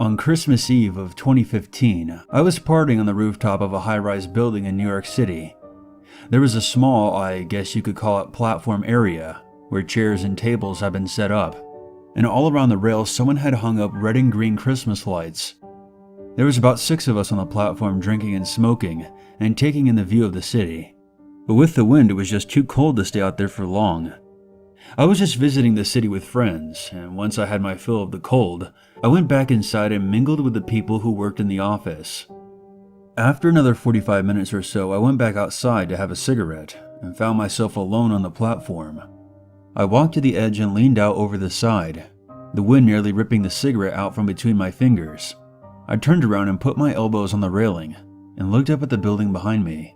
On Christmas Eve of 2015, I was partying on the rooftop of a high-rise building in New York City. There was a small, I guess you could call it platform area, where chairs and tables had been set up, and all around the rail someone had hung up red and green Christmas lights. There was about 6 of us on the platform drinking and smoking, and taking in the view of the city. But with the wind, it was just too cold to stay out there for long. I was just visiting the city with friends, and once I had my fill of the cold, I went back inside and mingled with the people who worked in the office. After another 45 minutes or so, I went back outside to have a cigarette, and found myself alone on the platform. I walked to the edge and leaned out over the side, the wind nearly ripping the cigarette out from between my fingers. I turned around and put my elbows on the railing, and looked up at the building behind me.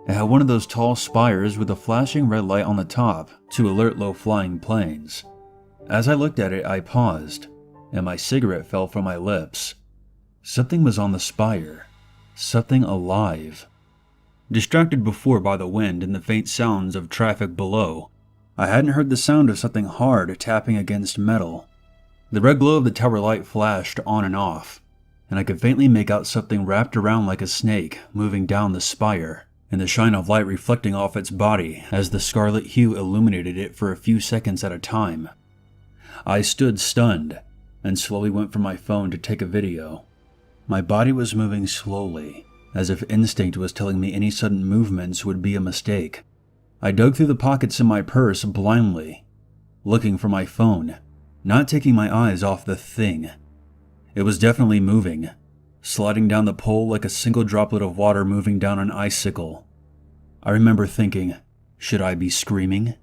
It had one of those tall spires with a flashing red light on the top to alert low-flying planes. As I looked at it, I paused, and my cigarette fell from my lips. Something was on the spire. Something alive. Distracted before by the wind and the faint sounds of traffic below, I hadn't heard the sound of something hard tapping against metal. The red glow of the tower light flashed on and off, and I could faintly make out something wrapped around like a snake moving down the spire, and the shine of light reflecting off its body as the scarlet hue illuminated it for a few seconds at a time. I stood stunned, and slowly went for my phone to take a video. My body was moving slowly, as if instinct was telling me any sudden movements would be a mistake. I dug through the pockets in my purse blindly, looking for my phone, not taking my eyes off the thing. It was definitely moving, sliding down the pole like a single droplet of water moving down an icicle. I remember thinking, should I be screaming?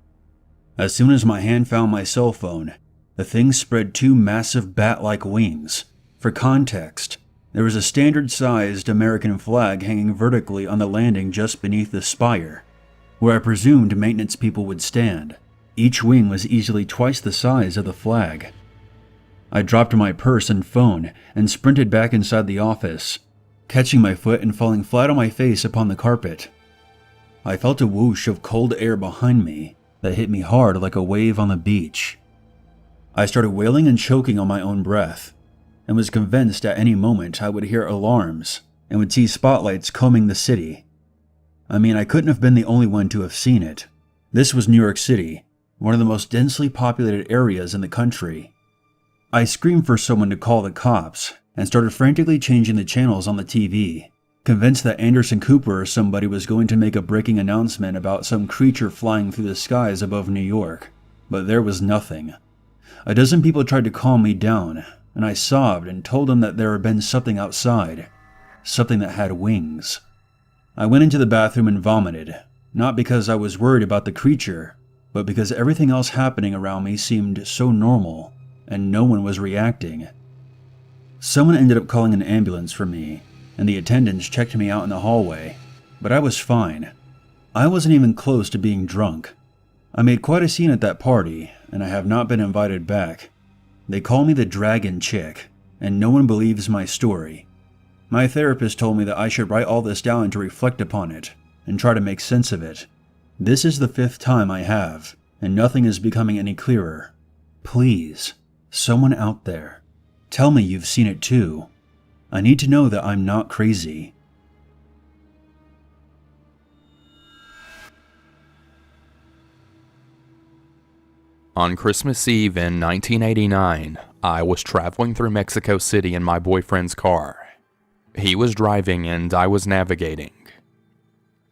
As soon as my hand found my cell phone, the thing spread 2 massive bat-like wings. For context, there was a standard-sized American flag hanging vertically on the landing just beneath the spire, where I presumed maintenance people would stand. Each wing was easily twice the size of the flag. I dropped my purse and phone and sprinted back inside the office, catching my foot and falling flat on my face upon the carpet. I felt a whoosh of cold air behind me that hit me hard like a wave on the beach. I started wailing and choking on my own breath, and was convinced at any moment I would hear alarms and would see spotlights combing the city. I mean, I couldn't have been the only one to have seen it. This was New York City, one of the most densely populated areas in the country. I screamed for someone to call the cops and started frantically changing the channels on the TV, convinced that Anderson Cooper or somebody was going to make a breaking announcement about some creature flying through the skies above New York, but there was nothing. A dozen people tried to calm me down, and I sobbed and told them that there had been something outside, something that had wings. I went into the bathroom and vomited, not because I was worried about the creature, but because everything else happening around me seemed so normal, and no one was reacting. Someone ended up calling an ambulance for me, and the attendants checked me out in the hallway, but I was fine. I wasn't even close to being drunk. I made quite a scene at that party, and I have not been invited back. They call me the Dragon Chick, and no one believes my story. My therapist told me that I should write all this down to reflect upon it, and try to make sense of it. This is the 5th time I have, and nothing is becoming any clearer. Please, someone out there, tell me you've seen it too. I need to know that I'm not crazy. On Christmas Eve in 1989, I was traveling through Mexico City in my boyfriend's car. He was driving and I was navigating.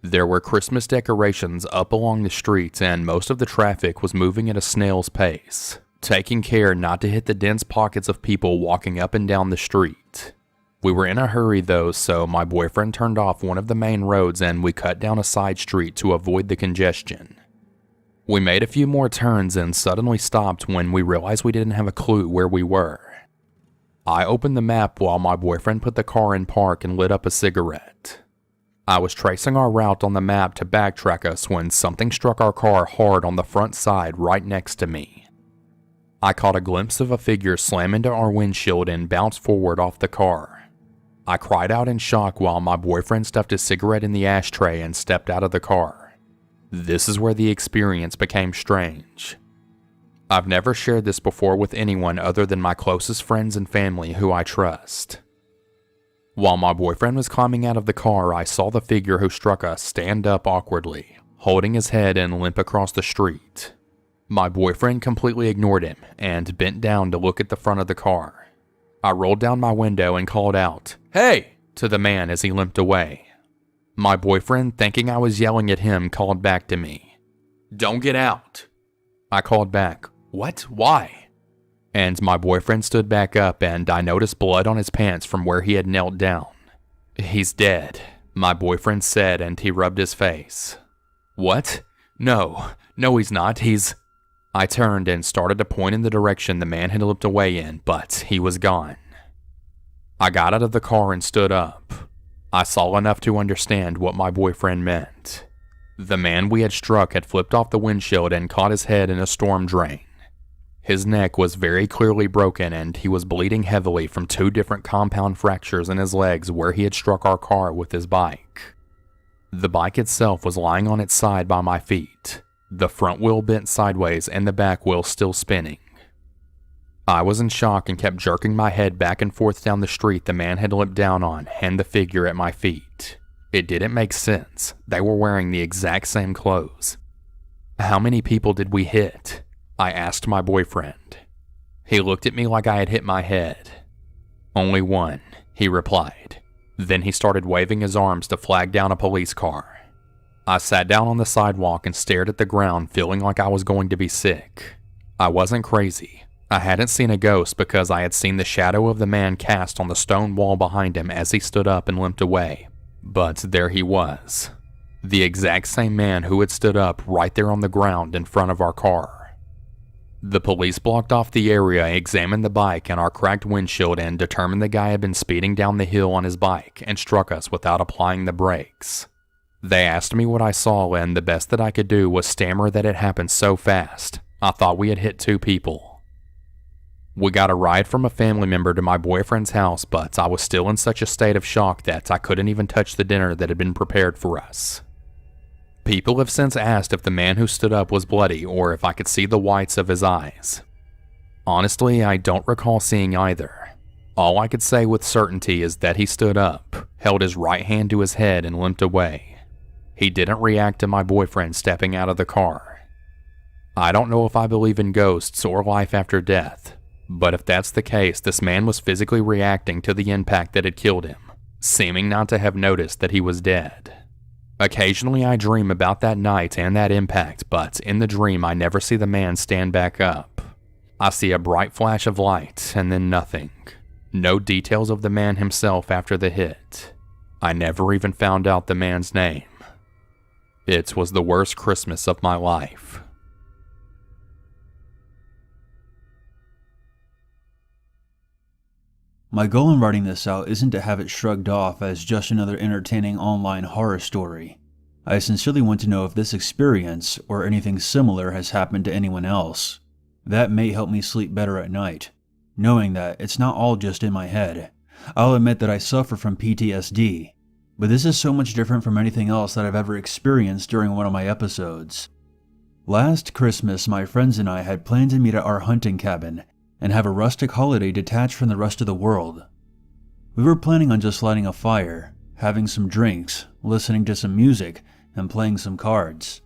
There were Christmas decorations up along the streets and most of the traffic was moving at a snail's pace, taking care not to hit the dense pockets of people walking up and down the street. We were in a hurry though, so my boyfriend turned off one of the main roads and we cut down a side street to avoid the congestion. We made a few more turns and suddenly stopped when we realized we didn't have a clue where we were. I opened the map while my boyfriend put the car in park and lit up a cigarette. I was tracing our route on the map to backtrack us when something struck our car hard on the front side right next to me. I caught a glimpse of a figure slam into our windshield and bounce forward off the car. I cried out in shock while my boyfriend stuffed his cigarette in the ashtray and stepped out of the car. This is where the experience became strange. I've never shared this before with anyone other than my closest friends and family who I trust. While my boyfriend was climbing out of the car, I saw the figure who struck us stand up awkwardly, holding his head and limp across the street. My boyfriend completely ignored him and bent down to look at the front of the car. I rolled down my window and called out, "Hey!" to the man as he limped away. My boyfriend, thinking I was yelling at him, called back to me, "Don't get out." I called back, "What? Why?" And my boyfriend stood back up and I noticed blood on his pants from where he had knelt down. "He's dead," my boyfriend said, and he rubbed his face. "What? No, he's not, I turned and started to point in the direction the man had limped away in, but he was gone. I got out of the car and stood up. I saw enough to understand what my boyfriend meant. The man we had struck had flipped off the windshield and caught his head in a storm drain. His neck was very clearly broken and he was bleeding heavily from 2 different compound fractures in his legs where he had struck our car with his bike. The bike itself was lying on its side by my feet, the front wheel bent sideways and the back wheel still spinning. I was in shock and kept jerking my head back and forth down the street the man had limped down on and the figure at my feet. It didn't make sense. They were wearing the exact same clothes. "How many people did we hit?" I asked my boyfriend. He looked at me like I had hit my head. "Only one," he replied. Then he started waving his arms to flag down a police car. I sat down on the sidewalk and stared at the ground, feeling like I was going to be sick. I wasn't crazy. I hadn't seen a ghost because I had seen the shadow of the man cast on the stone wall behind him as he stood up and limped away. But there he was. The exact same man who had stood up right there on the ground in front of our car. The police blocked off the area, examined the bike and our cracked windshield, and determined the guy had been speeding down the hill on his bike and struck us without applying the brakes. They asked me what I saw, and the best that I could do was stammer that it happened so fast. I thought we had hit 2 people. We got a ride from a family member to my boyfriend's house, but I was still in such a state of shock that I couldn't even touch the dinner that had been prepared for us. People have since asked if the man who stood up was bloody or if I could see the whites of his eyes. Honestly, I don't recall seeing either. All I could say with certainty is that he stood up, held his right hand to his head, and limped away. He didn't react to my boyfriend stepping out of the car. I don't know if I believe in ghosts or life after death, but if that's the case, this man was physically reacting to the impact that had killed him, seeming not to have noticed that he was dead. Occasionally I dream about that night and that impact, but in the dream I never see the man stand back up. I see a bright flash of light and then nothing. No details of the man himself after the hit. I never even found out the man's name. It was the worst Christmas of my life. My goal in writing this out isn't to have it shrugged off as just another entertaining online horror story. I sincerely want to know if this experience or anything similar has happened to anyone else. That may help me sleep better at night, knowing that it's not all just in my head. I'll admit that I suffer from PTSD, but this is so much different from anything else that I've ever experienced during one of my episodes. Last Christmas, my friends and I had planned to meet at our hunting cabin and have a rustic holiday detached from the rest of the world. We were planning on just lighting a fire, having some drinks, listening to some music, and playing some cards.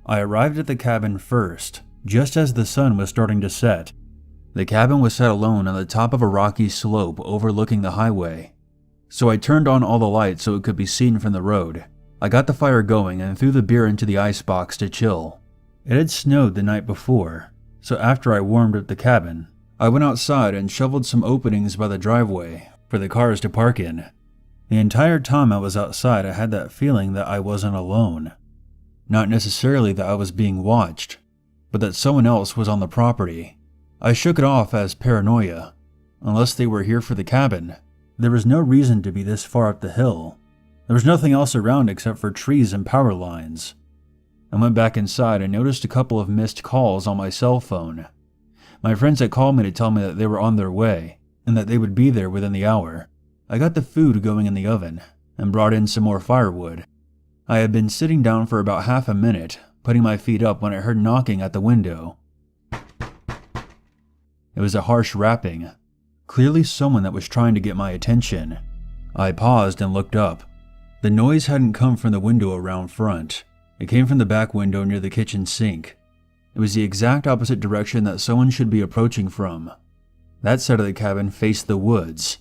I arrived at the cabin first, just as the sun was starting to set. The cabin was set alone on the top of a rocky slope overlooking the highway, so I turned on all the lights so it could be seen from the road. I got the fire going and threw the beer into the icebox to chill. It had snowed the night before, so after I warmed up the cabin, I went outside and shoveled some openings by the driveway for the cars to park in. The entire time I was outside, I had that feeling that I wasn't alone. Not necessarily that I was being watched, but that someone else was on the property. I shook it off as paranoia. Unless they were here for the cabin, there was no reason to be this far up the hill. There was nothing else around except for trees and power lines. I went back inside and noticed a couple of missed calls on my cell phone. My friends had called me to tell me that they were on their way, and that they would be there within the hour. I got the food going in the oven, and brought in some more firewood. I had been sitting down for about half a minute, putting my feet up when I heard knocking at the window. It was a harsh rapping, clearly someone that was trying to get my attention. I paused and looked up. The noise hadn't come from the window around front. It came from the back window near the kitchen sink. It was the exact opposite direction that someone should be approaching from. That side of the cabin faced the woods.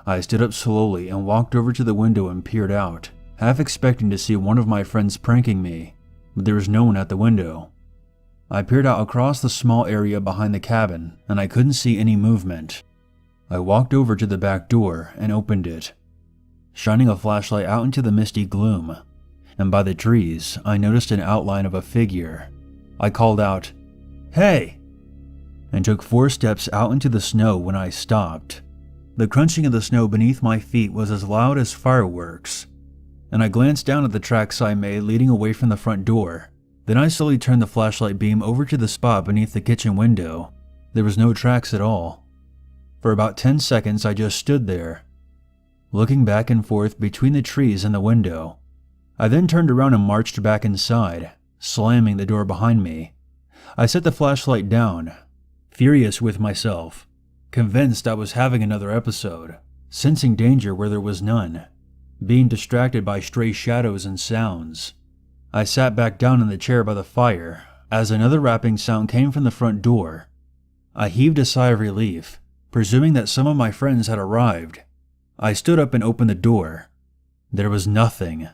I stood up slowly and walked over to the window and peered out, half expecting to see one of my friends pranking me, but there was no one at the window. I peered out across the small area behind the cabin, and I couldn't see any movement. I walked over to the back door and opened it, shining a flashlight out into the misty gloom, and by the trees, I noticed an outline of a figure. I called out, "Hey!" and took 4 steps out into the snow when I stopped. The crunching of the snow beneath my feet was as loud as fireworks, and I glanced down at the tracks I made leading away from the front door. Then I slowly turned the flashlight beam over to the spot beneath the kitchen window. There was no tracks at all. For about 10 seconds I just stood there, looking back and forth between the trees and the window. I then turned around and marched back inside, slamming the door behind me. I set the flashlight down, furious with myself, convinced I was having another episode, sensing danger where there was none, being distracted by stray shadows and sounds. I sat back down in the chair by the fire as another rapping sound came from the front door. I heaved a sigh of relief, presuming that some of my friends had arrived. I stood up and opened the door. There was nothing.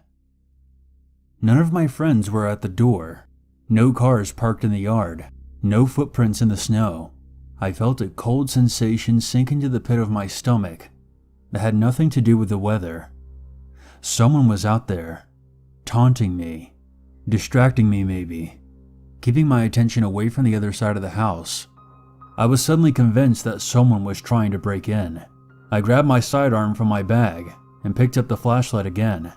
None of my friends were at the door. No cars parked in the yard. No footprints in the snow. I felt a cold sensation sink into the pit of my stomach that had nothing to do with the weather. Someone was out there, taunting me, distracting me maybe, keeping my attention away from the other side of the house. I was suddenly convinced that someone was trying to break in. I grabbed my sidearm from my bag and picked up the flashlight again,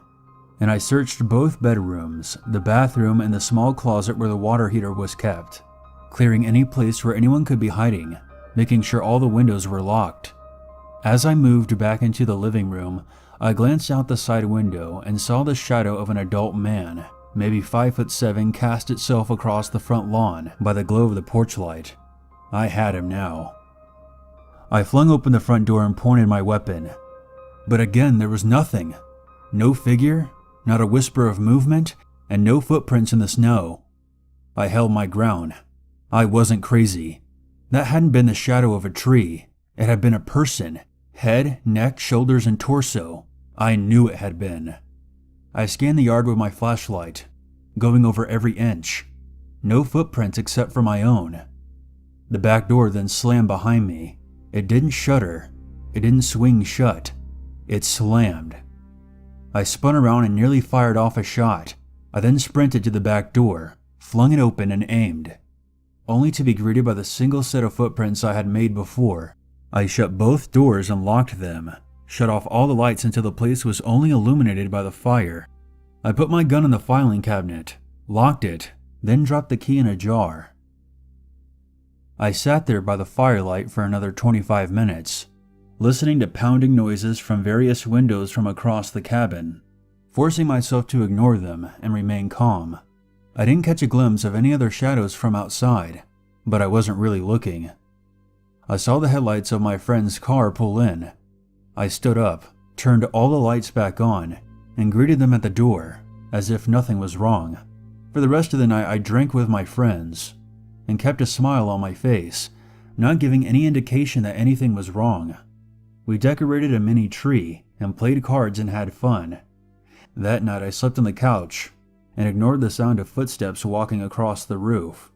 and I searched both bedrooms, the bathroom, and the small closet where the water heater was kept, clearing any place where anyone could be hiding, making sure all the windows were locked. As I moved back into the living room, I glanced out the side window and saw the shadow of an adult man, maybe 5'7", cast itself across the front lawn by the glow of the porch light. I had him now. I flung open the front door and pointed my weapon. But again, there was nothing. No figure, not a whisper of movement, and no footprints in the snow. I held my ground. I wasn't crazy. That hadn't been the shadow of a tree. It had been a person. Head, neck, shoulders, and torso. I knew it had been. I scanned the yard with my flashlight, going over every inch. No footprints except for my own. The back door then slammed behind me. It didn't shutter. It didn't swing shut. It slammed. I spun around and nearly fired off a shot. I then sprinted to the back door, flung it open and aimed, only to be greeted by the single set of footprints I had made before. I shut both doors and locked them, shut off all the lights until the place was only illuminated by the fire. I put my gun in the filing cabinet, locked it, then dropped the key in a jar. I sat there by the firelight for another 25 minutes, listening to pounding noises from various windows from across the cabin, forcing myself to ignore them and remain calm. I didn't catch a glimpse of any other shadows from outside, but I wasn't really looking. I saw the headlights of my friend's car pull in. I stood up, turned all the lights back on, and greeted them at the door, as if nothing was wrong. For the rest of the night I drank with my friends, and kept a smile on my face, not giving any indication that anything was wrong. We decorated a mini tree and played cards and had fun. That night I slept on the couch and ignored the sound of footsteps walking across the roof.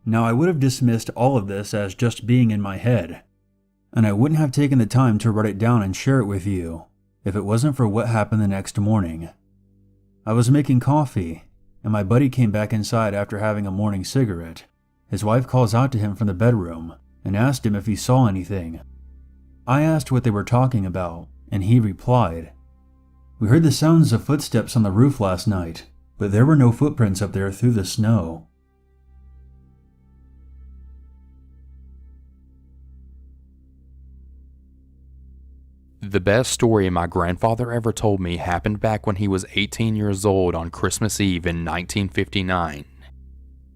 Now I would have dismissed all of this as just being in my head, and I wouldn't have taken the time to write it down and share it with you if it wasn't for what happened the next morning. I was making coffee, and my buddy came back inside after having a morning cigarette. His wife calls out to him from the bedroom and asked him if he saw anything. I asked what they were talking about, and he replied, "We heard the sounds of footsteps on the roof last night, but there were no footprints up there through the snow." The best story my grandfather ever told me happened back when he was 18 years old on Christmas Eve in 1959.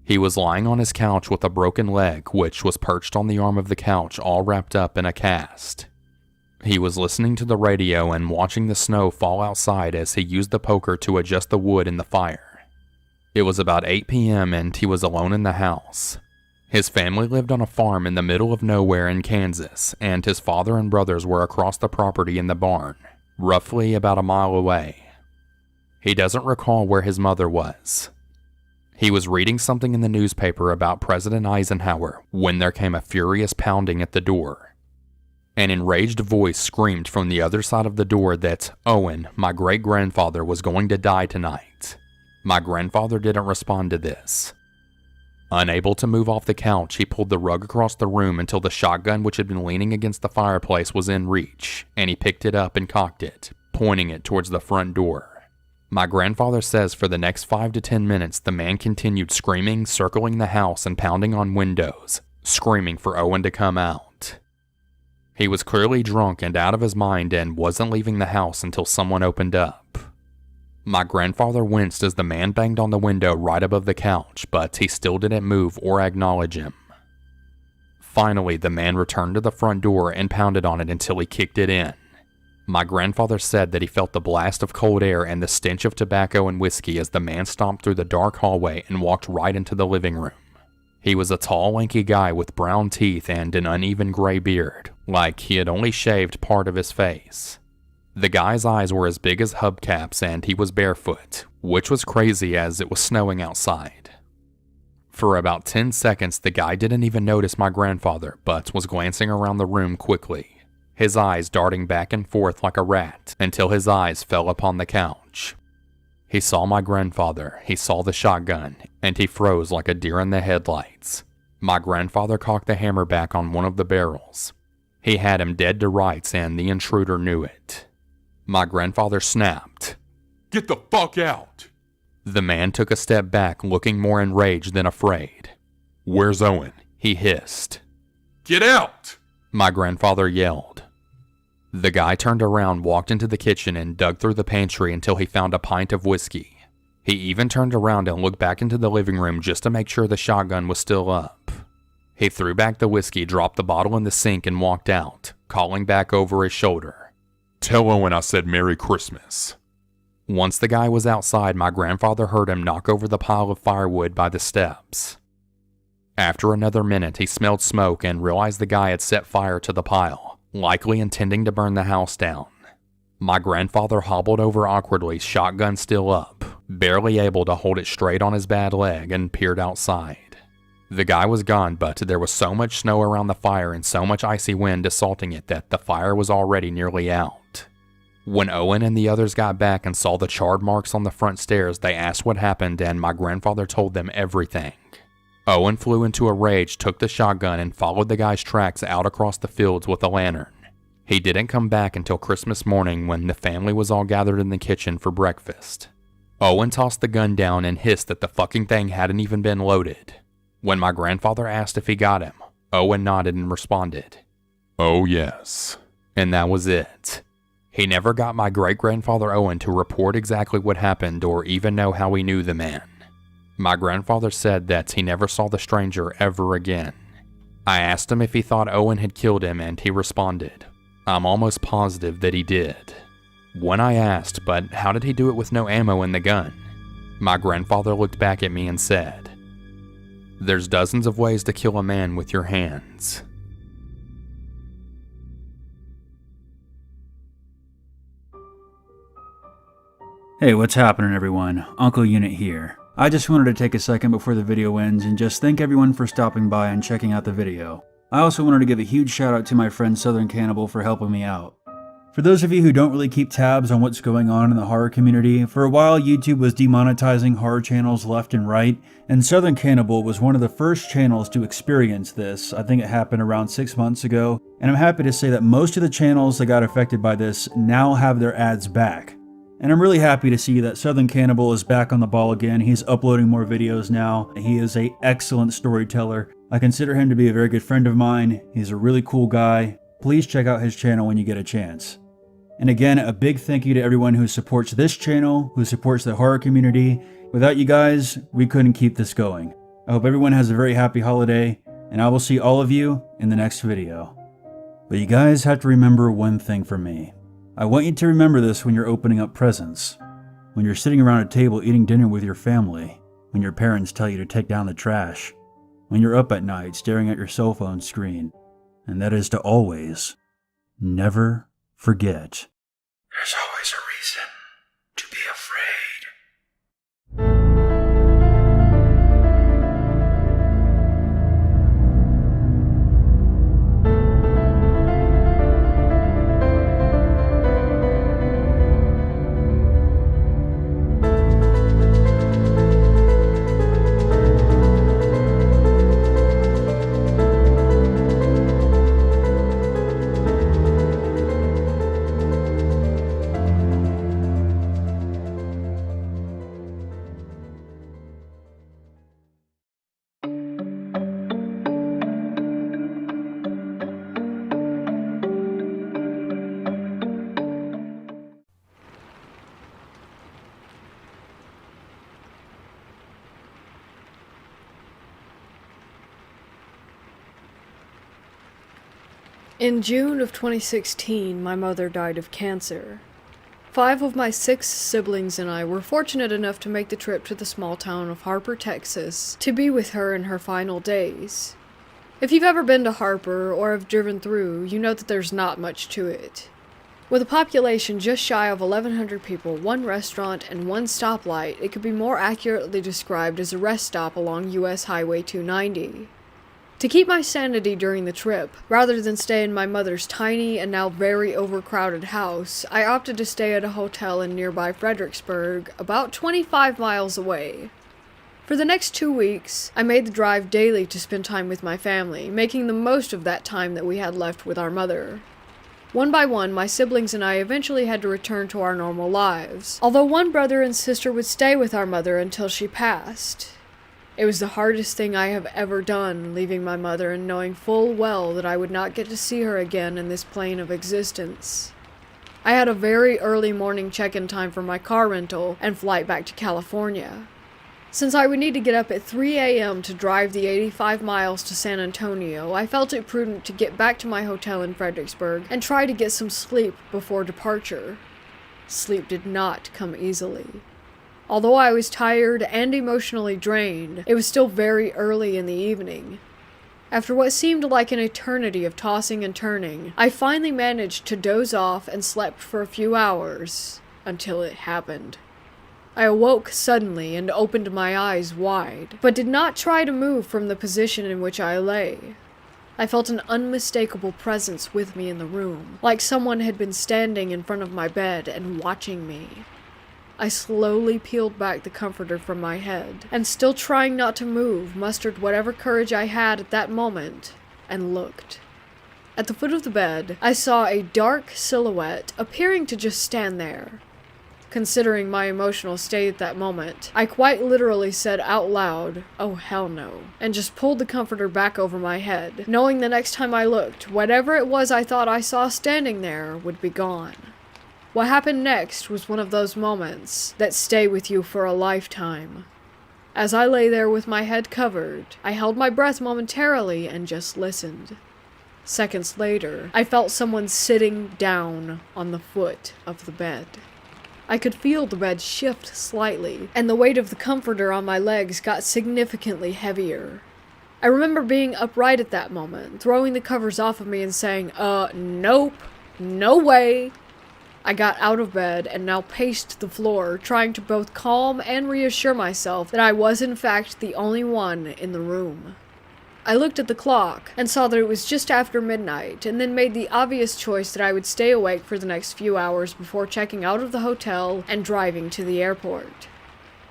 He was lying on his couch with a broken leg, which was perched on the arm of the couch, all wrapped up in a cast. He was listening to the radio and watching the snow fall outside as he used the poker to adjust the wood in the fire. It was about 8 p.m. and he was alone in the house. His family lived on a farm in the middle of nowhere in Kansas, and his father and brothers were across the property in the barn, roughly about a mile away. He doesn't recall where his mother was. He was reading something in the newspaper about President Eisenhower when there came a furious pounding at the door. An enraged voice screamed from the other side of the door that Owen, my great-grandfather, was going to die tonight. My grandfather didn't respond to this. Unable to move off the couch, he pulled the rug across the room until the shotgun which had been leaning against the fireplace was in reach, and he picked it up and cocked it, pointing it towards the front door. My grandfather says for the next 5 to 10 minutes the man continued screaming, circling the house and pounding on windows, screaming for Owen to come out. He was clearly drunk and out of his mind and wasn't leaving the house until someone opened up. My grandfather winced as the man banged on the window right above the couch, but he still didn't move or acknowledge him. Finally, the man returned to the front door and pounded on it until he kicked it in. My grandfather said that he felt the blast of cold air and the stench of tobacco and whiskey as the man stomped through the dark hallway and walked right into the living room. He was a tall, lanky guy with brown teeth and an uneven gray beard, like he had only shaved part of his face. The guy's eyes were as big as hubcaps and he was barefoot, which was crazy as it was snowing outside. For about 10 seconds, the guy didn't even notice my grandfather, but was glancing around the room quickly, his eyes darting back and forth like a rat until his eyes fell upon the couch. He saw my grandfather, he saw the shotgun, and he froze like a deer in the headlights. My grandfather cocked the hammer back on one of the barrels. He had him dead to rights and the intruder knew it. My grandfather snapped, "Get the fuck out!" The man took a step back, looking more enraged than afraid. "Where's Owen?" he hissed. "Get out!" my grandfather yelled. The guy turned around, walked into the kitchen, and dug through the pantry until he found a pint of whiskey. He even turned around and looked back into the living room just to make sure the shotgun was still up. He threw back the whiskey, dropped the bottle in the sink, and walked out, calling back over his shoulder, "Tell Owen I said Merry Christmas." Once the guy was outside, my grandfather heard him knock over the pile of firewood by the steps. After another minute, he smelled smoke and realized the guy had set fire to the pile, likely intending to burn the house down. My grandfather hobbled over awkwardly, shotgun still up, barely able to hold it straight on his bad leg, and peered outside. The guy was gone, but there was so much snow around the fire and so much icy wind assaulting it that the fire was already nearly out. When Owen and the others got back and saw the charred marks on the front stairs, they asked what happened, and my grandfather told them everything. Owen flew into a rage, took the shotgun, and followed the guy's tracks out across the fields with a lantern. He didn't come back until Christmas morning when the family was all gathered in the kitchen for breakfast. Owen tossed the gun down and hissed that the fucking thing hadn't even been loaded. When my grandfather asked if he got him, Owen nodded and responded, "Oh yes." And that was it. He never got my great-grandfather Owen to report exactly what happened or even know how he knew the man. My grandfather said that he never saw the stranger ever again. I asked him if he thought Owen had killed him, and he responded, "I'm almost positive that he did." When I asked, "But how did he do it with no ammo in the gun?" my grandfather looked back at me and said, "There's dozens of ways to kill a man with your hands." Hey, what's happening everyone? Uncle Unit here. I just wanted to take a second before the video ends and just thank everyone for stopping by and checking out the video. I also wanted to give a huge shout out to my friend Southern Cannibal for helping me out. For those of you who don't really keep tabs on what's going on in the horror community, for a while YouTube was demonetizing horror channels left and right, and Southern Cannibal was one of the first channels to experience this. I think it happened around 6 months ago, and I'm happy to say that most of the channels that got affected by this now have their ads back. And I'm really happy to see that Southern Cannibal is back on the ball again. He's uploading more videos now. He is an excellent storyteller. I consider him to be a very good friend of mine. He's a really cool guy. Please check out his channel when you get a chance. And again, a big thank you to everyone who supports this channel, who supports the horror community. Without you guys, we couldn't keep this going. I hope everyone has a very happy holiday, and I will see all of you in the next video. But you guys have to remember one thing from me. I want you to remember this when you're opening up presents, when you're sitting around a table eating dinner with your family, when your parents tell you to take down the trash, when you're up at night staring at your cell phone screen, and that is to always, never forget. There's always a reason to be afraid. In June of 2016, my mother died of cancer. 5 of my 6 siblings and I were fortunate enough to make the trip to the small town of Harper, Texas, to be with her in her final days. If you've ever been to Harper or have driven through, you know that there's not much to it. With a population just shy of 1,100 people, 1 restaurant, and 1 stoplight, it could be more accurately described as a rest stop along US Highway 290. To keep my sanity during the trip, rather than stay in my mother's tiny and now very overcrowded house, I opted to stay at a hotel in nearby Fredericksburg, about 25 miles away. For the next 2 weeks, I made the drive daily to spend time with my family, making the most of that time that we had left with our mother. One by one, my siblings and I eventually had to return to our normal lives, although one brother and sister would stay with our mother until she passed. It was the hardest thing I have ever done, leaving my mother and knowing full well that I would not get to see her again in this plane of existence. I had a very early morning check-in time for my car rental and flight back to California. Since I would need to get up at 3 a.m. to drive the 85 miles to San Antonio, I felt it prudent to get back to my hotel in Fredericksburg and try to get some sleep before departure. Sleep did not come easily. Although I was tired and emotionally drained, it was still very early in the evening. After what seemed like an eternity of tossing and turning, I finally managed to doze off and slept for a few hours, until it happened. I awoke suddenly and opened my eyes wide, but did not try to move from the position in which I lay. I felt an unmistakable presence with me in the room, like someone had been standing in front of my bed and watching me. I slowly peeled back the comforter from my head, and still trying not to move, mustered whatever courage I had at that moment, and looked. At the foot of the bed, I saw a dark silhouette appearing to just stand there. Considering my emotional state at that moment, I quite literally said out loud, "Oh hell no," and just pulled the comforter back over my head, knowing the next time I looked, whatever it was I thought I saw standing there would be gone. What happened next was one of those moments that stay with you for a lifetime. As I lay there with my head covered, I held my breath momentarily and just listened. Seconds later, I felt someone sitting down on the foot of the bed. I could feel the bed shift slightly, and the weight of the comforter on my legs got significantly heavier. I remember being upright at that moment, throwing the covers off of me and saying, nope, no way." I got out of bed and now paced the floor, trying to both calm and reassure myself that I was in fact the only one in the room. I looked at the clock and saw that it was just after midnight, and then made the obvious choice that I would stay awake for the next few hours before checking out of the hotel and driving to the airport.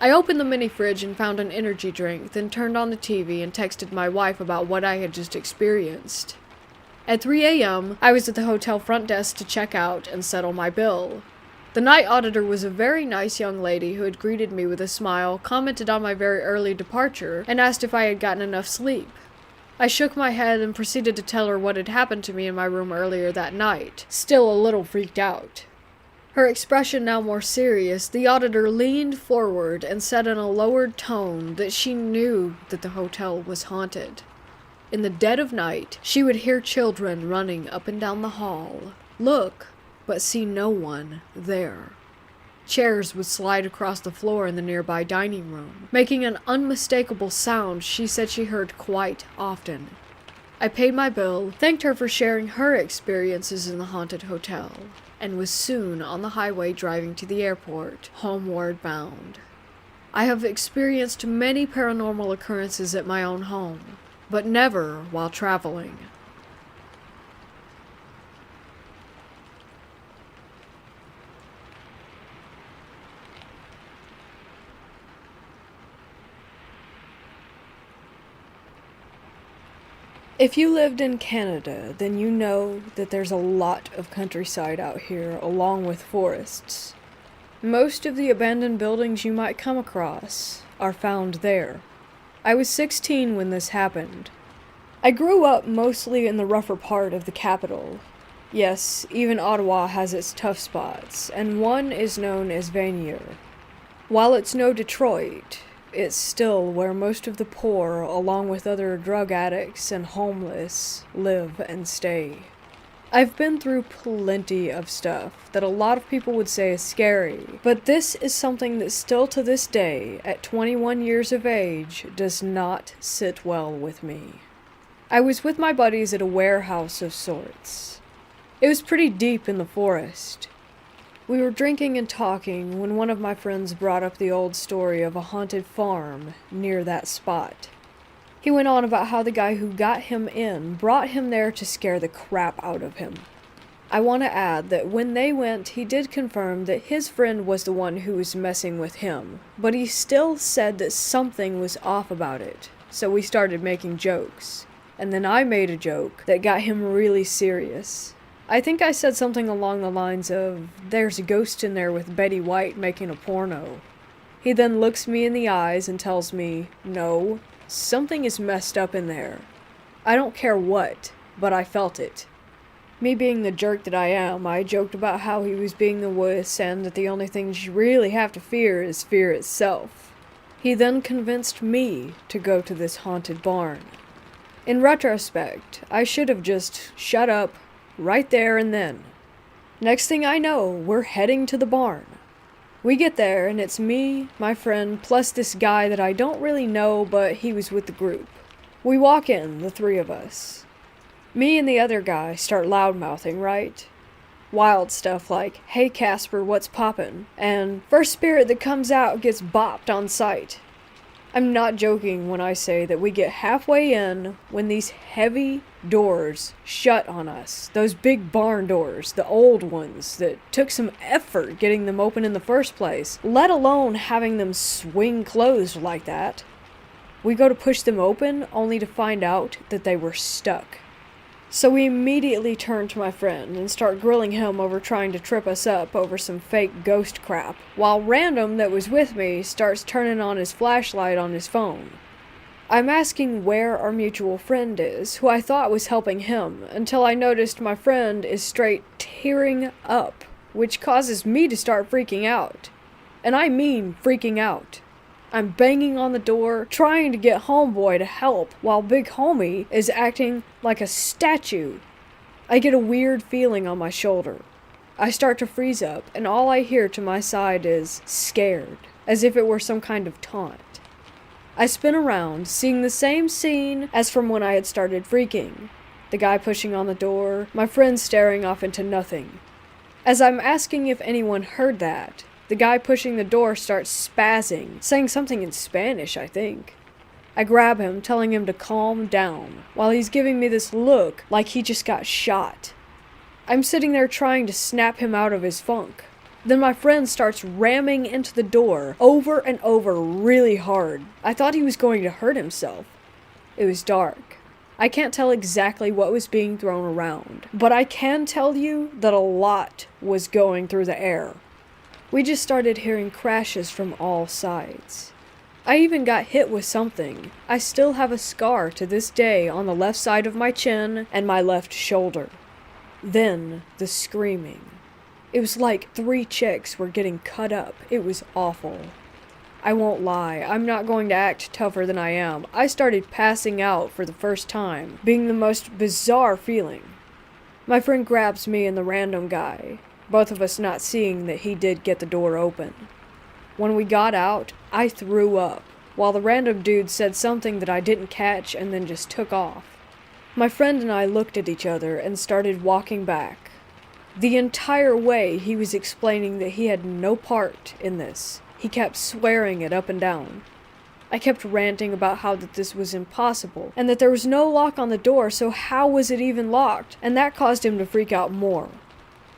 I opened the mini fridge and found an energy drink, then turned on the TV and texted my wife about what I had just experienced. At 3 a.m., I was at the hotel front desk to check out and settle my bill. The night auditor was a very nice young lady who had greeted me with a smile, commented on my very early departure, and asked if I had gotten enough sleep. I shook my head and proceeded to tell her what had happened to me in my room earlier that night, still a little freaked out. Her expression now more serious, the auditor leaned forward and said in a lowered tone that she knew that the hotel was haunted. In the dead of night, she would hear children running up and down the hall, look, but see no one there. Chairs would slide across the floor in the nearby dining room, making an unmistakable sound she said she heard quite often. I paid my bill, thanked her for sharing her experiences in the haunted hotel, and was soon on the highway driving to the airport, homeward bound. I have experienced many paranormal occurrences at my own home, but never while traveling. If you lived in Canada, then you know that there's a lot of countryside out here, along with forests. Most of the abandoned buildings you might come across are found there. I was 16 when this happened. I grew up mostly in the rougher part of the capital. Yes, even Ottawa has its tough spots, and one is known as Vanier. While it's no Detroit, it's still where most of the poor, along with other drug addicts and homeless, live and stay. I've been through plenty of stuff that a lot of people would say is scary, but this is something that still to this day, at 21 years of age, does not sit well with me. I was with my buddies at a warehouse of sorts. It was pretty deep in the forest. We were drinking and talking when one of my friends brought up the old story of a haunted farm near that spot. He went on about how the guy who got him in brought him there to scare the crap out of him. I want to add that when they went, he did confirm that his friend was the one who was messing with him, but he still said that something was off about it, so we started making jokes. And then I made a joke that got him really serious. I think I said something along the lines of, "There's a ghost in there with Betty White making a porno." He then looks me in the eyes and tells me, "No, something is messed up in there. I don't care what, but I felt it." Me being the jerk that I am, I joked about how he was being the wuss and that the only thing you really have to fear is fear itself. He then convinced me to go to this haunted barn. In retrospect, I should have just shut up right there and then. Next thing I know, we're heading to the barn. We get there, and it's me, my friend, plus this guy that I don't really know, but he was with the group. We walk in, the three of us. Me and the other guy start loudmouthing, right? Wild stuff like, "Hey Casper, what's poppin'?" and "First spirit that comes out gets bopped on sight." I'm not joking when I say that we get halfway in when these heavy doors shut on us. Those big barn doors, the old ones that took some effort getting them open in the first place, let alone having them swing closed like that. We go to push them open only to find out that they were stuck. So we immediately turn to my friend and start grilling him over trying to trip us up over some fake ghost crap, while Random that was with me starts turning on his flashlight on his phone. I'm asking where our mutual friend is, who I thought was helping him, until I noticed my friend is straight tearing up, which causes me to start freaking out. And I mean freaking out. I'm banging on the door, trying to get homeboy to help, while Big Homie is acting like a statue. I get a weird feeling on my shoulder. I start to freeze up, and all I hear to my side is "scared," as if it were some kind of taunt. I spin around, seeing the same scene as from when I had started freaking. The guy pushing on the door, my friend staring off into nothing. As I'm asking if anyone heard that, the guy pushing the door starts spazzing, saying something in Spanish, I think. I grab him, telling him to calm down, while he's giving me this look like he just got shot. I'm sitting there trying to snap him out of his funk. Then my friend starts ramming into the door over and over really hard. I thought he was going to hurt himself. It was dark. I can't tell exactly what was being thrown around, but I can tell you that a lot was going through the air. We just started hearing crashes from all sides. I even got hit with something. I still have a scar to this day on the left side of my chin and my left shoulder. Then, the screaming. It was like 3 chicks were getting cut up. It was awful. I won't lie, I'm not going to act tougher than I am. I started passing out for the first time, being the most bizarre feeling. My friend grabs me and the random guy, both of us not seeing that he did get the door open. When we got out, I threw up, while the random dude said something that I didn't catch and then just took off. My friend and I looked at each other and started walking back. The entire way he was explaining that he had no part in this. He kept swearing it up and down. I kept ranting about how that this was impossible, and that there was no lock on the door, so how was it even locked? And that caused him to freak out more.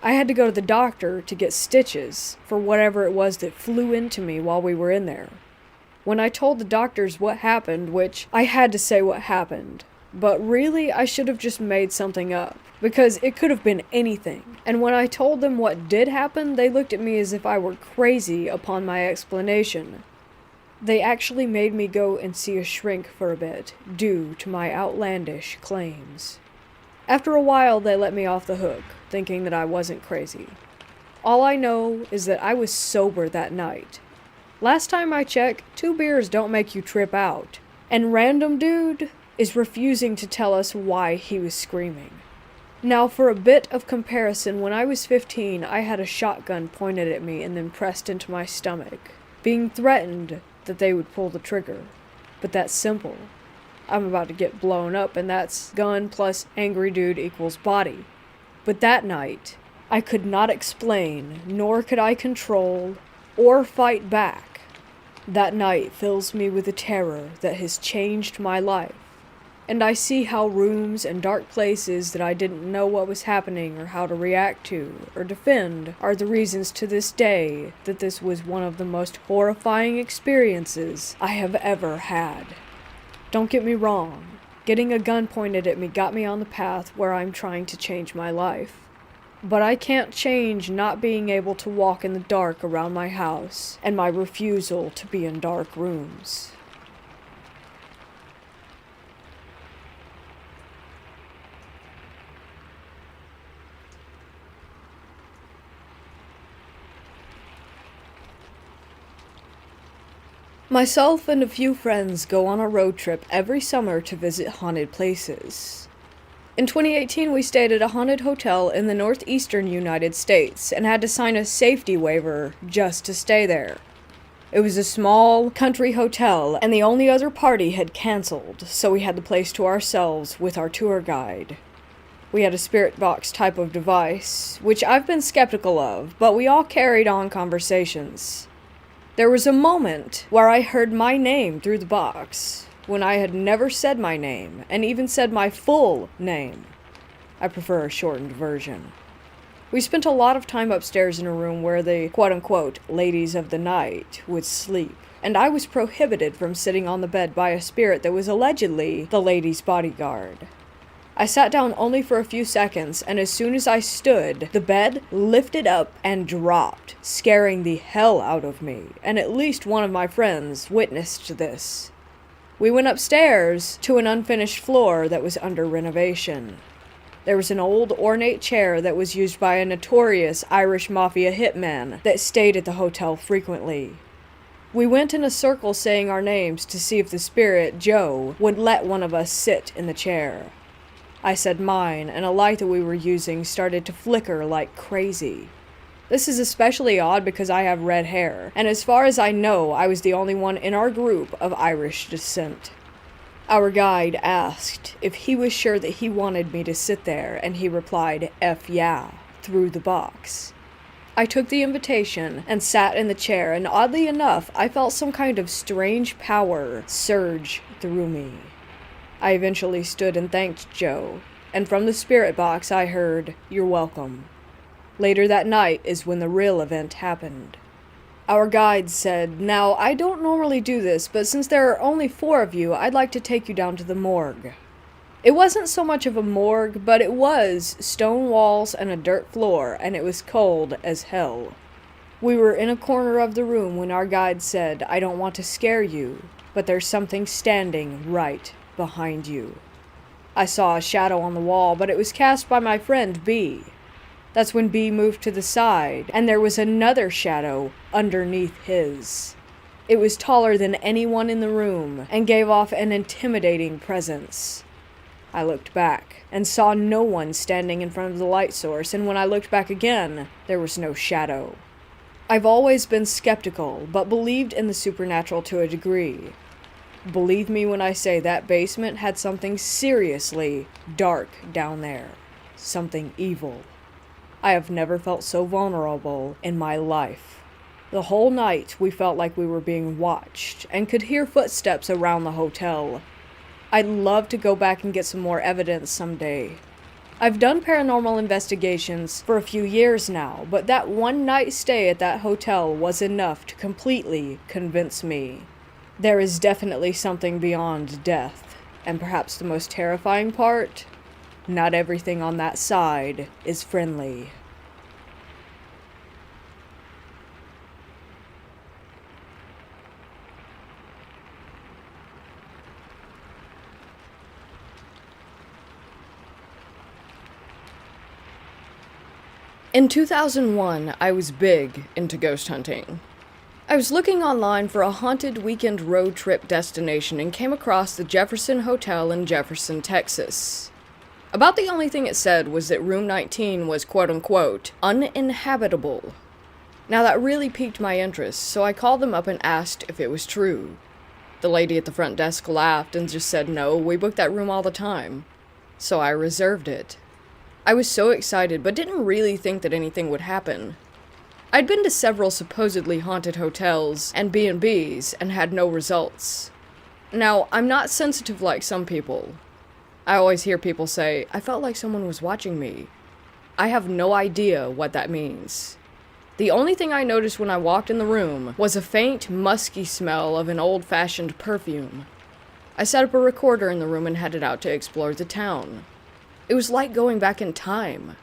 I had to go to the doctor to get stitches for whatever it was that flew into me while we were in there. When I told the doctors what happened, which I had to say what happened, but really I should have just made something up, because it could have been anything. And when I told them what did happen, they looked at me as if I were crazy upon my explanation. They actually made me go and see a shrink for a bit, due to my outlandish claims. After a while, they let me off the hook, thinking that I wasn't crazy. All I know is that I was sober that night. Last time I checked, 2 beers don't make you trip out. And random dude is refusing to tell us why he was screaming. Now, for a bit of comparison, when I was 15, I had a shotgun pointed at me and then pressed into my stomach, being threatened that they would pull the trigger. But that's simple. I'm about to get blown up, and that's gun plus angry dude equals body. But that night, I could not explain, nor could I control, or fight back. That night fills me with a terror that has changed my life. And I see how rooms and dark places that I didn't know what was happening or how to react to or defend are the reasons to this day that this was one of the most horrifying experiences I have ever had. Don't get me wrong, getting a gun pointed at me got me on the path where I'm trying to change my life. But I can't change not being able to walk in the dark around my house and my refusal to be in dark rooms. Myself and a few friends go on a road trip every summer to visit haunted places. In 2018, we stayed at a haunted hotel in the northeastern United States and had to sign a safety waiver just to stay there. It was a small country hotel, and the only other party had canceled, so we had the place to ourselves with our tour guide. We had a spirit box type of device, which I've been skeptical of, but we all carried on conversations. There was a moment where I heard my name through the box, when I had never said my name, and even said my full name. I prefer a shortened version. We spent a lot of time upstairs in a room where the quote-unquote ladies of the night would sleep, and I was prohibited from sitting on the bed by a spirit that was allegedly the ladies' bodyguard. I sat down only for a few seconds, and as soon as I stood, the bed lifted up and dropped, scaring the hell out of me, and at least one of my friends witnessed this. We went upstairs to an unfinished floor that was under renovation. There was an old ornate chair that was used by a notorious Irish mafia hitman that stayed at the hotel frequently. We went in a circle saying our names to see if the spirit, Joe, would let one of us sit in the chair. I said mine, and a light that we were using started to flicker like crazy. This is especially odd because I have red hair, and as far as I know, I was the only one in our group of Irish descent. Our guide asked if he was sure that he wanted me to sit there, and he replied, "F yeah," through the box. I took the invitation and sat in the chair, and oddly enough, I felt some kind of strange power surge through me. I eventually stood and thanked Joe, and from the spirit box I heard, "You're welcome." Later that night is when the real event happened. Our guide said, "Now, I don't normally do this, but since there are only 4 of you, I'd like to take you down to the morgue." It wasn't so much of a morgue, but it was stone walls and a dirt floor, and it was cold as hell. We were in a corner of the room when our guide said, "I don't want to scare you, but there's something standing right behind you." I saw a shadow on the wall, but it was cast by my friend B. That's when B moved to the side, and there was another shadow underneath his. It was taller than anyone in the room, and gave off an intimidating presence. I looked back, and saw no one standing in front of the light source, and when I looked back again, there was no shadow. I've always been skeptical, but believed in the supernatural to a degree. Believe me when I say that basement had something seriously dark down there. Something evil. I have never felt so vulnerable in my life. The whole night we felt like we were being watched, and could hear footsteps around the hotel. I'd love to go back and get some more evidence someday. I've done paranormal investigations for a few years now, but that one night stay at that hotel was enough to completely convince me. There is definitely something beyond death, and perhaps the most terrifying part, not everything on that side is friendly. In 2001, I was big into ghost hunting. I was looking online for a haunted weekend road trip destination and came across the Jefferson Hotel in Jefferson, Texas. About the only thing it said was that room 19 was quote-unquote uninhabitable. Now that really piqued my interest, so I called them up and asked if it was true. The lady at the front desk laughed and just said no, we book that room all the time. So I reserved it. I was so excited, but didn't really think that anything would happen. I'd been to several supposedly haunted hotels and B&Bs and had no results. Now, I'm not sensitive like some people. I always hear people say, I felt like someone was watching me. I have no idea what that means. The only thing I noticed when I walked in the room was a faint, musky smell of an old-fashioned perfume. I set up a recorder in the room and headed out to explore the town. It was like going back in time.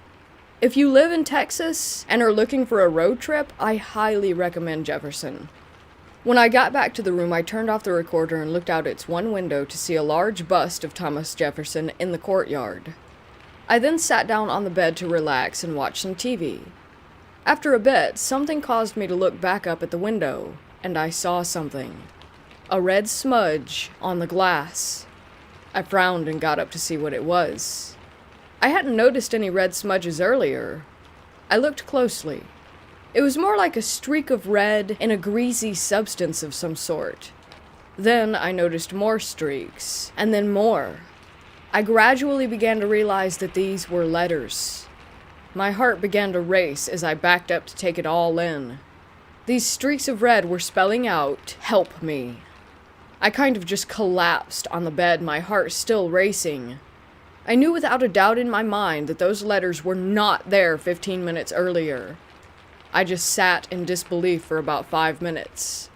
If you live in Texas and are looking for a road trip, I highly recommend Jefferson. When I got back to the room, I turned off the recorder and looked out its one window to see a large bust of Thomas Jefferson in the courtyard. I then sat down on the bed to relax and watch some TV. After a bit, something caused me to look back up at the window, and I saw something. A red smudge on the glass. I frowned and got up to see what it was. I hadn't noticed any red smudges earlier. I looked closely. It was more like a streak of red in a greasy substance of some sort. Then I noticed more streaks, and then more. I gradually began to realize that these were letters. My heart began to race as I backed up to take it all in. These streaks of red were spelling out, "Help me." I kind of just collapsed on the bed, my heart still racing. I knew without a doubt in my mind that those letters were not there 15 minutes earlier. I just sat in disbelief for about 5 minutes.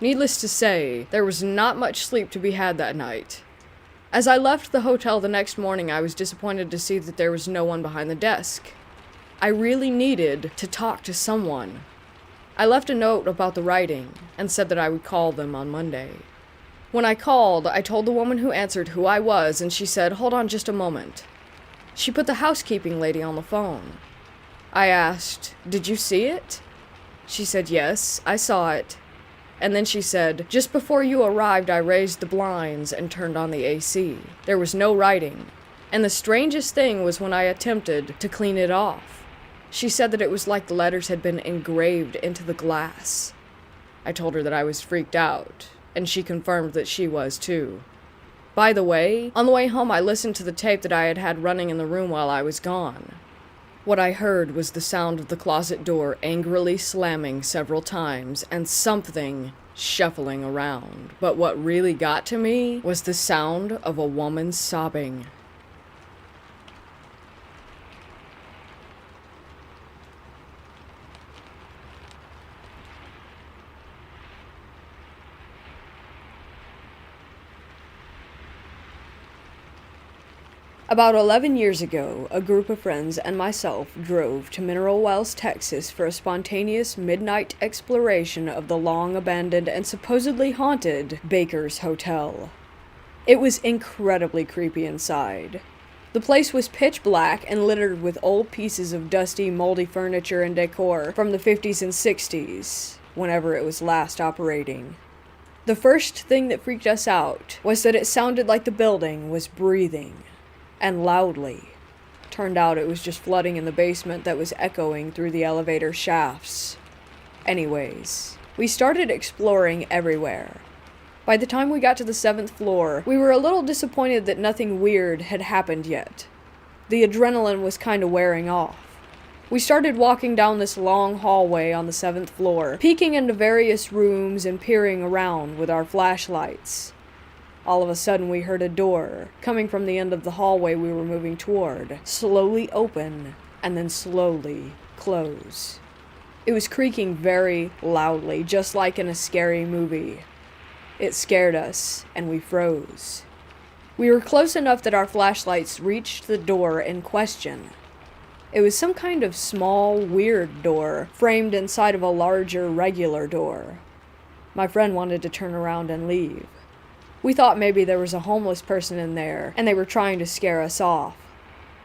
Needless to say, there was not much sleep to be had that night. As I left the hotel the next morning, I was disappointed to see that there was no one behind the desk. I really needed to talk to someone. I left a note about the writing and said that I would call them on Monday. When I called, I told the woman who answered who I was, and she said, "Hold on just a moment." She put the housekeeping lady on the phone. I asked, "Did you see it?" She said, "Yes, I saw it." And then she said, "Just before you arrived, I raised the blinds and turned on the AC. There was no writing. And the strangest thing was when I attempted to clean it off. She said that it was like the letters had been engraved into the glass." I told her that I was freaked out, and she confirmed that she was too. By the way, on the way home I listened to the tape that I had had running in the room while I was gone. What I heard was the sound of the closet door angrily slamming several times and something shuffling around. But what really got to me was the sound of a woman sobbing. About 11 years ago, a group of friends and myself drove to Mineral Wells, Texas for a spontaneous midnight exploration of the long-abandoned and supposedly haunted Baker's Hotel. It was incredibly creepy inside. The place was pitch black and littered with old pieces of dusty, moldy furniture and decor from the 50s and 60s, whenever it was last operating. The first thing that freaked us out was that it sounded like the building was breathing, and loudly. Turned out it was just flooding in the basement that was echoing through the elevator shafts. Anyways, we started exploring everywhere. By the time we got to the 7th floor, we were a little disappointed that nothing weird had happened yet. The adrenaline was kinda wearing off. We started walking down this long hallway on the 7th floor, peeking into various rooms and peering around with our flashlights. All of a sudden we heard a door, coming from the end of the hallway we were moving toward, slowly open and then slowly close. It was creaking very loudly, just like in a scary movie. It scared us, and we froze. We were close enough that our flashlights reached the door in question. It was some kind of small, weird door, framed inside of a larger, regular door. My friend wanted to turn around and leave. We thought maybe there was a homeless person in there, and they were trying to scare us off.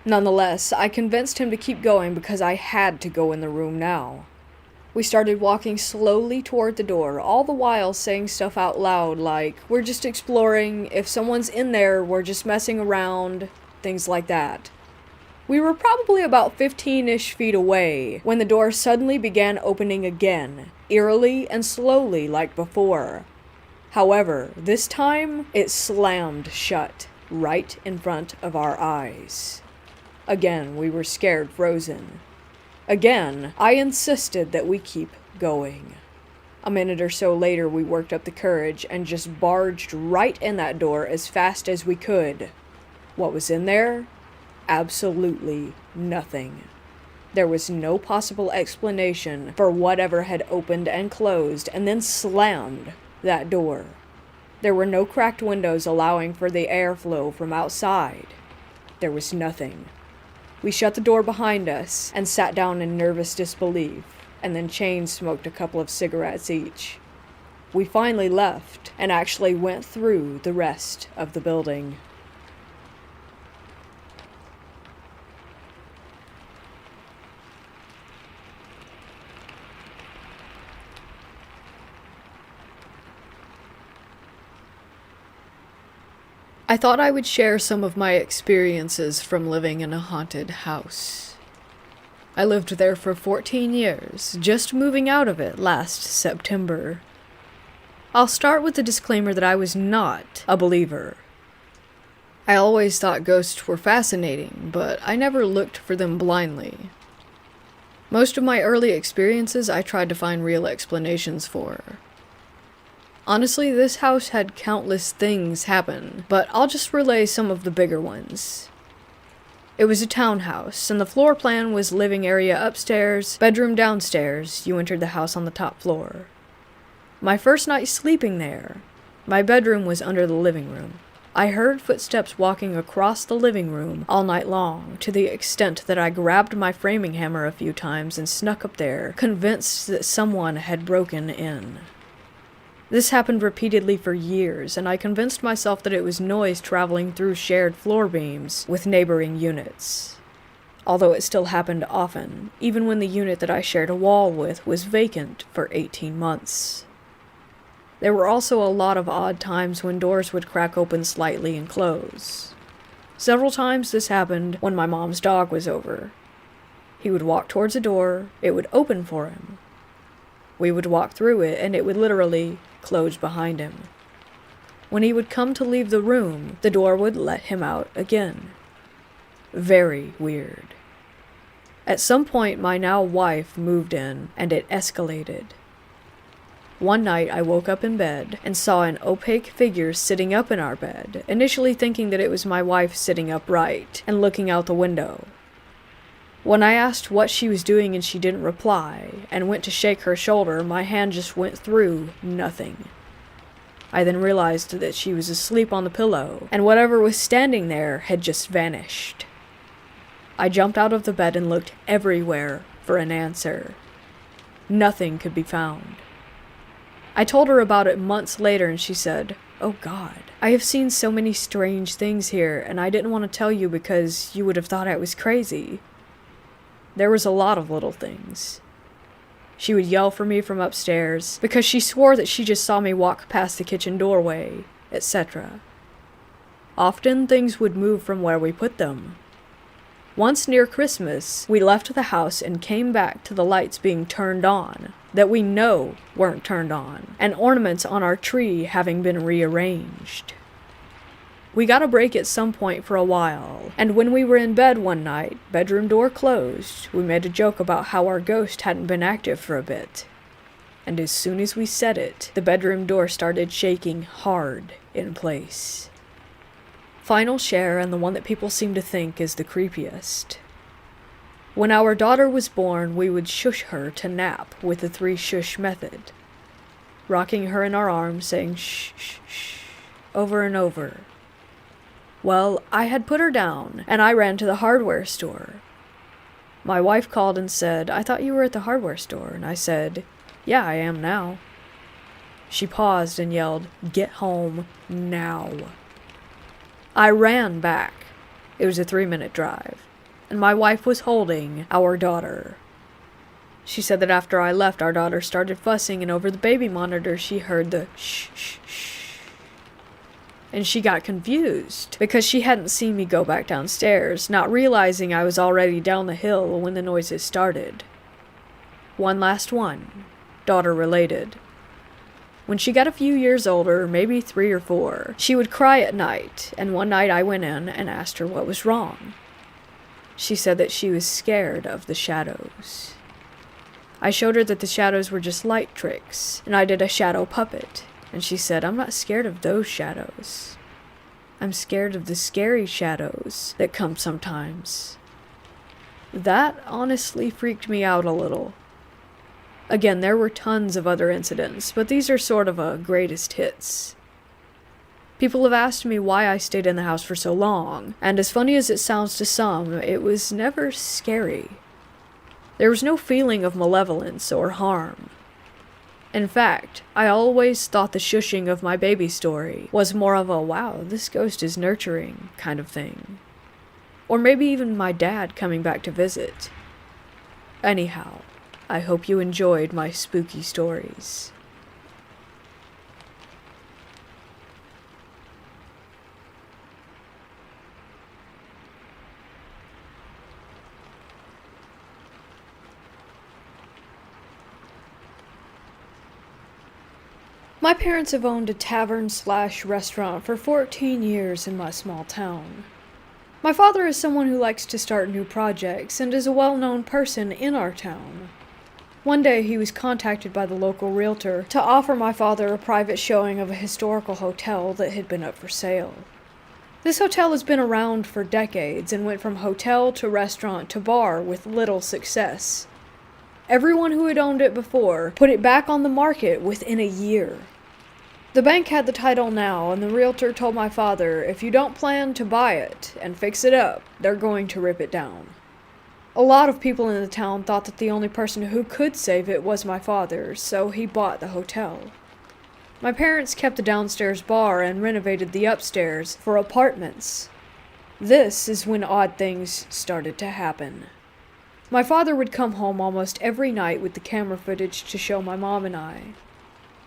Nonetheless, I convinced him to keep going because I had to go in the room now. We started walking slowly toward the door, all the while saying stuff out loud like, "We're just exploring, if someone's in there, we're just messing around," things like that. We were probably about 15-ish feet away when the door suddenly began opening again, eerily and slowly like before. However, this time, it slammed shut, right in front of our eyes. Again, we were scared frozen. Again, I insisted that we keep going. A minute or so later, we worked up the courage and just barged right in that door as fast as we could. What was in there? Absolutely nothing. There was no possible explanation for whatever had opened and closed and then slammed that door. There were no cracked windows allowing for the airflow from outside. There was nothing. We shut the door behind us and sat down in nervous disbelief, and then chain smoked a couple of cigarettes each. We finally left and actually went through the rest of the building. I thought I would share some of my experiences from living in a haunted house. I lived there for 14 years, just moving out of it last September. I'll start with the disclaimer that I was not a believer. I always thought ghosts were fascinating, but I never looked for them blindly. Most of my early experiences I tried to find real explanations for. Honestly, this house had countless things happen, but I'll just relay some of the bigger ones. It was a townhouse, and the floor plan was living area upstairs, bedroom downstairs. You entered the house on the top floor. My first night sleeping there, my bedroom was under the living room. I heard footsteps walking across the living room all night long, to the extent that I grabbed my framing hammer a few times and snuck up there, convinced that someone had broken in. This happened repeatedly for years, and I convinced myself that it was noise traveling through shared floor beams with neighboring units. Although it still happened often, even when the unit that I shared a wall with was vacant for 18 months. There were also a lot of odd times when doors would crack open slightly and close. Several times this happened when my mom's dog was over. He would walk towards a door, it would open for him. We would walk through it, and it would literally close behind him. When he would come to leave the room, the door would let him out again. Very weird. At some point, my now wife moved in, and it escalated. One night, I woke up in bed and saw an opaque figure sitting up in our bed, initially thinking that it was my wife sitting upright and looking out the window. When I asked what she was doing and she didn't reply, and went to shake her shoulder, my hand just went through nothing. I then realized that she was asleep on the pillow, and whatever was standing there had just vanished. I jumped out of the bed and looked everywhere for an answer. Nothing could be found. I told her about it months later, and she said, Oh God. I have seen so many strange things here, and I didn't want to tell you because you would have thought I was crazy. There was a lot of little things. She would yell for me from upstairs because she swore that she just saw me walk past the kitchen doorway, etc. Often things would move from where we put them. Once near Christmas, we left the house and came back to the lights being turned on, that we know weren't turned on, and ornaments on our tree having been rearranged. We got a break at some point for a while, and when we were in bed one night, bedroom door closed, we made a joke about how our ghost hadn't been active for a bit. And as soon as we said it, the bedroom door started shaking hard in place. Final share, and the one that people seem to think is the creepiest. When our daughter was born, we would shush her to nap with the 3 shush method, rocking her in our arms, saying shh, shh, shh, over and over. Well, I had put her down, and I ran to the hardware store. My wife called and said, "I thought you were at the hardware store," and I said, "Yeah, I am now." She paused and yelled, "Get home now." I ran back. It was a 3-minute drive, and my wife was holding our daughter. She said that after I left, our daughter started fussing, and over the baby monitor she heard the shh, shh, shh. And she got confused, because she hadn't seen me go back downstairs, not realizing I was already down the hill when the noises started. One last one, daughter related. When she got a few years older, maybe 3 or 4, she would cry at night, and one night I went in and asked her what was wrong. She said that she was scared of the shadows. I showed her that the shadows were just light tricks, and I did a shadow puppet, and she said, "I'm not scared of those shadows. I'm scared of the scary shadows that come sometimes." That honestly freaked me out a little. Again, there were tons of other incidents, but these are sort of a greatest hits. People have asked me why I stayed in the house for so long, and as funny as it sounds to some, it was never scary. There was no feeling of malevolence or harm. In fact, I always thought the shushing of my baby story was more of a "wow, this ghost is nurturing" kind of thing. Or maybe even my dad coming back to visit. Anyhow, I hope you enjoyed my spooky stories. My parents have owned a tavern/restaurant for 14 years in my small town. My father is someone who likes to start new projects and is a well-known person in our town. One day he was contacted by the local realtor to offer my father a private showing of a historical hotel that had been up for sale. This hotel has been around for decades and went from hotel to restaurant to bar with little success. Everyone who had owned it before put it back on the market within a year. The bank had the title now, and the realtor told my father, if you don't plan to buy it and fix it up, they're going to rip it down. A lot of people in the town thought that the only person who could save it was my father, so he bought the hotel. My parents kept the downstairs bar and renovated the upstairs for apartments. This is when odd things started to happen. My father would come home almost every night with the camera footage to show my mom and I.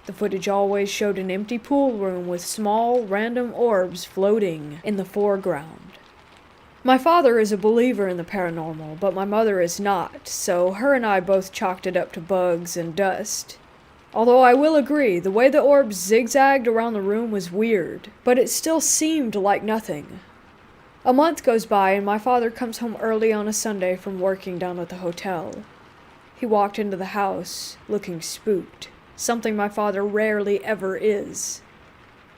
The footage always showed an empty pool room with small, random orbs floating in the foreground. My father is a believer in the paranormal, but my mother is not, so her and I both chalked it up to bugs and dust. Although I will agree, the way the orbs zigzagged around the room was weird, but it still seemed like nothing. A month goes by and my father comes home early on a Sunday from working down at the hotel. He walked into the house, looking spooked, something my father rarely ever is.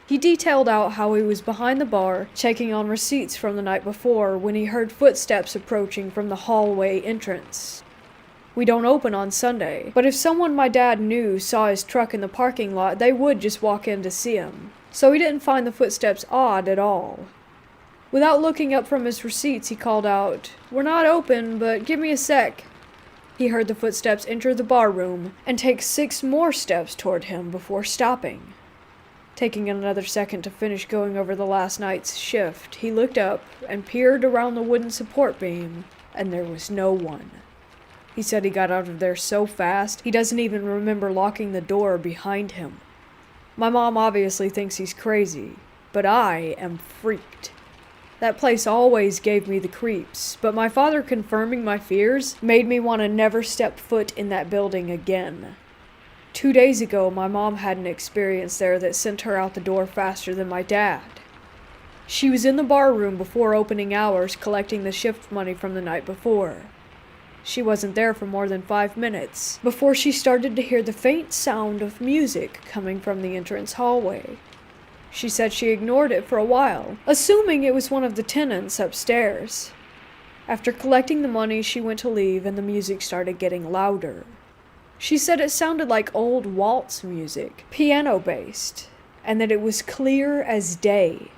He detailed out how he was behind the bar, checking on receipts from the night before, when he heard footsteps approaching from the hallway entrance. We don't open on Sunday, but if someone my dad knew saw his truck in the parking lot, they would just walk in to see him. So he didn't find the footsteps odd at all. Without looking up from his receipts, he called out, "We're not open, but give me a sec." He heard the footsteps enter the bar room and take 6 more steps toward him before stopping. Taking another second to finish going over the last night's shift, he looked up and peered around the wooden support beam, and there was no one. He said he got out of there so fast, he doesn't even remember locking the door behind him. My mom obviously thinks he's crazy, but I am freaked. That place always gave me the creeps, but my father confirming my fears made me want to never step foot in that building again. 2 days ago, my mom had an experience there that sent her out the door faster than my dad. She was in the bar room before opening hours collecting the shift money from the night before. She wasn't there for more than 5 minutes before she started to hear the faint sound of music coming from the entrance hallway. She said she ignored it for a while, assuming it was one of the tenants upstairs. After collecting the money, she went to leave and the music started getting louder. She said it sounded like old waltz music, piano-based, and that it was clear as day.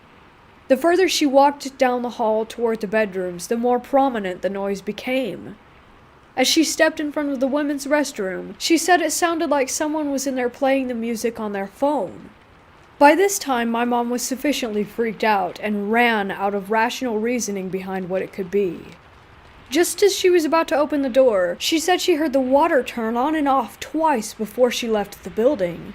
The further she walked down the hall toward the bedrooms, the more prominent the noise became. As she stepped in front of the women's restroom, she said it sounded like someone was in there playing the music on their phone. By this time, my mom was sufficiently freaked out and ran out of rational reasoning behind what it could be. Just as she was about to open the door, she said she heard the water turn on and off twice before she left the building.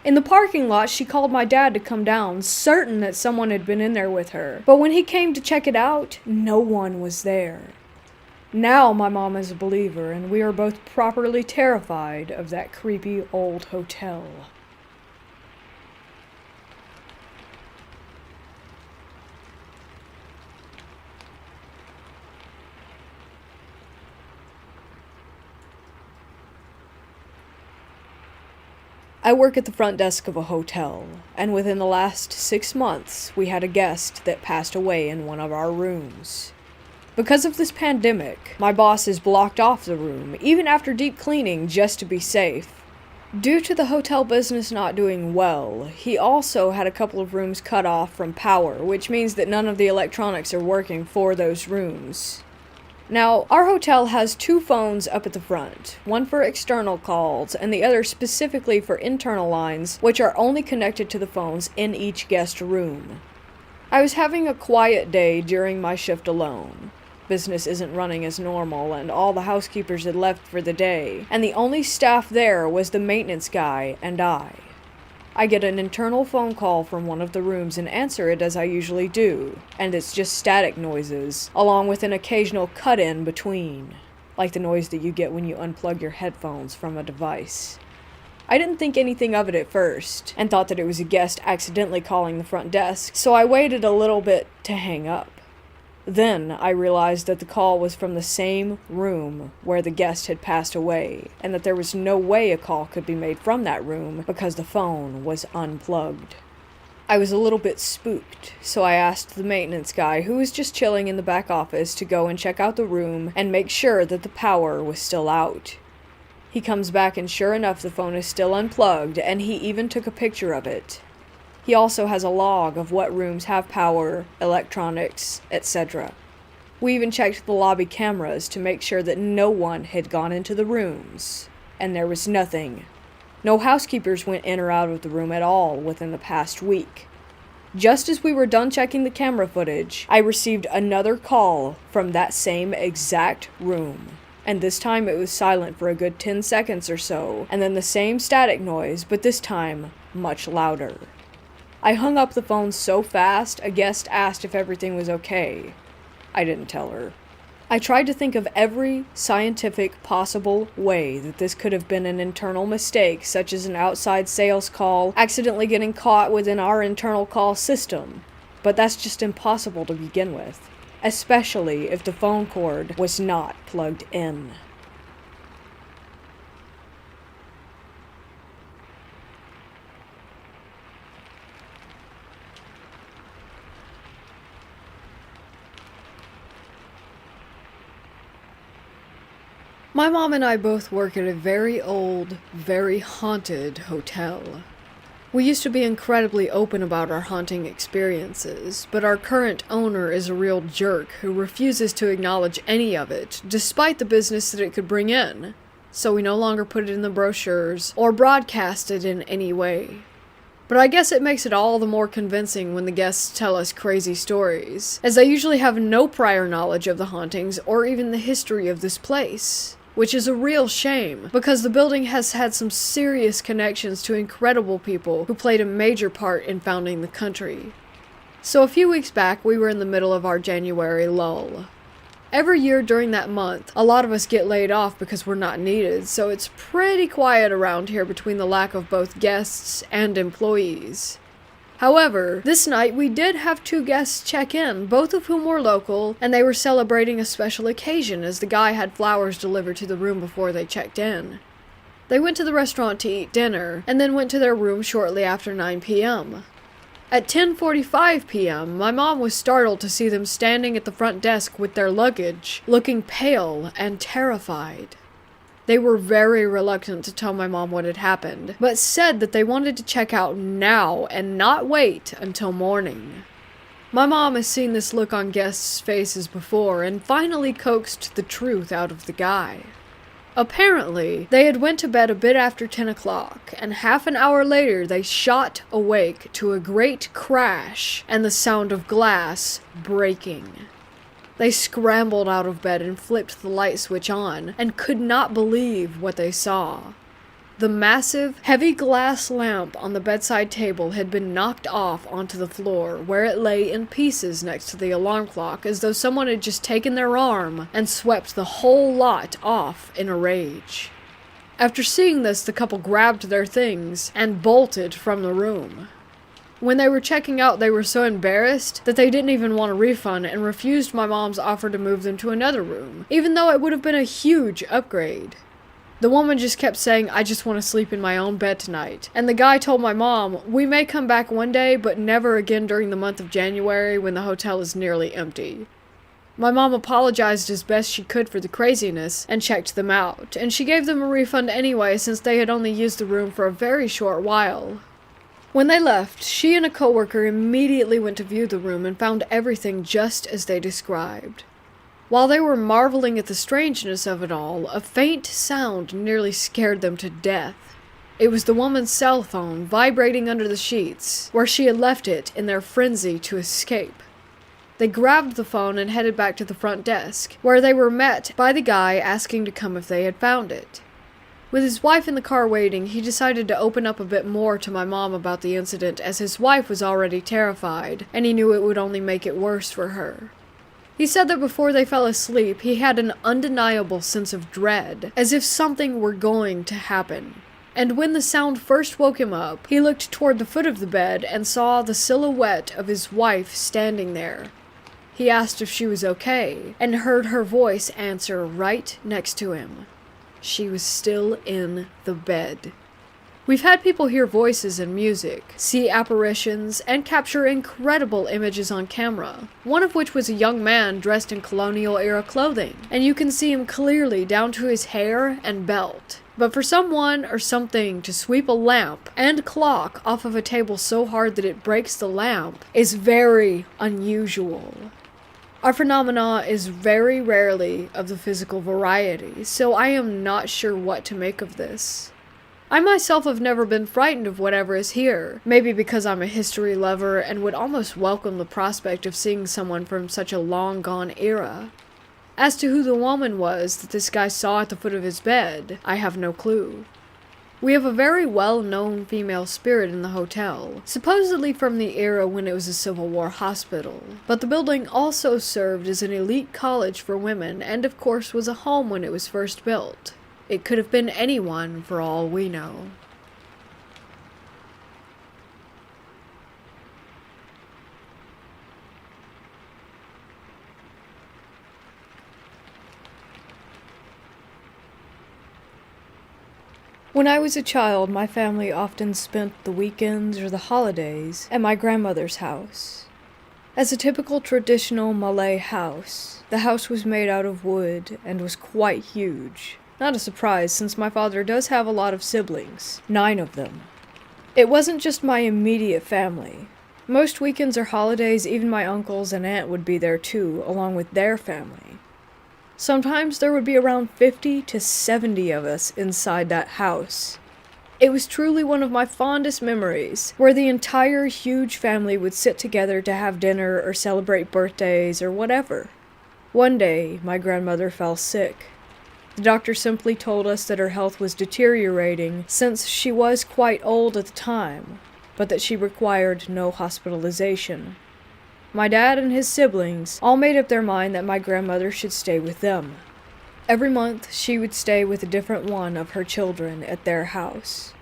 In the parking lot, she called my dad to come down, certain that someone had been in there with her. But when he came to check it out, no one was there. Now my mom is a believer, and we are both properly terrified of that creepy old hotel. I work at the front desk of a hotel, and within the last 6 months, we had a guest that passed away in one of our rooms. Because of this pandemic, my boss has blocked off the room, even after deep cleaning, just to be safe. Due to the hotel business not doing well, he also had a couple of rooms cut off from power, which means that none of the electronics are working for those rooms. Now, our hotel has 2 phones up at the front, one for external calls and the other specifically for internal lines, which are only connected to the phones in each guest room. I was having a quiet day during my shift alone. Business isn't running as normal, and all the housekeepers had left for the day, and the only staff there was the maintenance guy and I. I get an internal phone call from one of the rooms and answer it as I usually do, and it's just static noises, along with an occasional cut-in between, like the noise that you get when you unplug your headphones from a device. I didn't think anything of it at first, and thought that it was a guest accidentally calling the front desk, so I waited a little bit to hang up. Then I realized that the call was from the same room where the guest had passed away, and that there was no way a call could be made from that room because the phone was unplugged. I was a little bit spooked, so I asked the maintenance guy, who was just chilling in the back office, to go and check out the room and make sure that the power was still out. He comes back and sure enough, the phone is still unplugged, and he even took a picture of it. He also has a log of what rooms have power, electronics, etc. We even checked the lobby cameras to make sure that no one had gone into the rooms, and there was nothing. No housekeepers went in or out of the room at all within the past week. Just as we were done checking the camera footage, I received another call from that same exact room. And this time it was silent for a good 10 seconds or so, and then the same static noise, but this time much louder. I hung up the phone so fast, a guest asked if everything was okay. I didn't tell her. I tried to think of every scientific possible way that this could have been an internal mistake, such as an outside sales call accidentally getting caught within our internal call system, but that's just impossible to begin with, especially if the phone cord was not plugged in. My mom and I both work at a very old, very haunted hotel. We used to be incredibly open about our haunting experiences, but our current owner is a real jerk who refuses to acknowledge any of it, despite the business that it could bring in, so we no longer put it in the brochures or broadcast it in any way. But I guess it makes it all the more convincing when the guests tell us crazy stories, as they usually have no prior knowledge of the hauntings or even the history of this place. Which is a real shame, because the building has had some serious connections to incredible people who played a major part in founding the country. So a few weeks back, we were in the middle of our January lull. Every year during that month, a lot of us get laid off because we're not needed, so it's pretty quiet around here between the lack of both guests and employees. However, this night we did have 2 guests check in, both of whom were local, and they were celebrating a special occasion as the guy had flowers delivered to the room before they checked in. They went to the restaurant to eat dinner, and then went to their room shortly after 9 p.m. At 10:45 p.m., my mom was startled to see them standing at the front desk with their luggage, looking pale and terrified. They were very reluctant to tell my mom what had happened, but said that they wanted to check out now and not wait until morning. My mom has seen this look on guests' faces before and finally coaxed the truth out of the guy. Apparently, they had went to bed a bit after 10 o'clock, and half an hour later they shot awake to a great crash and the sound of glass breaking. They scrambled out of bed and flipped the light switch on, and could not believe what they saw. The massive, heavy glass lamp on the bedside table had been knocked off onto the floor, where it lay in pieces next to the alarm clock, as though someone had just taken their arm and swept the whole lot off in a rage. After seeing this, the couple grabbed their things and bolted from the room. When they were checking out, they were so embarrassed that they didn't even want a refund and refused my mom's offer to move them to another room, even though it would have been a huge upgrade. The woman just kept saying, "I just want to sleep in my own bed tonight." And the guy told my mom, "We may come back one day, but never again during the month of January when the hotel is nearly empty." My mom apologized as best she could for the craziness and checked them out, and she gave them a refund anyway since they had only used the room for a very short while. When they left, she and a coworker immediately went to view the room and found everything just as they described. While they were marveling at the strangeness of it all, a faint sound nearly scared them to death. It was the woman's cell phone vibrating under the sheets, where she had left it in their frenzy to escape. They grabbed the phone and headed back to the front desk, where they were met by the guy asking to come if they had found it. With his wife in the car waiting, he decided to open up a bit more to my mom about the incident, as his wife was already terrified, and he knew it would only make it worse for her. He said that before they fell asleep, he had an undeniable sense of dread, as if something were going to happen. And when the sound first woke him up, he looked toward the foot of the bed and saw the silhouette of his wife standing there. He asked if she was okay, and heard her voice answer right next to him. She was still in the bed. We've had people hear voices and music, see apparitions, and capture incredible images on camera, one of which was a young man dressed in colonial-era clothing, and you can see him clearly down to his hair and belt. But for someone or something to sweep a lamp and clock off of a table so hard that it breaks the lamp is very unusual. Our phenomena is very rarely of the physical variety, so I am not sure what to make of this. I myself have never been frightened of whatever is here, maybe because I'm a history lover and would almost welcome the prospect of seeing someone from such a long-gone era. As to who the woman was that this guy saw at the foot of his bed, I have no clue. We have a very well-known female spirit in the hotel, supposedly from the era when it was a Civil War hospital, but the building also served as an elite college for women and of course was a home when it was first built. It could have been anyone for all we know. When I was a child, my family often spent the weekends or the holidays at my grandmother's house. As a typical traditional Malay house, the house was made out of wood and was quite huge. Not a surprise, since my father does have a lot of siblings, 9 of them. It wasn't just my immediate family. Most weekends or holidays, even my uncles and aunt would be there too, along with their family. Sometimes there would be around 50 to 70 of us inside that house. It was truly one of my fondest memories, where the entire huge family would sit together to have dinner or celebrate birthdays or whatever. One day, my grandmother fell sick. The doctor simply told us that her health was deteriorating since she was quite old at the time, but that she required no hospitalization. My dad and his siblings all made up their mind that my grandmother should stay with them. Every month, she would stay with a different one of her children at their house.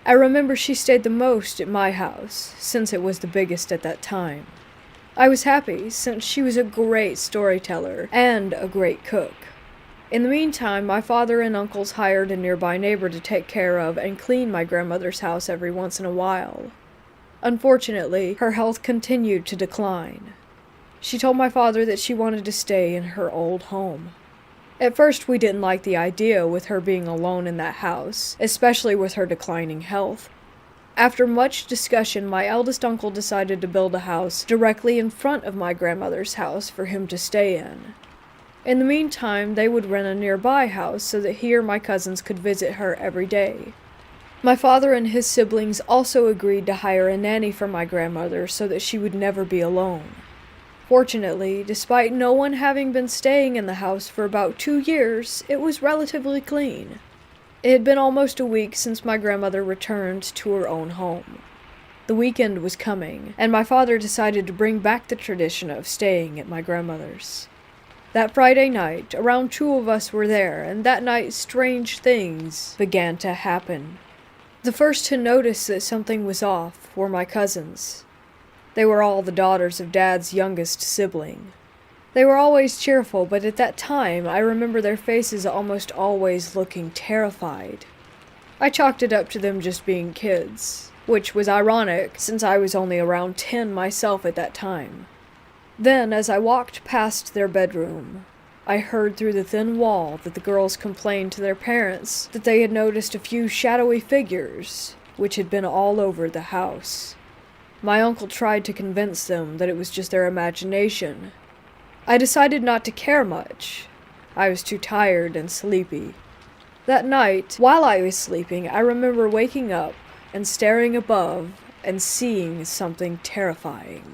I remember she stayed the most at my house, since it was the biggest at that time. I was happy, since she was a great storyteller and a great cook. In the meantime, my father and uncles hired a nearby neighbor to take care of and clean my grandmother's house every once in a while. Unfortunately, her health continued to decline. She told my father that she wanted to stay in her old home. At first, we didn't like the idea with her being alone in that house, especially with her declining health. After much discussion, my eldest uncle decided to build a house directly in front of my grandmother's house for him to stay in. In the meantime, they would rent a nearby house so that he or my cousins could visit her every day. My father and his siblings also agreed to hire a nanny for my grandmother so that she would never be alone. Fortunately, despite no one having been staying in the house for about 2 years, it was relatively clean. It had been almost a week since my grandmother returned to her own home. The weekend was coming, and my father decided to bring back the tradition of staying at my grandmother's. That Friday night, around 2 of us were there, and that night strange things began to happen. The first to notice that something was off were my cousins. They were all the daughters of Dad's youngest sibling. They were always cheerful, but at that time, I remember their faces almost always looking terrified. I chalked it up to them just being kids, which was ironic since I was only around 10 myself at that time. Then, as I walked past their bedroom, I heard through the thin wall that the girls complained to their parents that they had noticed a few shadowy figures, which had been all over the house. My uncle tried to convince them that it was just their imagination. I decided not to care much. I was too tired and sleepy. That night, while I was sleeping, I remember waking up and staring above and seeing something terrifying.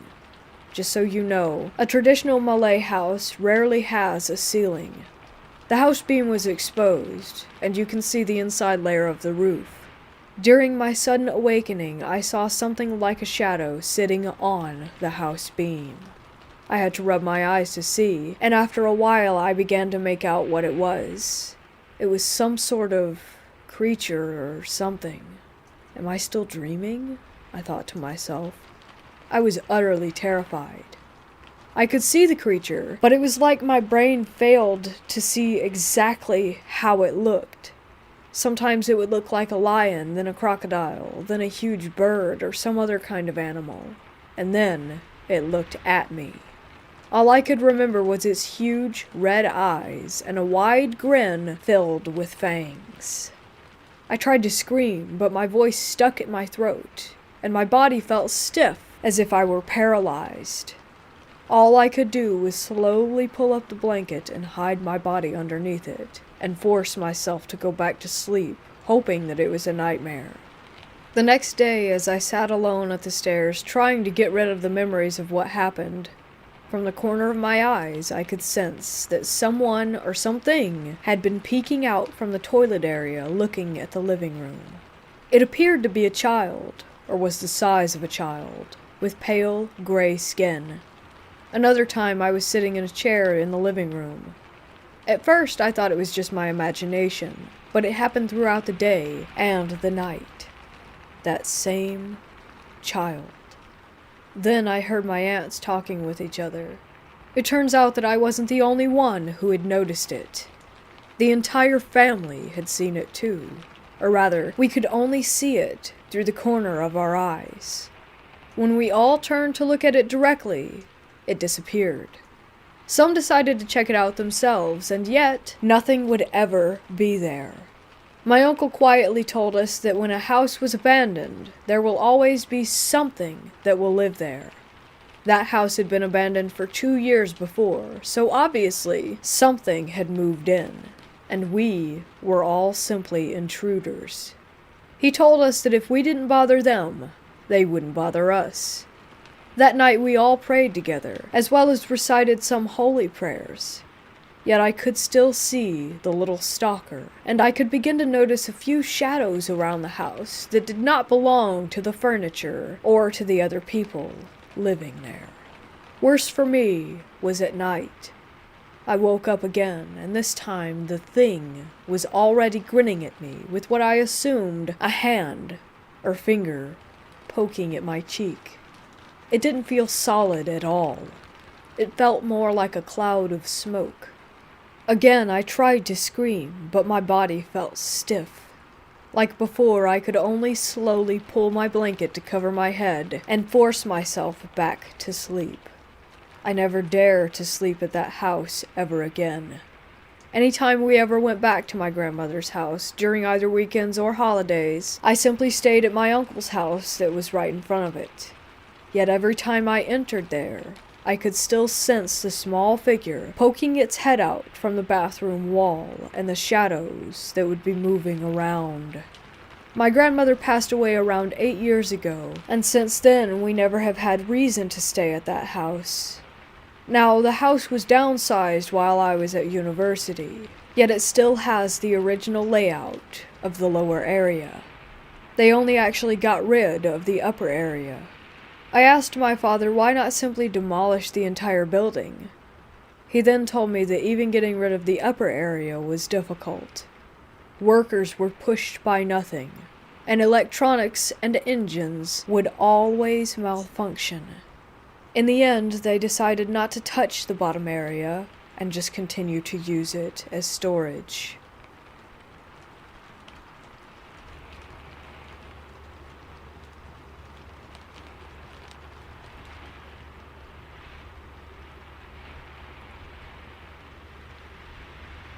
Just so you know, a traditional Malay house rarely has a ceiling. The house beam was exposed, and you can see the inside layer of the roof. During my sudden awakening, I saw something like a shadow sitting on the house beam. I had to rub my eyes to see, and after a while I began to make out what it was. It was some sort of creature or something. Am I still dreaming? I thought to myself. I was utterly terrified. I could see the creature, but it was like my brain failed to see exactly how it looked. Sometimes it would look like a lion, then a crocodile, then a huge bird or some other kind of animal. And then it looked at me. All I could remember was its huge red eyes and a wide grin filled with fangs. I tried to scream, but my voice stuck at my throat, and my body felt stiff as if I were paralyzed. All I could do was slowly pull up the blanket and hide my body underneath it, and force myself to go back to sleep, hoping that it was a nightmare. The next day, as I sat alone at the stairs, trying to get rid of the memories of what happened, from the corner of my eyes I could sense that someone or something had been peeking out from the toilet area looking at the living room. It appeared to be a child, or was the size of a child, with pale, gray skin. Another time I was sitting in a chair in the living room. At first I thought it was just my imagination, but it happened throughout the day and the night. That same child. Then I heard my aunts talking with each other. It turns out that I wasn't the only one who had noticed it. The entire family had seen it too. Or rather, we could only see it through the corner of our eyes. When we all turned to look at it directly, it disappeared. Some decided to check it out themselves, and yet nothing would ever be there. My uncle quietly told us that when a house was abandoned, there will always be something that will live there. That house had been abandoned for 2 years before, so obviously something had moved in, and we were all simply intruders. He told us that if we didn't bother them, they wouldn't bother us. That night we all prayed together, as well as recited some holy prayers. Yet I could still see the little stalker, and I could begin to notice a few shadows around the house that did not belong to the furniture or to the other people living there. Worse for me was at night. I woke up again, and this time the thing was already grinning at me with what I assumed a hand or finger poking at my cheek. It didn't feel solid at all. It felt more like a cloud of smoke. Again, I tried to scream, but my body felt stiff. Like before, I could only slowly pull my blanket to cover my head and force myself back to sleep. I never dare to sleep at that house ever again. Anytime we ever went back to my grandmother's house, during either weekends or holidays, I simply stayed at my uncle's house that was right in front of it. Yet every time I entered there, I could still sense the small figure poking its head out from the bathroom wall and the shadows that would be moving around. My grandmother passed away around 8 years ago, and since then we never have had reason to stay at that house. Now, the house was downsized while I was at university, yet it still has the original layout of the lower area. They only actually got rid of the upper area. I asked my father why not simply demolish the entire building. He then told me that even getting rid of the upper area was difficult. Workers were pushed by nothing, and electronics and engines would always malfunction. In the end, they decided not to touch the bottom area and just continue to use it as storage.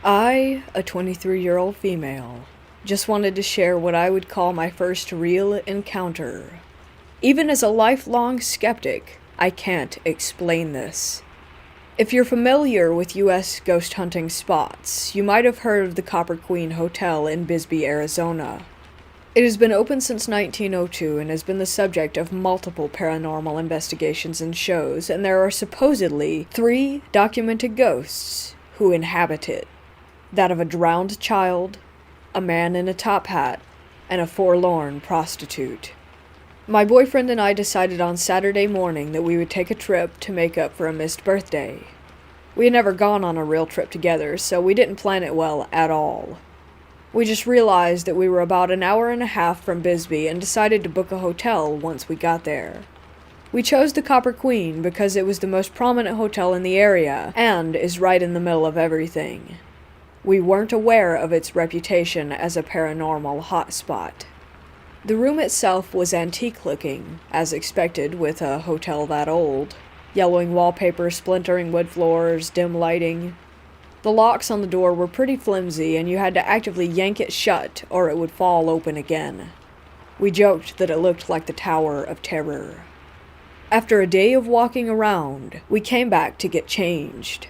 I, a 23-year-old female, just wanted to share what I would call my first real encounter. Even as a lifelong skeptic, I can't explain this. If you're familiar with U.S. ghost hunting spots, you might have heard of the Copper Queen Hotel in Bisbee, Arizona. It has been open since 1902 and has been the subject of multiple paranormal investigations and shows, and there are supposedly 3 documented ghosts who inhabit it. That of a drowned child, a man in a top hat, and a forlorn prostitute. My boyfriend and I decided on Saturday morning that we would take a trip to make up for a missed birthday. We had never gone on a real trip together, so we didn't plan it well at all. We just realized that we were about an hour and a half from Bisbee and decided to book a hotel once we got there. We chose the Copper Queen because it was the most prominent hotel in the area and is right in the middle of everything. We weren't aware of its reputation as a paranormal hotspot. The room itself was antique-looking, as expected with a hotel that old. Yellowing wallpaper, splintering wood floors, dim lighting. The locks on the door were pretty flimsy, and you had to actively yank it shut or it would fall open again. We joked that it looked like the Tower of Terror. After a day of walking around, we came back to get changed.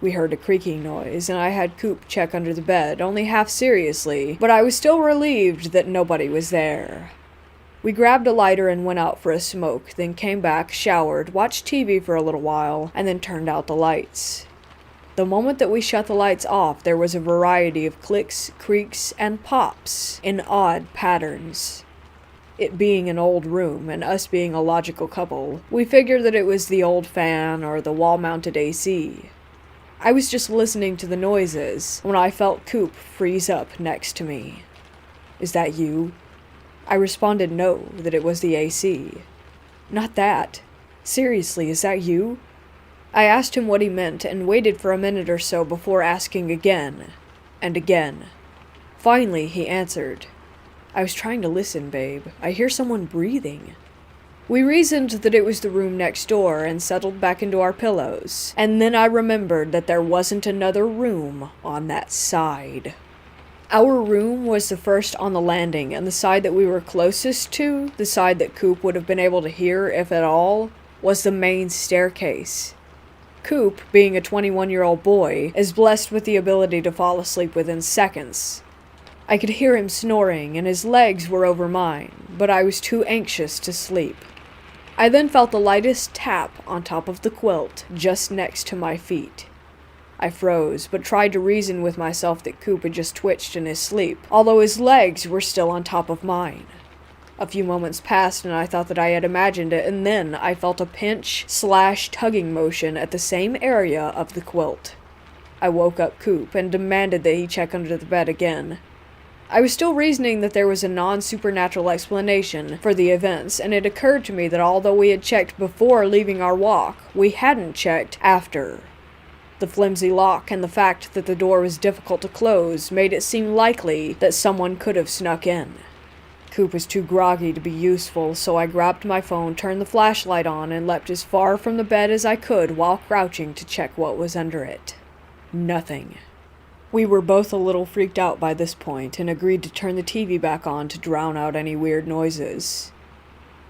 We heard a creaking noise, and I had Coop check under the bed, only half seriously, but I was still relieved that nobody was there. We grabbed a lighter and went out for a smoke, then came back, showered, watched TV for a little while, and then turned out the lights. The moment that we shut the lights off, there was a variety of clicks, creaks, and pops in odd patterns. It being an old room, and us being a logical couple, we figured that it was the old fan or the wall-mounted AC. I was just listening to the noises when I felt Coop freeze up next to me. "Is that you?" I responded no, that it was the AC. "Not that. Seriously, is that you?" I asked him what he meant and waited for a minute or so before asking again and again. Finally, he answered. "I was trying to listen, babe. I hear someone breathing." We reasoned that it was the room next door and settled back into our pillows, and then I remembered that there wasn't another room on that side. Our room was the first on the landing, and the side that we were closest to, the side that Coop would have been able to hear if at all, was the main staircase. Coop, being a 21-year-old boy, is blessed with the ability to fall asleep within seconds. I could hear him snoring, and his legs were over mine, but I was too anxious to sleep. I then felt the lightest tap on top of the quilt, just next to my feet. I froze, but tried to reason with myself that Coop had just twitched in his sleep, although his legs were still on top of mine. A few moments passed and I thought that I had imagined it, and then I felt a pinch/tugging motion at the same area of the quilt. I woke up Coop and demanded that he check under the bed again. I was still reasoning that there was a non-supernatural explanation for the events, and it occurred to me that although we had checked before leaving our walk, we hadn't checked after. The flimsy lock and the fact that the door was difficult to close made it seem likely that someone could have snuck in. Coop was too groggy to be useful, so I grabbed my phone, turned the flashlight on, and leapt as far from the bed as I could while crouching to check what was under it. Nothing. We were both a little freaked out by this point and agreed to turn the TV back on to drown out any weird noises.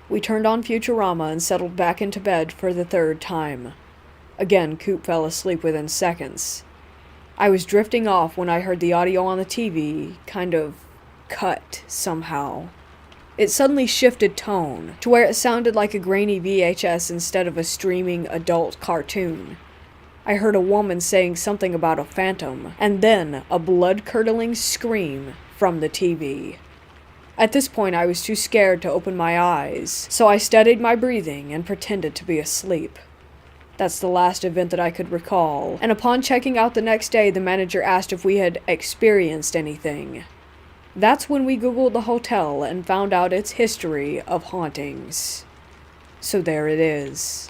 We turned on Futurama and settled back into bed for the third time. Again, Coop fell asleep within seconds. I was drifting off when I heard the audio on the TV kind of cut somehow. It suddenly shifted tone to where it sounded like a grainy VHS instead of a streaming adult cartoon. I heard a woman saying something about a phantom, and then a blood-curdling scream from the TV. At this point, I was too scared to open my eyes, so I steadied my breathing and pretended to be asleep. That's the last event that I could recall, and upon checking out the next day, the manager asked if we had experienced anything. That's when we Googled the hotel and found out its history of hauntings. So there it is.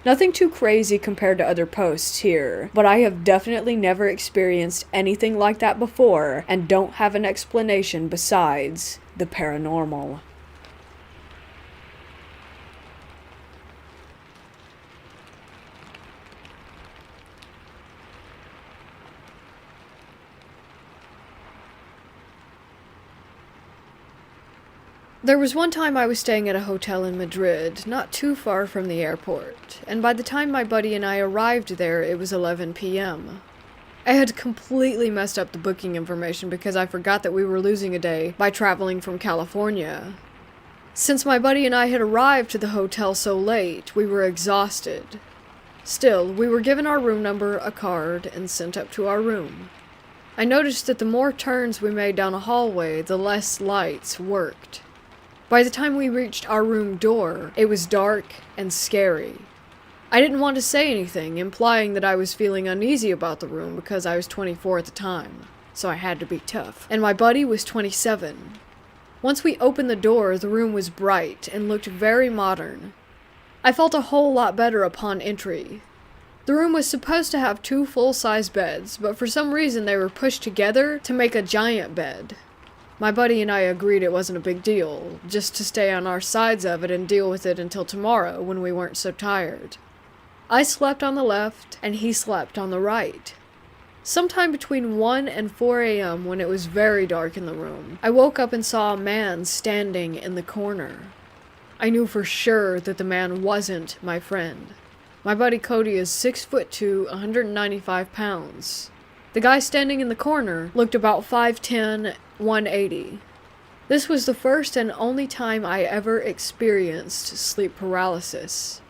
Nothing too crazy compared to other posts here, but I have definitely never experienced anything like that before and don't have an explanation besides the paranormal. There was one time I was staying at a hotel in Madrid, not too far from the airport, and by the time my buddy and I arrived there, it was 11 p.m. I had completely messed up the booking information because I forgot that we were losing a day by traveling from California. Since my buddy and I had arrived to the hotel so late, we were exhausted. Still, we were given our room number, a card, and sent up to our room. I noticed that the more turns we made down a hallway, the less lights worked. By the time we reached our room door, it was dark and scary. I didn't want to say anything, implying that I was feeling uneasy about the room because I was 24 at the time, so I had to be tough, and my buddy was 27. Once we opened the door, the room was bright and looked very modern. I felt a whole lot better upon entry. The room was supposed to have 2 full-size beds, but for some reason they were pushed together to make a giant bed. My buddy and I agreed it wasn't a big deal, just to stay on our sides of it and deal with it until tomorrow when we weren't so tired. I slept on the left, and he slept on the right. Sometime between 1 and 4 a.m., when it was very dark in the room, I woke up and saw a man standing in the corner. I knew for sure that the man wasn't my friend. My buddy Cody is 6'2", 195 pounds. The guy standing in the corner looked about 5'10", 180. This was the first and only time I ever experienced sleep paralysis.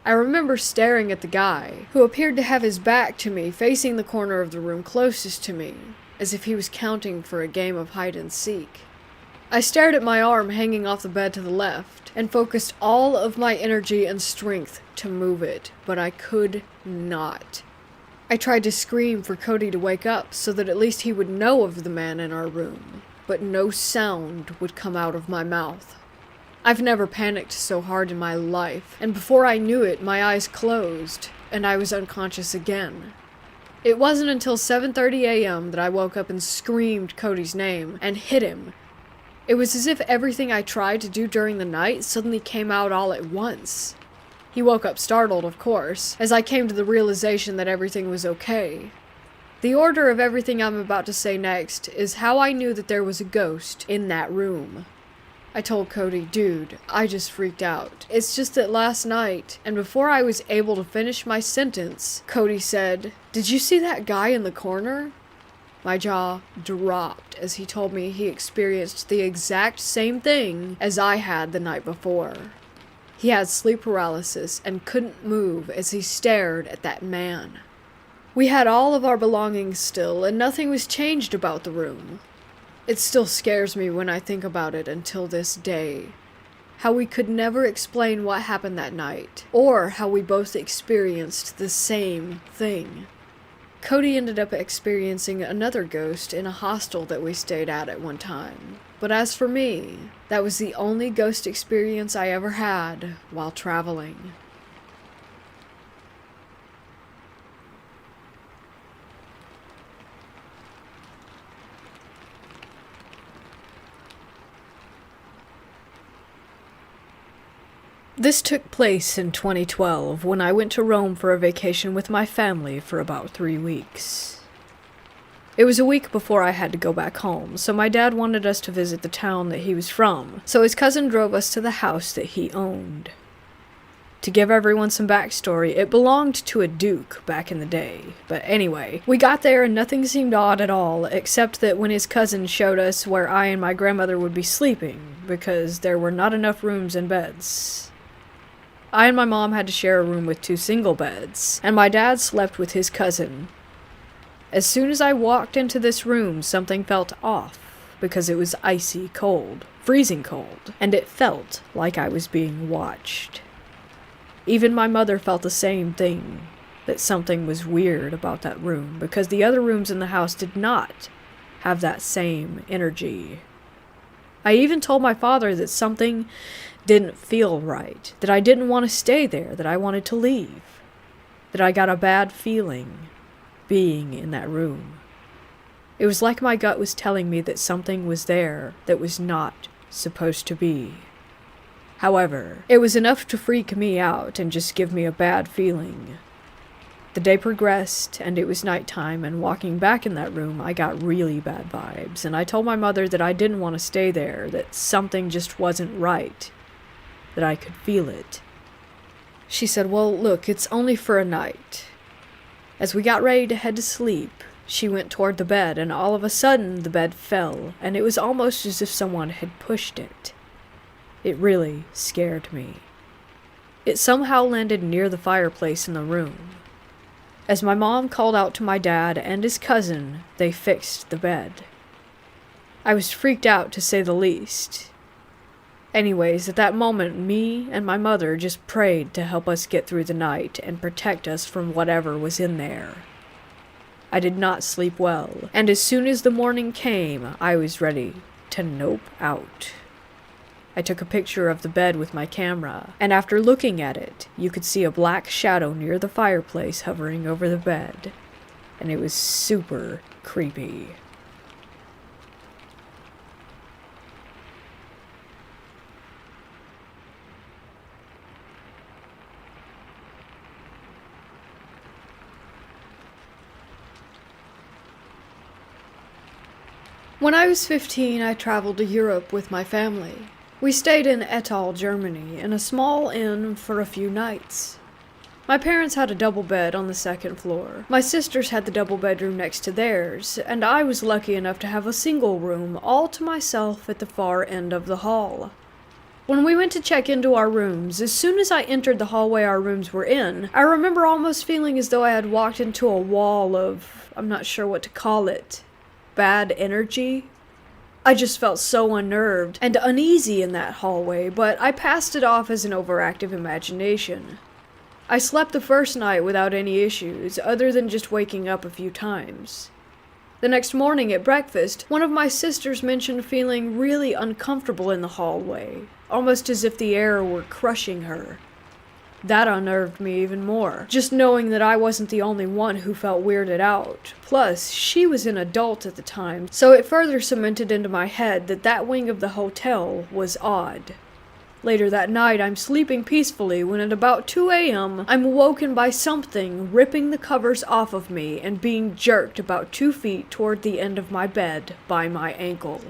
I remember staring at the guy, who appeared to have his back to me, facing the corner of the room closest to me, as if he was counting for a game of hide and seek. I stared at my arm hanging off the bed to the left, and focused all of my energy and strength to move it, but I could not. I tried to scream for Cody to wake up so that at least he would know of the man in our room, but no sound would come out of my mouth. I've never panicked so hard in my life, and before I knew it, my eyes closed, and I was unconscious again. It wasn't until 7:30 a.m. that I woke up and screamed Cody's name and hit him. It was as if everything I tried to do during the night suddenly came out all at once. He woke up startled, of course, as I came to the realization that everything was okay. The order of everything I'm about to say next is how I knew that there was a ghost in that room. I told Cody, dude, I just freaked out. It's just that last night, and before I was able to finish my sentence, Cody said, "Did you see that guy in the corner?" My jaw dropped as he told me he experienced the exact same thing as I had the night before. He had sleep paralysis and couldn't move as he stared at that man. We had all of our belongings still, and nothing was changed about the room. It still scares me when I think about it until this day. How we could never explain what happened that night, or how we both experienced the same thing. Cody ended up experiencing another ghost in a hostel that we stayed at one time. But as for me, that was the only ghost experience I ever had while traveling. This took place in 2012 when I went to Rome for a vacation with my family for about 3 weeks. It was a week before I had to go back home, so my dad wanted us to visit the town that he was from, so his cousin drove us to the house that he owned. To give everyone some backstory, it belonged to a duke back in the day. But anyway, we got there and nothing seemed odd at all, except that when his cousin showed us where I and my grandmother would be sleeping, because there were not enough rooms and beds. I and my mom had to share a room with 2 single beds, and my dad slept with his cousin. As soon as I walked into this room, something felt off, because it was icy cold, freezing cold, and it felt like I was being watched. Even my mother felt the same thing, that something was weird about that room, because the other rooms in the house did not have that same energy. I even told my father that something didn't feel right, that I didn't want to stay there, that I wanted to leave, that I got a bad feeling being in that room. It was like my gut was telling me that something was there that was not supposed to be. However, it was enough to freak me out and just give me a bad feeling. The day progressed, and it was nighttime, and walking back in that room, I got really bad vibes, and I told my mother that I didn't want to stay there, that something just wasn't right, that I could feel it. She said, "Well, look, it's only for a night." As we got ready to head to sleep, she went toward the bed, and all of a sudden the bed fell, and it was almost as if someone had pushed it. It really scared me. It somehow landed near the fireplace in the room. As my mom called out to my dad and his cousin, they fixed the bed. I was freaked out, to say the least. Anyways, at that moment, me and my mother just prayed to help us get through the night and protect us from whatever was in there. I did not sleep well, and as soon as the morning came, I was ready to nope out. I took a picture of the bed with my camera, and after looking at it, you could see a black shadow near the fireplace hovering over the bed, and it was super creepy. When I was 15, I traveled to Europe with my family. We stayed in Ettal, Germany, in a small inn for a few nights. My parents had a double bed on the 2nd floor. My sisters had the double bedroom next to theirs, and I was lucky enough to have a single room all to myself at the far end of the hall. When we went to check into our rooms, as soon as I entered the hallway our rooms were in, I remember almost feeling as though I had walked into a wall of, I'm not sure what to call it, bad energy. I just felt so unnerved and uneasy in that hallway, but I passed it off as an overactive imagination. I slept the first night without any issues, other than just waking up a few times. The next morning at breakfast, one of my sisters mentioned feeling really uncomfortable in the hallway, almost as if the air were crushing her. That unnerved me even more, just knowing that I wasn't the only one who felt weirded out. Plus, she was an adult at the time, so it further cemented into my head that that wing of the hotel was odd. Later that night, I'm sleeping peacefully when at about 2 a.m., I'm woken by something ripping the covers off of me and being jerked about 2 feet toward the end of my bed by my ankle.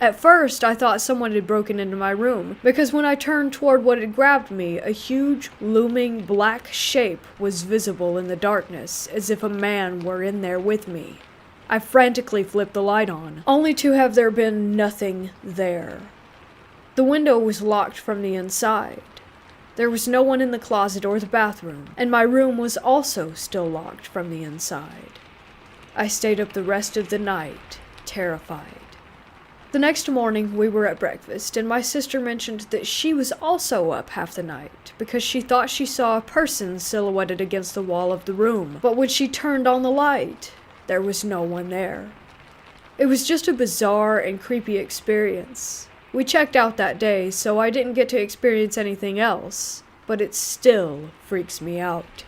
At first, I thought someone had broken into my room, because when I turned toward what had grabbed me, a huge, looming black shape was visible in the darkness, as if a man were in there with me. I frantically flipped the light on, only to have there been nothing there. The window was locked from the inside. There was no one in the closet or the bathroom, and my room was also still locked from the inside. I stayed up the rest of the night, terrified. The next morning, we were at breakfast, and my sister mentioned that she was also up half the night because she thought she saw a person silhouetted against the wall of the room, but when she turned on the light, there was no one there. It was just a bizarre and creepy experience. We checked out that day, so I didn't get to experience anything else, but it still freaks me out.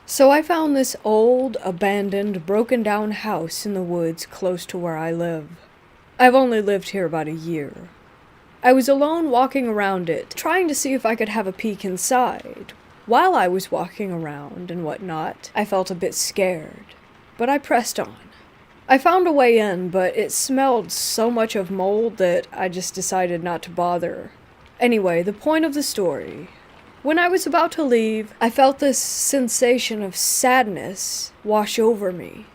So I found this old, abandoned, broken-down house in the woods close to where I live. I've only lived here about a year. I was alone walking around it, trying to see if I could have a peek inside. While I was walking around and whatnot, I felt a bit scared, but I pressed on. I found a way in, but it smelled so much of mold that I just decided not to bother. Anyway, the point of the story. When I was about to leave, I felt this sensation of sadness wash over me.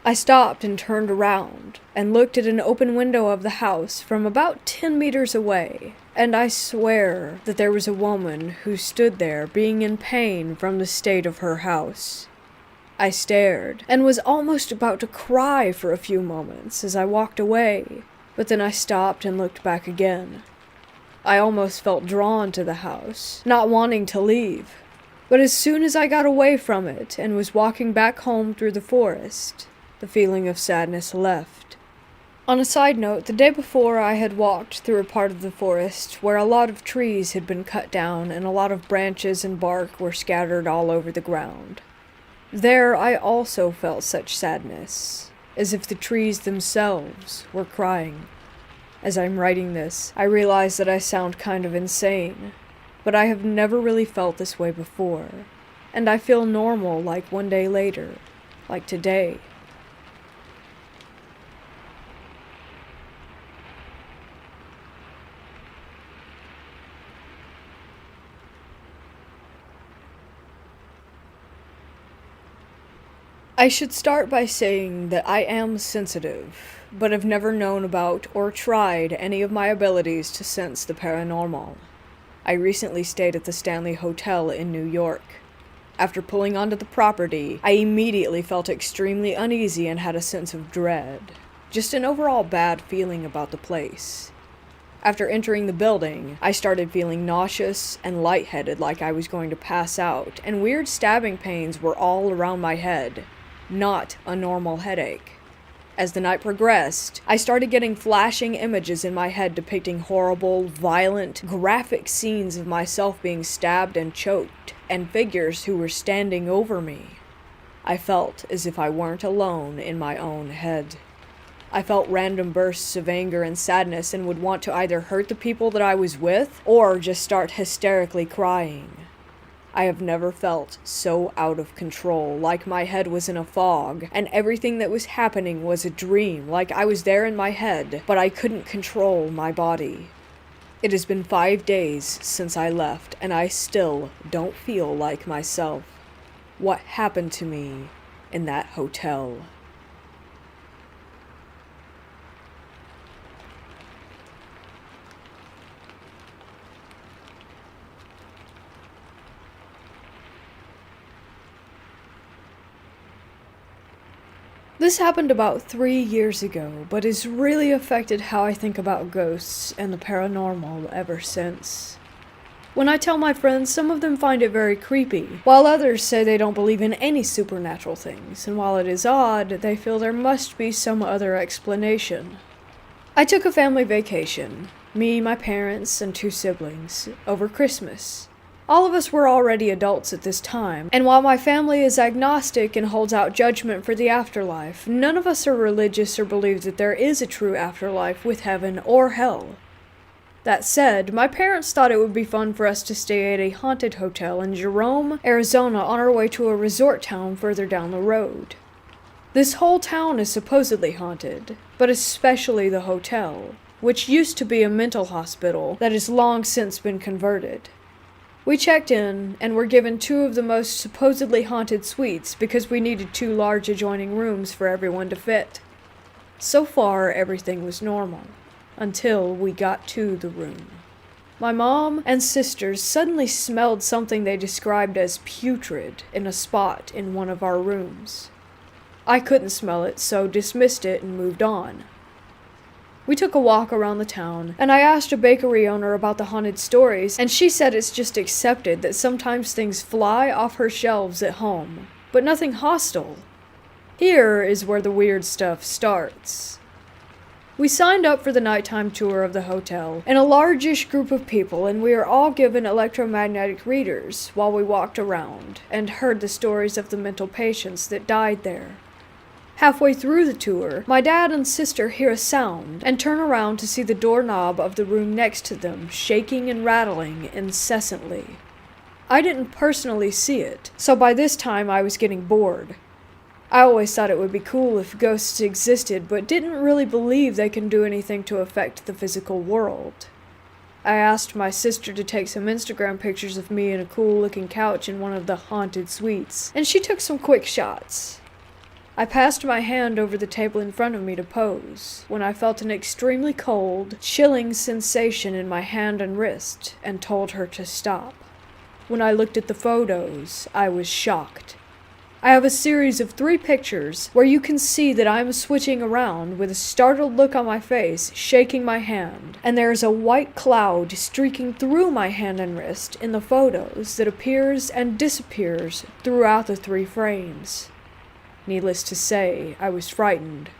I stopped and turned around and looked at an open window of the house from about 10 meters away, and I swear that there was a woman who stood there being in pain from the state of her house. I stared and was almost about to cry for a few moments as I walked away, but then I stopped and looked back again. I almost felt drawn to the house, not wanting to leave. But as soon as I got away from it and was walking back home through the forest, the feeling of sadness left. On a side note, the day before I had walked through a part of the forest where a lot of trees had been cut down and a lot of branches and bark were scattered all over the ground. There I also felt such sadness, as if the trees themselves were crying. As I'm writing this, I realize that I sound kind of insane, but I have never really felt this way before, and I feel normal like one day later, like today. I should start by saying that I am sensitive, but have never known about or tried any of my abilities to sense the paranormal. I recently stayed at the Stanley Hotel in New York. After pulling onto the property, I immediately felt extremely uneasy and had a sense of dread. Just an overall bad feeling about the place. After entering the building, I started feeling nauseous and lightheaded like I was going to pass out, and weird stabbing pains were all around my head. Not a normal headache. As the night progressed, I started getting flashing images in my head depicting horrible, violent, graphic scenes of myself being stabbed and choked, and figures who were standing over me. I felt as if I weren't alone in my own head. I felt random bursts of anger and sadness and would want to either hurt the people that I was with, or just start hysterically crying. I have never felt so out of control, like my head was in a fog, and everything that was happening was a dream, like I was there in my head, but I couldn't control my body. It has been 5 days since I left, and I still don't feel like myself. What happened to me in that hotel? This happened about 3 years ago, but has really affected how I think about ghosts and the paranormal ever since. When I tell my friends, some of them find it very creepy, while others say they don't believe in any supernatural things, and while it is odd, they feel there must be some other explanation. I took a family vacation, me, my parents, and 2 siblings, over Christmas. All of us were already adults at this time, and while my family is agnostic and holds out judgment for the afterlife, none of us are religious or believe that there is a true afterlife with heaven or hell. That said, my parents thought it would be fun for us to stay at a haunted hotel in Jerome, Arizona on our way to a resort town further down the road. This whole town is supposedly haunted, but especially the hotel, which used to be a mental hospital that has long since been converted. We checked in and were given 2 of the most supposedly haunted suites because we needed 2 large adjoining rooms for everyone to fit. So far, everything was normal, until we got to the room. My mom and sisters suddenly smelled something they described as putrid in a spot in one of our rooms. I couldn't smell it, so dismissed it and moved on. We took a walk around the town, and I asked a bakery owner about the haunted stories, and she said it's just accepted that sometimes things fly off her shelves at home, but nothing hostile. Here is where the weird stuff starts. We signed up for the nighttime tour of the hotel in a largish group of people, and we were all given electromagnetic readers while we walked around and heard the stories of the mental patients that died there. Halfway through the tour, my dad and sister hear a sound and turn around to see the doorknob of the room next to them shaking and rattling incessantly. I didn't personally see it, so by this time I was getting bored. I always thought it would be cool if ghosts existed, but didn't really believe they can do anything to affect the physical world. I asked my sister to take some Instagram pictures of me in a cool-looking couch in one of the haunted suites, and she took some quick shots. I passed my hand over the table in front of me to pose, when I felt an extremely cold, chilling sensation in my hand and wrist, and told her to stop. When I looked at the photos, I was shocked. I have a series of 3 pictures where you can see that I'm switching around with a startled look on my face, shaking my hand, and there is a white cloud streaking through my hand and wrist in the photos that appears and disappears throughout the 3 frames. Needless to say, I was frightened.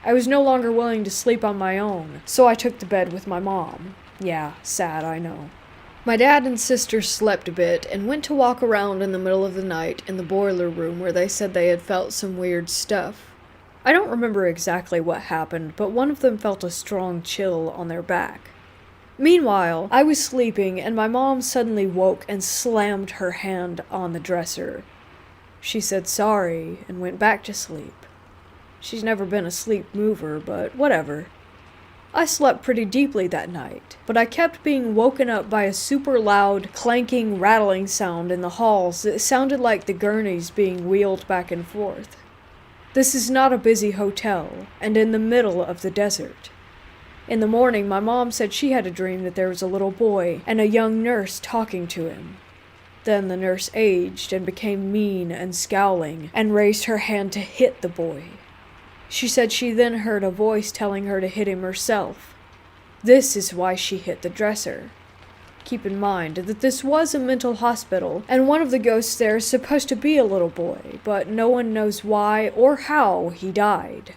I was no longer willing to sleep on my own, so I took to bed with my mom. Yeah, sad, I know. My dad and sister slept a bit and went to walk around in the middle of the night in the boiler room where they said they had felt some weird stuff. I don't remember exactly what happened, but one of them felt a strong chill on their back. Meanwhile, I was sleeping and my mom suddenly woke and slammed her hand on the dresser. She said sorry and went back to sleep. She's never been a sleep mover, but whatever. I slept pretty deeply that night, but I kept being woken up by a super loud, clanking, rattling sound in the halls that sounded like the gurneys being wheeled back and forth. This is not a busy hotel, and in the middle of the desert. In the morning, my mom said she had a dream that there was a little boy and a young nurse talking to him. Then the nurse aged and became mean and scowling, and raised her hand to hit the boy. She said she then heard a voice telling her to hit him herself. This is why she hit the dresser. Keep in mind that this was a mental hospital, and one of the ghosts there is supposed to be a little boy, but no one knows why or how he died.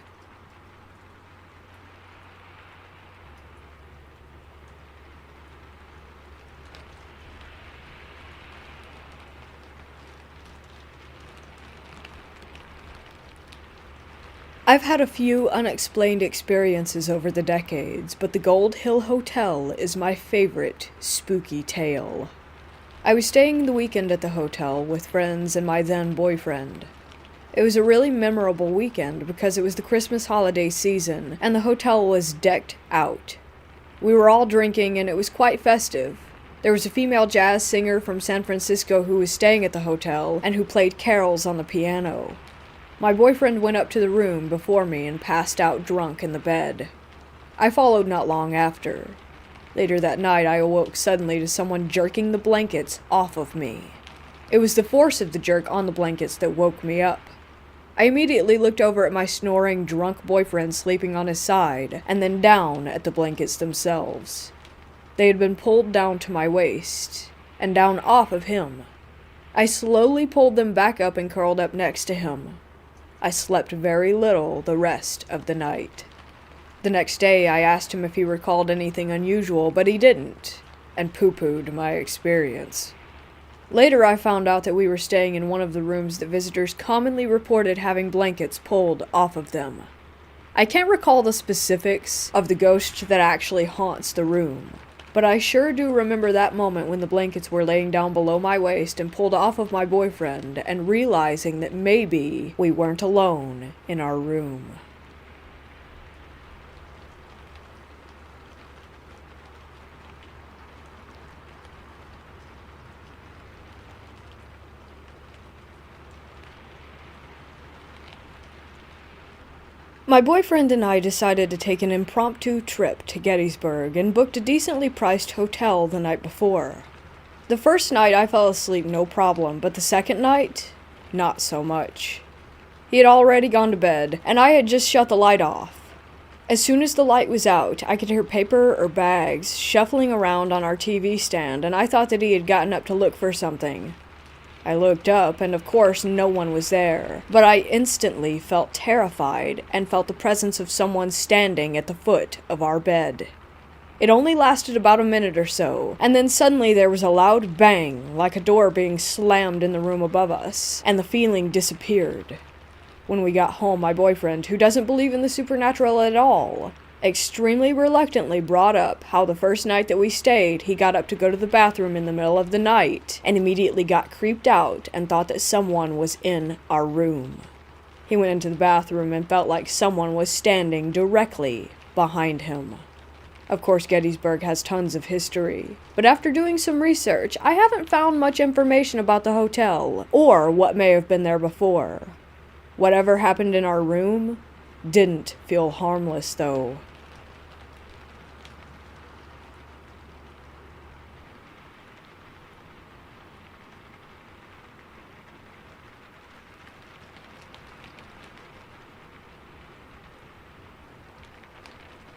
I've had a few unexplained experiences over the decades, but the Gold Hill Hotel is my favorite spooky tale. I was staying the weekend at the hotel with friends and my then boyfriend. It was a really memorable weekend because it was the Christmas holiday season and the hotel was decked out. We were all drinking and it was quite festive. There was a female jazz singer from San Francisco who was staying at the hotel and who played carols on the piano. My boyfriend went up to the room before me and passed out drunk in the bed. I followed not long after. Later that night, I awoke suddenly to someone jerking the blankets off of me. It was the force of the jerk on the blankets that woke me up. I immediately looked over at my snoring, drunk boyfriend sleeping on his side, and then down at the blankets themselves. They had been pulled down to my waist, and down off of him. I slowly pulled them back up and curled up next to him. I slept very little the rest of the night. The next day, I asked him if he recalled anything unusual, but he didn't, and poo-pooed my experience. Later, I found out that we were staying in one of the rooms that visitors commonly reported having blankets pulled off of them. I can't recall the specifics of the ghost that actually haunts the room, but I sure do remember that moment when the blankets were laying down below my waist and pulled off of my boyfriend, and realizing that maybe we weren't alone in our room. My boyfriend and I decided to take an impromptu trip to Gettysburg and booked a decently priced hotel the night before. The first night I fell asleep no problem, but the second night, not so much. He had already gone to bed, and I had just shut the light off. As soon as the light was out, I could hear paper or bags shuffling around on our TV stand, and I thought that he had gotten up to look for something. I looked up, and of course no one was there, but I instantly felt terrified and felt the presence of someone standing at the foot of our bed. It only lasted about a minute or so, and then suddenly there was a loud bang, like a door being slammed in the room above us, and the feeling disappeared. When we got home, my boyfriend, who doesn't believe in the supernatural at all, extremely reluctantly brought up how the first night that we stayed, he got up to go to the bathroom in the middle of the night and immediately got creeped out and thought that someone was in our room. He went into the bathroom and felt like someone was standing directly behind him. Of course, Gettysburg has tons of history, but after doing some research, I haven't found much information about the hotel or what may have been there before. Whatever happened in our room didn't feel harmless, though.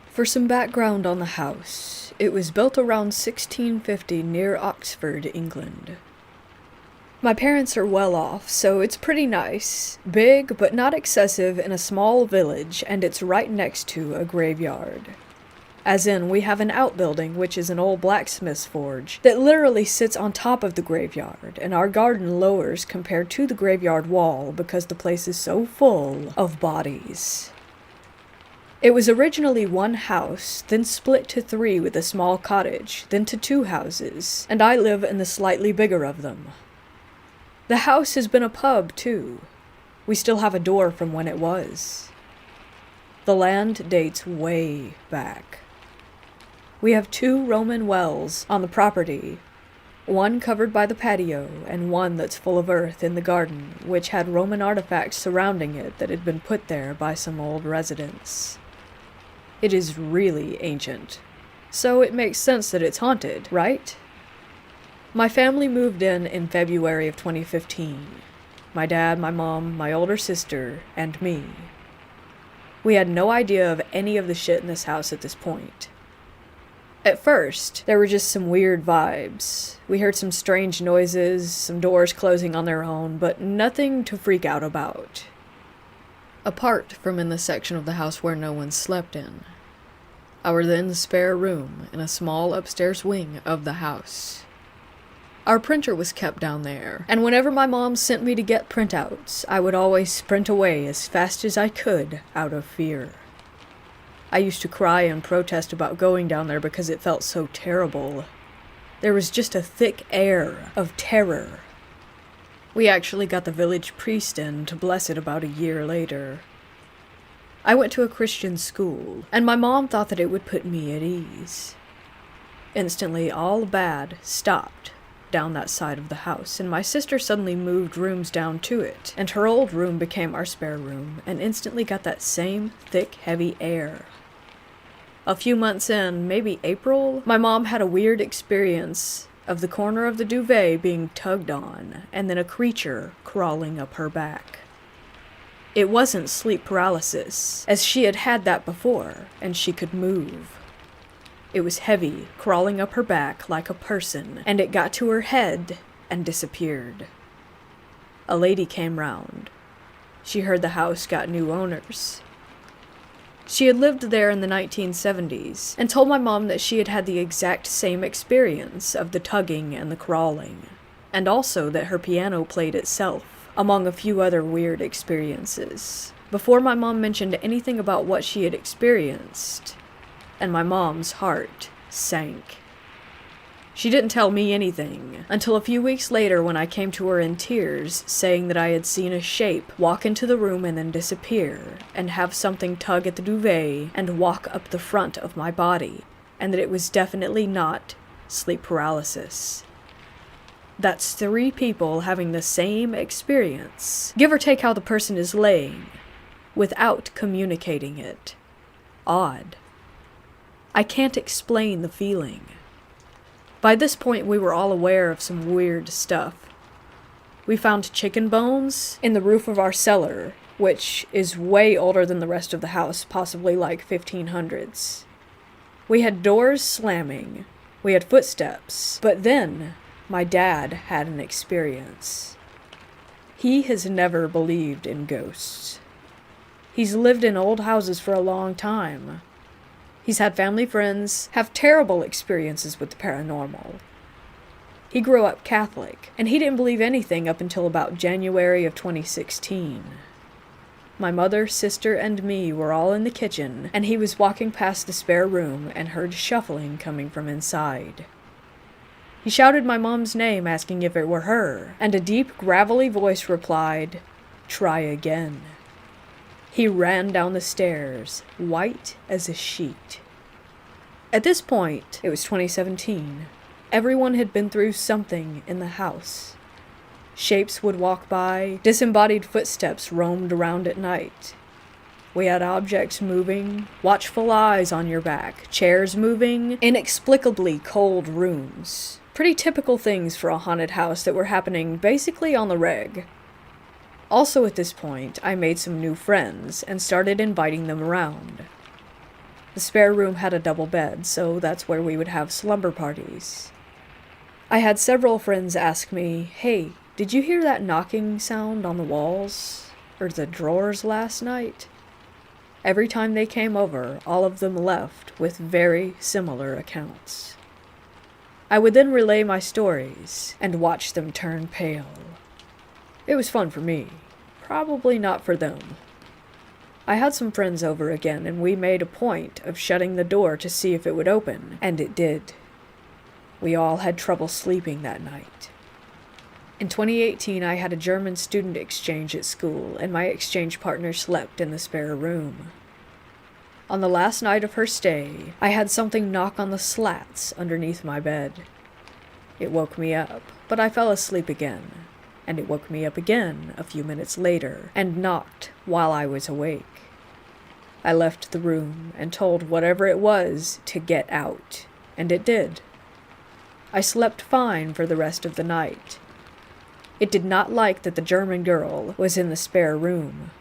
For some background on the house, it was built around 1650 near Oxford, England. My parents are well off, so it's pretty nice. Big, but not excessive, in a small village, and it's right next to a graveyard. As in, we have an outbuilding, which is an old blacksmith's forge, that literally sits on top of the graveyard, and our garden lowers compared to the graveyard wall because the place is so full of bodies. It was originally one house, then split to 3 with a small cottage, then to 2 houses, and I live in the slightly bigger of them. The house has been a pub, too. We still have a door from when it was. The land dates way back. We have 2 Roman wells on the property, one covered by the patio and one that's full of earth in the garden, which had Roman artifacts surrounding it that had been put there by some old residents. It is really ancient, so it makes sense that it's haunted, right? My family moved in February of 2015. My dad, my mom, my older sister, and me. We had no idea of any of the shit in this house at this point. At first, there were just some weird vibes. We heard some strange noises, some doors closing on their own, but nothing to freak out about. Apart from in the section of the house where no one slept in. Our then spare room in a small upstairs wing of the house. Our printer was kept down there, and whenever my mom sent me to get printouts, I would always sprint away as fast as I could out of fear. I used to cry and protest about going down there because it felt so terrible. There was just a thick air of terror. We actually got the village priest in to bless it about a year later. I went to a Christian school, and my mom thought that it would put me at ease. Instantly, all bad stopped down that side of the house, and my sister suddenly moved rooms down to it, and her old room became our spare room, and instantly got that same thick, heavy air. A few months in, maybe April, my mom had a weird experience of the corner of the duvet being tugged on, and then a creature crawling up her back. It wasn't sleep paralysis, as she had had that before, and she could move. It was heavy, crawling up her back like a person, and it got to her head and disappeared. A lady came round. She heard the house got new owners. She had lived there in the 1970s, and told my mom that she had had the exact same experience of the tugging and the crawling, and also that her piano played itself, among a few other weird experiences, before my mom mentioned anything about what she had experienced, and my mom's heart sank. She didn't tell me anything until a few weeks later when I came to her in tears, saying that I had seen a shape walk into the room and then disappear, and have something tug at the duvet and walk up the front of my body, and that it was definitely not sleep paralysis. That's 3 people having the same experience, give or take how the person is laying, without communicating it. Odd. I can't explain the feeling. By this point, we were all aware of some weird stuff. We found chicken bones in the roof of our cellar, which is way older than the rest of the house, possibly like 1500s. We had doors slamming. We had footsteps. But then, my dad had an experience. He has never believed in ghosts. He's lived in old houses for a long time. He's had family friends have terrible experiences with the paranormal. He grew up Catholic, and he didn't believe anything up until about January of 2016. My mother, sister, and me were all in the kitchen, and he was walking past the spare room and heard shuffling coming from inside. He shouted my mom's name, asking if it were her, and a deep, gravelly voice replied, "Try again." He ran down the stairs, white as a sheet. At this point, it was 2017, everyone had been through something in the house. Shapes would walk by, disembodied footsteps roamed around at night. We had objects moving, watchful eyes on your back, chairs moving, inexplicably cold rooms. Pretty typical things for a haunted house that were happening basically on the reg. Also at this point, I made some new friends and started inviting them around. The spare room had a double bed, so that's where we would have slumber parties. I had several friends ask me, "Hey, did you hear that knocking sound on the walls or the drawers last night?" Every time they came over, all of them left with very similar accounts. I would then relay my stories and watch them turn pale. It was fun for me, probably not for them. I had some friends over again, and we made a point of shutting the door to see if it would open, and it did. We all had trouble sleeping that night. In 2018, I had a German student exchange at school, and my exchange partner slept in the spare room. On the last night of her stay, I had something knock on the slats underneath my bed. It woke me up, but I fell asleep again. And it woke me up again a few minutes later, and knocked while I was awake. I left the room and told whatever it was to get out, and it did. I slept fine for the rest of the night. It did not like that the German girl was in the spare room.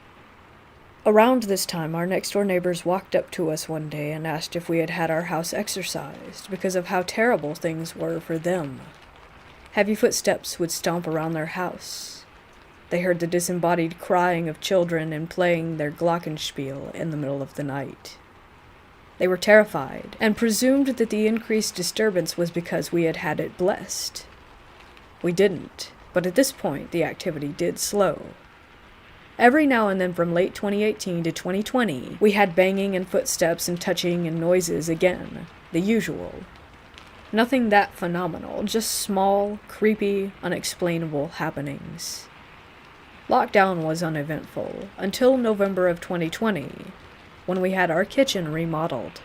Around this time, our next-door neighbors walked up to us one day and asked if we had had our house exorcised because of how terrible things were for them. Heavy footsteps would stomp around their house. They heard the disembodied crying of children and playing their glockenspiel in the middle of the night. They were terrified and presumed that the increased disturbance was because we had had it blessed. We didn't, but at this point the activity did slow. Every now and then from late 2018 to 2020, we had banging and footsteps and touching and noises again, the usual. Nothing that phenomenal, just small, creepy, unexplainable happenings. Lockdown was uneventful, until November of 2020, when we had our kitchen remodeled.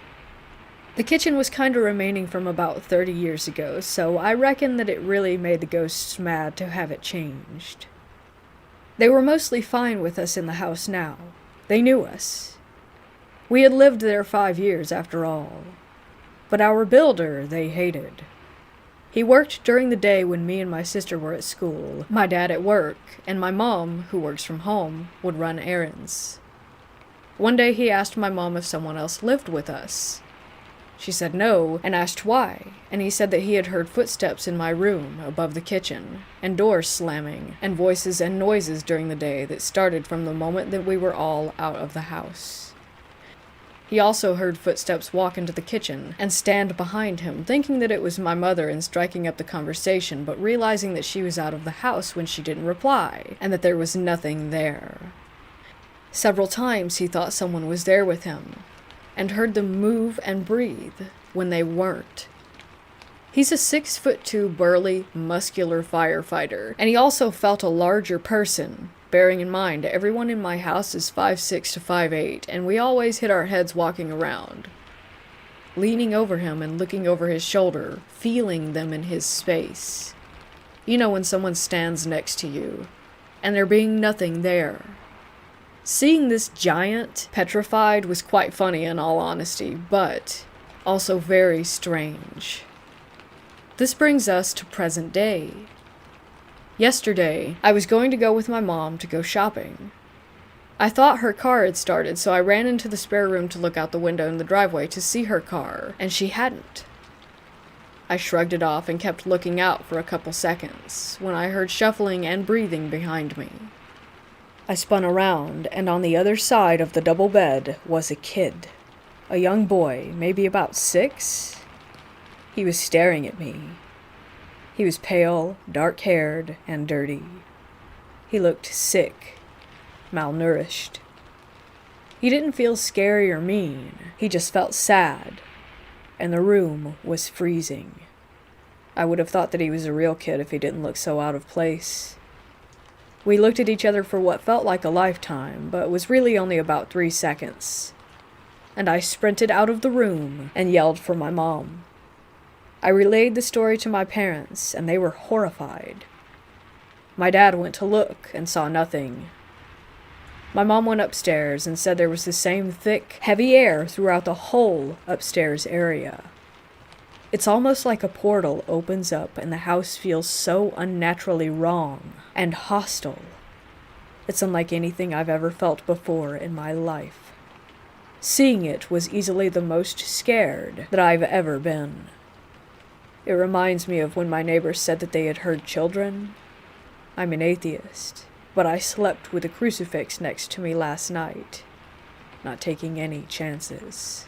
The kitchen was kinda remaining from about 30 years ago, so I reckon that it really made the ghosts mad to have it changed. They were mostly fine with us in the house now. They knew us. We had lived there 5 years after all. But our builder they hated. He worked during the day when me and my sister were at school, my dad at work, and my mom, who works from home, would run errands. One day he asked my mom if someone else lived with us. She said no, and asked why, and he said that he had heard footsteps in my room above the kitchen, and doors slamming, and voices and noises during the day that started from the moment that we were all out of the house. He also heard footsteps walk into the kitchen and stand behind him, thinking that it was my mother and striking up the conversation, but realizing that she was out of the house when she didn't reply, and that there was nothing there. Several times he thought someone was there with him, and heard them move and breathe when they weren't. He's a 6'2" burly, muscular firefighter, and he also felt a larger person. Bearing in mind, everyone in my house is 5'6" to 5'8", and we always hit our heads walking around. Leaning over him and looking over his shoulder, feeling them in his space. You know when someone stands next to you, and there being nothing there. Seeing this giant petrified was quite funny in all honesty, but also very strange. This brings us to present day. Yesterday, I was going to go with my mom to go shopping. I thought her car had started, so I ran into the spare room to look out the window in the driveway to see her car, and she hadn't. I shrugged it off and kept looking out for a couple seconds, when I heard shuffling and breathing behind me. I spun around, and on the other side of the double bed was a kid. A young boy, maybe about 6. He was staring at me. He was pale, dark-haired, and dirty. He looked sick, malnourished. He didn't feel scary or mean. He just felt sad, and the room was freezing. I would have thought that he was a real kid if he didn't look so out of place. We looked at each other for what felt like a lifetime, but was really only about 3 seconds. And I sprinted out of the room and yelled for my mom. I relayed the story to my parents, and they were horrified. My dad went to look and saw nothing. My mom went upstairs and said there was the same thick, heavy air throughout the whole upstairs area. It's almost like a portal opens up and the house feels so unnaturally wrong and hostile. It's unlike anything I've ever felt before in my life. Seeing it was easily the most scared that I've ever been. It reminds me of when my neighbors said that they had heard children. I'm an atheist, but I slept with a crucifix next to me last night, not taking any chances.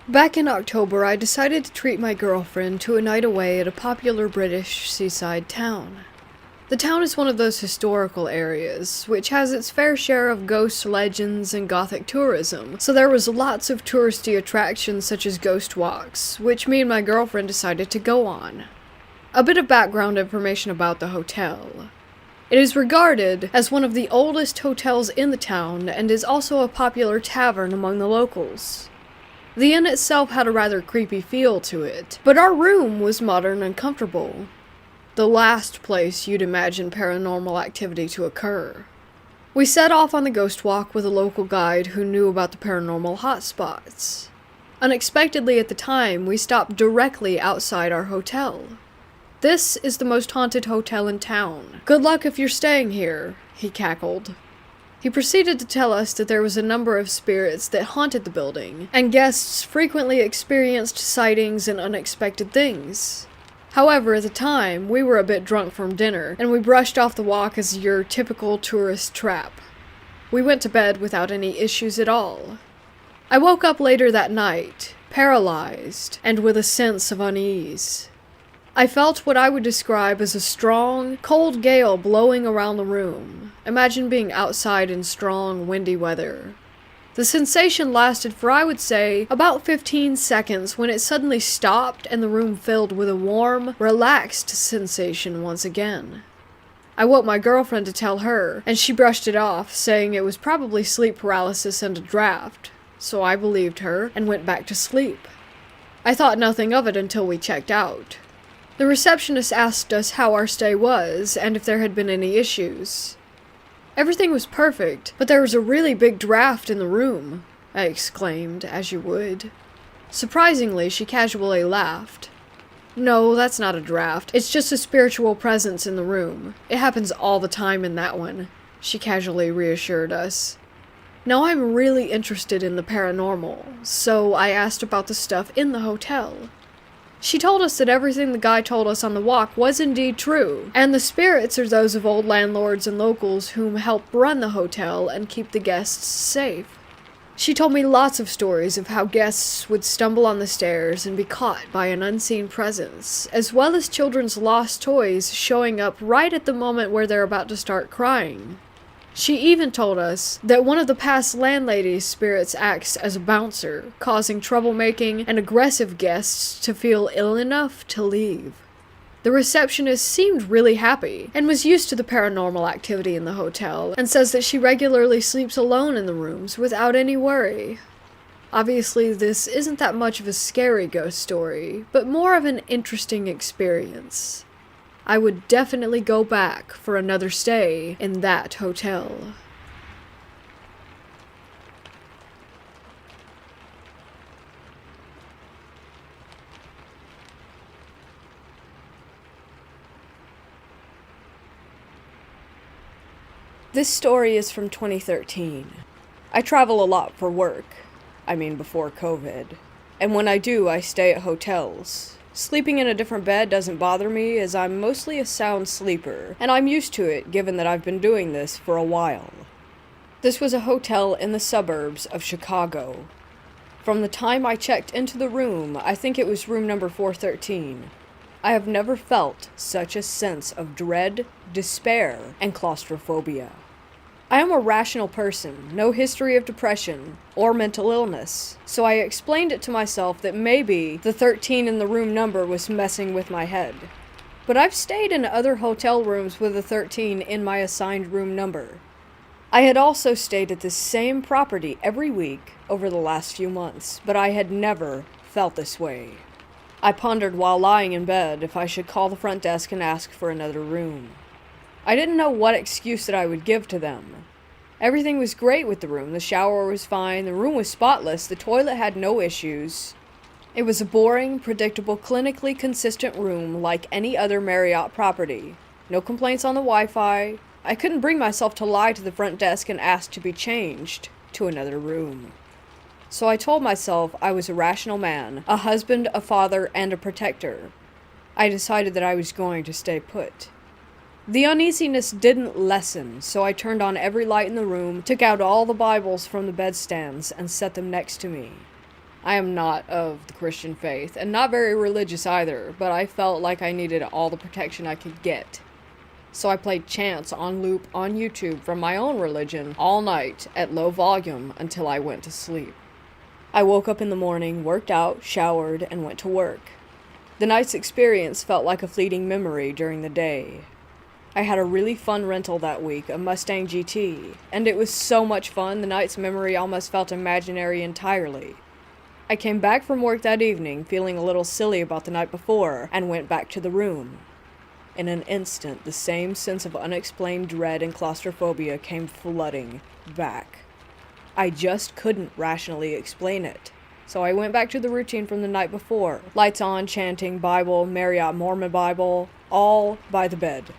Back in October, I decided to treat my girlfriend to a night away at a popular British seaside town. The town is one of those historical areas, which has its fair share of ghost legends and gothic tourism, so there was lots of touristy attractions such as ghost walks, which me and my girlfriend decided to go on. A bit of background information about the hotel. It is regarded as one of the oldest hotels in the town and is also a popular tavern among the locals. The inn itself had a rather creepy feel to it, but our room was modern and comfortable. The last place you'd imagine paranormal activity to occur. We set off on the ghost walk with a local guide who knew about the paranormal hotspots. Unexpectedly at the time, we stopped directly outside our hotel. "This is the most haunted hotel in town. Good luck if you're staying here," he cackled. He proceeded to tell us that there was a number of spirits that haunted the building, and guests frequently experienced sightings and unexpected things. However, at the time, we were a bit drunk from dinner, and we brushed off the walk as your typical tourist trap. We went to bed without any issues at all. I woke up later that night, paralyzed, and with a sense of unease. I felt what I would describe as a strong, cold gale blowing around the room. Imagine being outside in strong, windy weather. The sensation lasted for, I would say, about 15 seconds when it suddenly stopped and the room filled with a warm, relaxed sensation once again. I woke my girlfriend to tell her, and she brushed it off, saying it was probably sleep paralysis and a draft. So I believed her and went back to sleep. I thought nothing of it until we checked out. The receptionist asked us how our stay was, and if there had been any issues. "Everything was perfect, but there was a really big draft in the room," I exclaimed, as you would. Surprisingly, she casually laughed. "No, that's not a draft. It's just a spiritual presence in the room. It happens all the time in that one," she casually reassured us. Now I'm really interested in the paranormal, so I asked about the stuff in the hotel. She told us that everything the guy told us on the walk was indeed true, and the spirits are those of old landlords and locals whom help run the hotel and keep the guests safe. She told me lots of stories of how guests would stumble on the stairs and be caught by an unseen presence, as well as children's lost toys showing up right at the moment where they're about to start crying. She even told us that one of the past landlady's spirits acts as a bouncer, causing troublemaking and aggressive guests to feel ill enough to leave. The receptionist seemed really happy and was used to the paranormal activity in the hotel and says that she regularly sleeps alone in the rooms without any worry. Obviously, this isn't that much of a scary ghost story, but more of an interesting experience. I would definitely go back for another stay in that hotel. This story is from 2013. I travel a lot for work. I mean, before COVID. And when I do, I stay at hotels. Sleeping in a different bed doesn't bother me, as I'm mostly a sound sleeper, and I'm used to it given that I've been doing this for a while. This was a hotel in the suburbs of Chicago. From the time I checked into the room, I think it was room number 413. I have never felt such a sense of dread, despair, and claustrophobia. I am a rational person, no history of depression or mental illness, so I explained it to myself that maybe the 13 in the room number was messing with my head. But I've stayed in other hotel rooms with a 13 in my assigned room number. I had also stayed at this same property every week over the last few months, but I had never felt this way. I pondered while lying in bed if I should call the front desk and ask for another room. I didn't know what excuse that I would give to them. Everything was great with the room. The shower was fine, the room was spotless, the toilet had no issues. It was a boring, predictable, clinically consistent room like any other Marriott property. No complaints on the Wi-Fi. I couldn't bring myself to lie to the front desk and ask to be changed to another room. So I told myself I was a rational man, a husband, a father, and a protector. I decided that I was going to stay put. The uneasiness didn't lessen, so I turned on every light in the room, took out all the Bibles from the bedstands, and set them next to me. I am not of the Christian faith, and not very religious either, but I felt like I needed all the protection I could get. So I played chants on loop on YouTube from my own religion all night at low volume until I went to sleep. I woke up in the morning, worked out, showered, and went to work. The night's experience felt like a fleeting memory during the day. I had a really fun rental that week, a Mustang GT, and it was so much fun the night's memory almost felt imaginary entirely. I came back from work that evening feeling a little silly about the night before and went back to the room. In an instant, the same sense of unexplained dread and claustrophobia came flooding back. I just couldn't rationally explain it. So I went back to the routine from the night before. Lights on, chanting, Bible, Marriott Mormon Bible, all by the bed.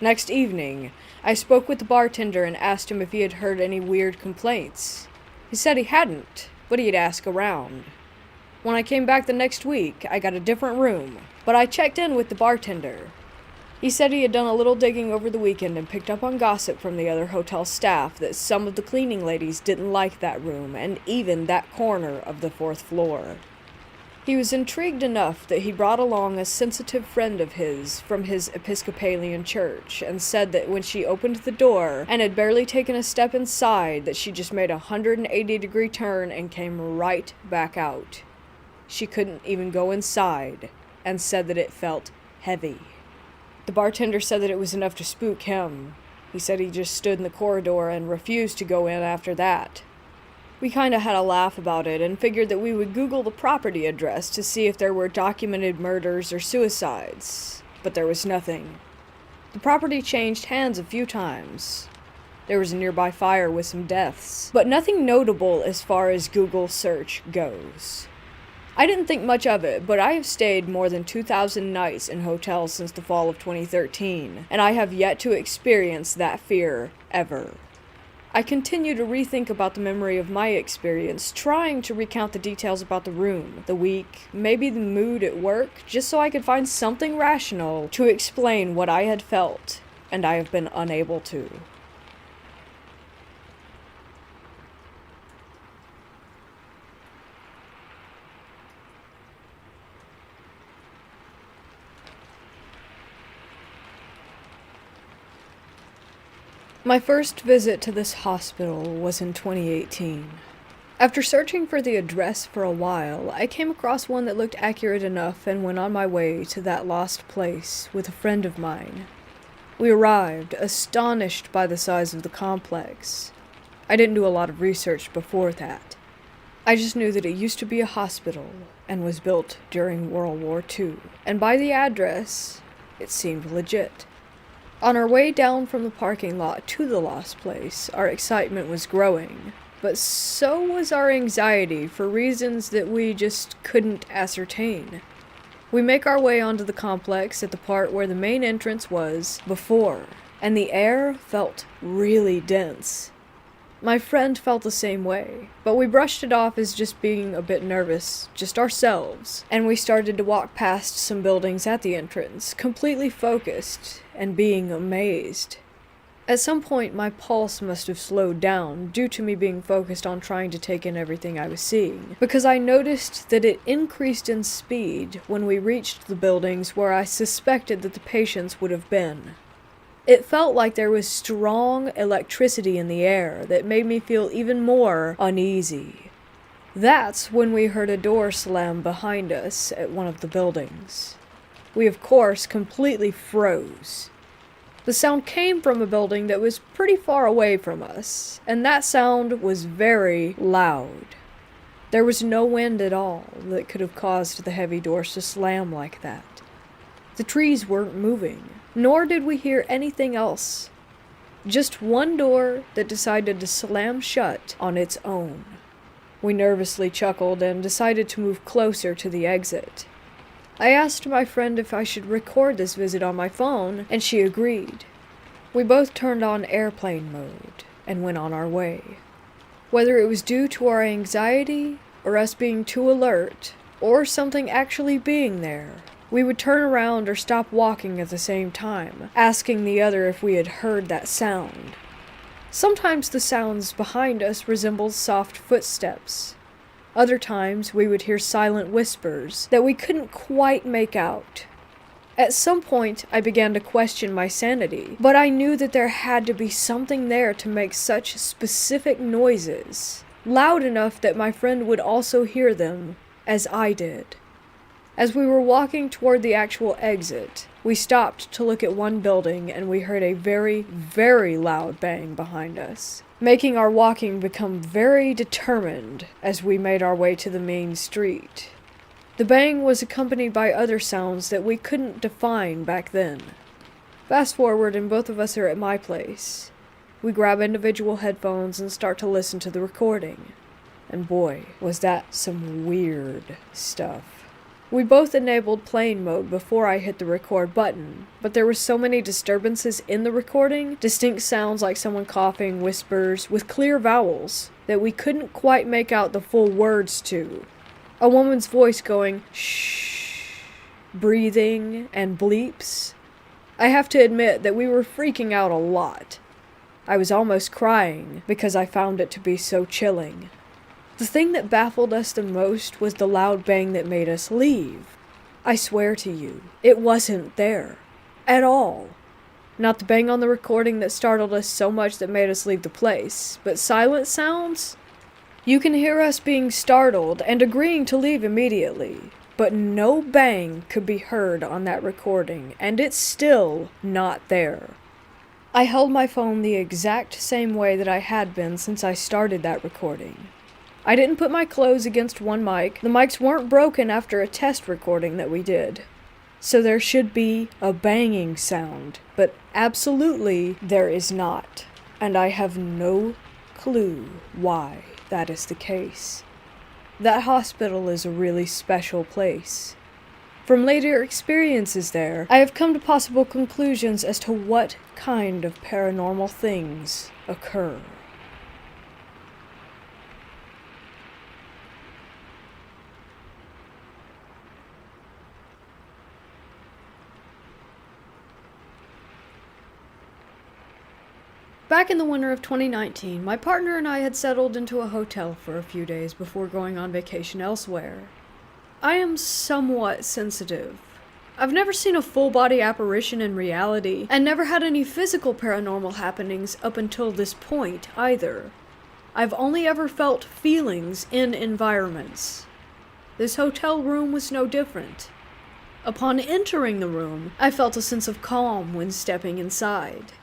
Next evening, I spoke with the bartender and asked him if he had heard any weird complaints. He said he hadn't, but he'd ask around. When I came back the next week, I got a different room, but I checked in with the bartender. He said he had done a little digging over the weekend and picked up on gossip from the other hotel staff that some of the cleaning ladies didn't like that room and even that corner of the 4th floor. He was intrigued enough that he brought along a sensitive friend of his from his Episcopalian church and said that when she opened the door and had barely taken a step inside that she just made a 180-degree turn and came right back out. She couldn't even go inside and said that it felt heavy. The bartender said that it was enough to spook him. He said he just stood in the corridor and refused to go in after that. We kinda had a laugh about it and figured that we would Google the property address to see if there were documented murders or suicides, but there was nothing. The property changed hands a few times. There was a nearby fire with some deaths, but nothing notable as far as Google search goes. I didn't think much of it, but I have stayed more than 2,000 nights in hotels since the fall of 2013, and I have yet to experience that fear ever. I continue to rethink about the memory of my experience, trying to recount the details about the room, the week, maybe the mood at work, just so I could find something rational to explain what I had felt, and I have been unable to. My first visit to this hospital was in 2018. After searching for the address for a while, I came across one that looked accurate enough and went on my way to that lost place with a friend of mine. We arrived, astonished by the size of the complex. I didn't do a lot of research before that. I just knew that it used to be a hospital and was built during World War II, and by the address, it seemed legit. On our way down from the parking lot to the lost place, our excitement was growing, but so was our anxiety for reasons that we just couldn't ascertain. We make our way onto the complex at the part where the main entrance was before, and the air felt really dense. My friend felt the same way, but we brushed it off as just being a bit nervous, just ourselves, and we started to walk past some buildings at the entrance, completely focused and being amazed. At some point, my pulse must have slowed down due to me being focused on trying to take in everything I was seeing, because I noticed that it increased in speed when we reached the buildings where I suspected that the patients would have been. It felt like there was strong electricity in the air that made me feel even more uneasy. That's when we heard a door slam behind us at one of the buildings. We, of course, completely froze. The sound came from a building that was pretty far away from us, and that sound was very loud. There was no wind at all that could have caused the heavy doors to slam like that. The trees weren't moving, nor did we hear anything else. Just one door that decided to slam shut on its own. We nervously chuckled and decided to move closer to the exit. I asked my friend if I should record this visit on my phone, and she agreed. We both turned on airplane mode and went on our way. Whether it was due to our anxiety, or us being too alert, or something actually being there, we would turn around or stop walking at the same time, asking the other if we had heard that sound. Sometimes the sounds behind us resembled soft footsteps. Other times we would hear silent whispers that we couldn't quite make out. At some point I began to question my sanity, but I knew that there had to be something there to make such specific noises, loud enough that my friend would also hear them, as I did. As we were walking toward the actual exit, we stopped to look at one building and we heard a very, very loud bang behind us, making our walking become very determined as we made our way to the main street. The bang was accompanied by other sounds that we couldn't define back then. Fast forward and both of us are at my place. We grab individual headphones and start to listen to the recording. And boy, was that some weird stuff. We both enabled plane mode before I hit the record button, but there were so many disturbances in the recording, distinct sounds like someone coughing, whispers, with clear vowels, that we couldn't quite make out the full words to. A woman's voice going, shh, breathing, and bleeps. I have to admit that we were freaking out a lot. I was almost crying because I found it to be so chilling. The thing that baffled us the most was the loud bang that made us leave. I swear to you, it wasn't there. At all. Not the bang on the recording that startled us so much that made us leave the place, but silent sounds? You can hear us being startled and agreeing to leave immediately, but no bang could be heard on that recording, and it's still not there. I held my phone the exact same way that I had been since I started that recording. I didn't put my clothes against one mic. The mics weren't broken after a test recording that we did. So there should be a banging sound, but absolutely there is not. And I have no clue why that is the case. That hospital is a really special place. From later experiences there, I have come to possible conclusions as to what kind of paranormal things occur. Back in the winter of 2019, my partner and I had settled into a hotel for a few days before going on vacation elsewhere. I am somewhat sensitive, I've never seen a full-body apparition in reality, and never had any physical paranormal happenings up until this point, either. I've only ever felt feelings in environments. This hotel room was no different. Upon entering the room, I felt a sense of calm when stepping inside.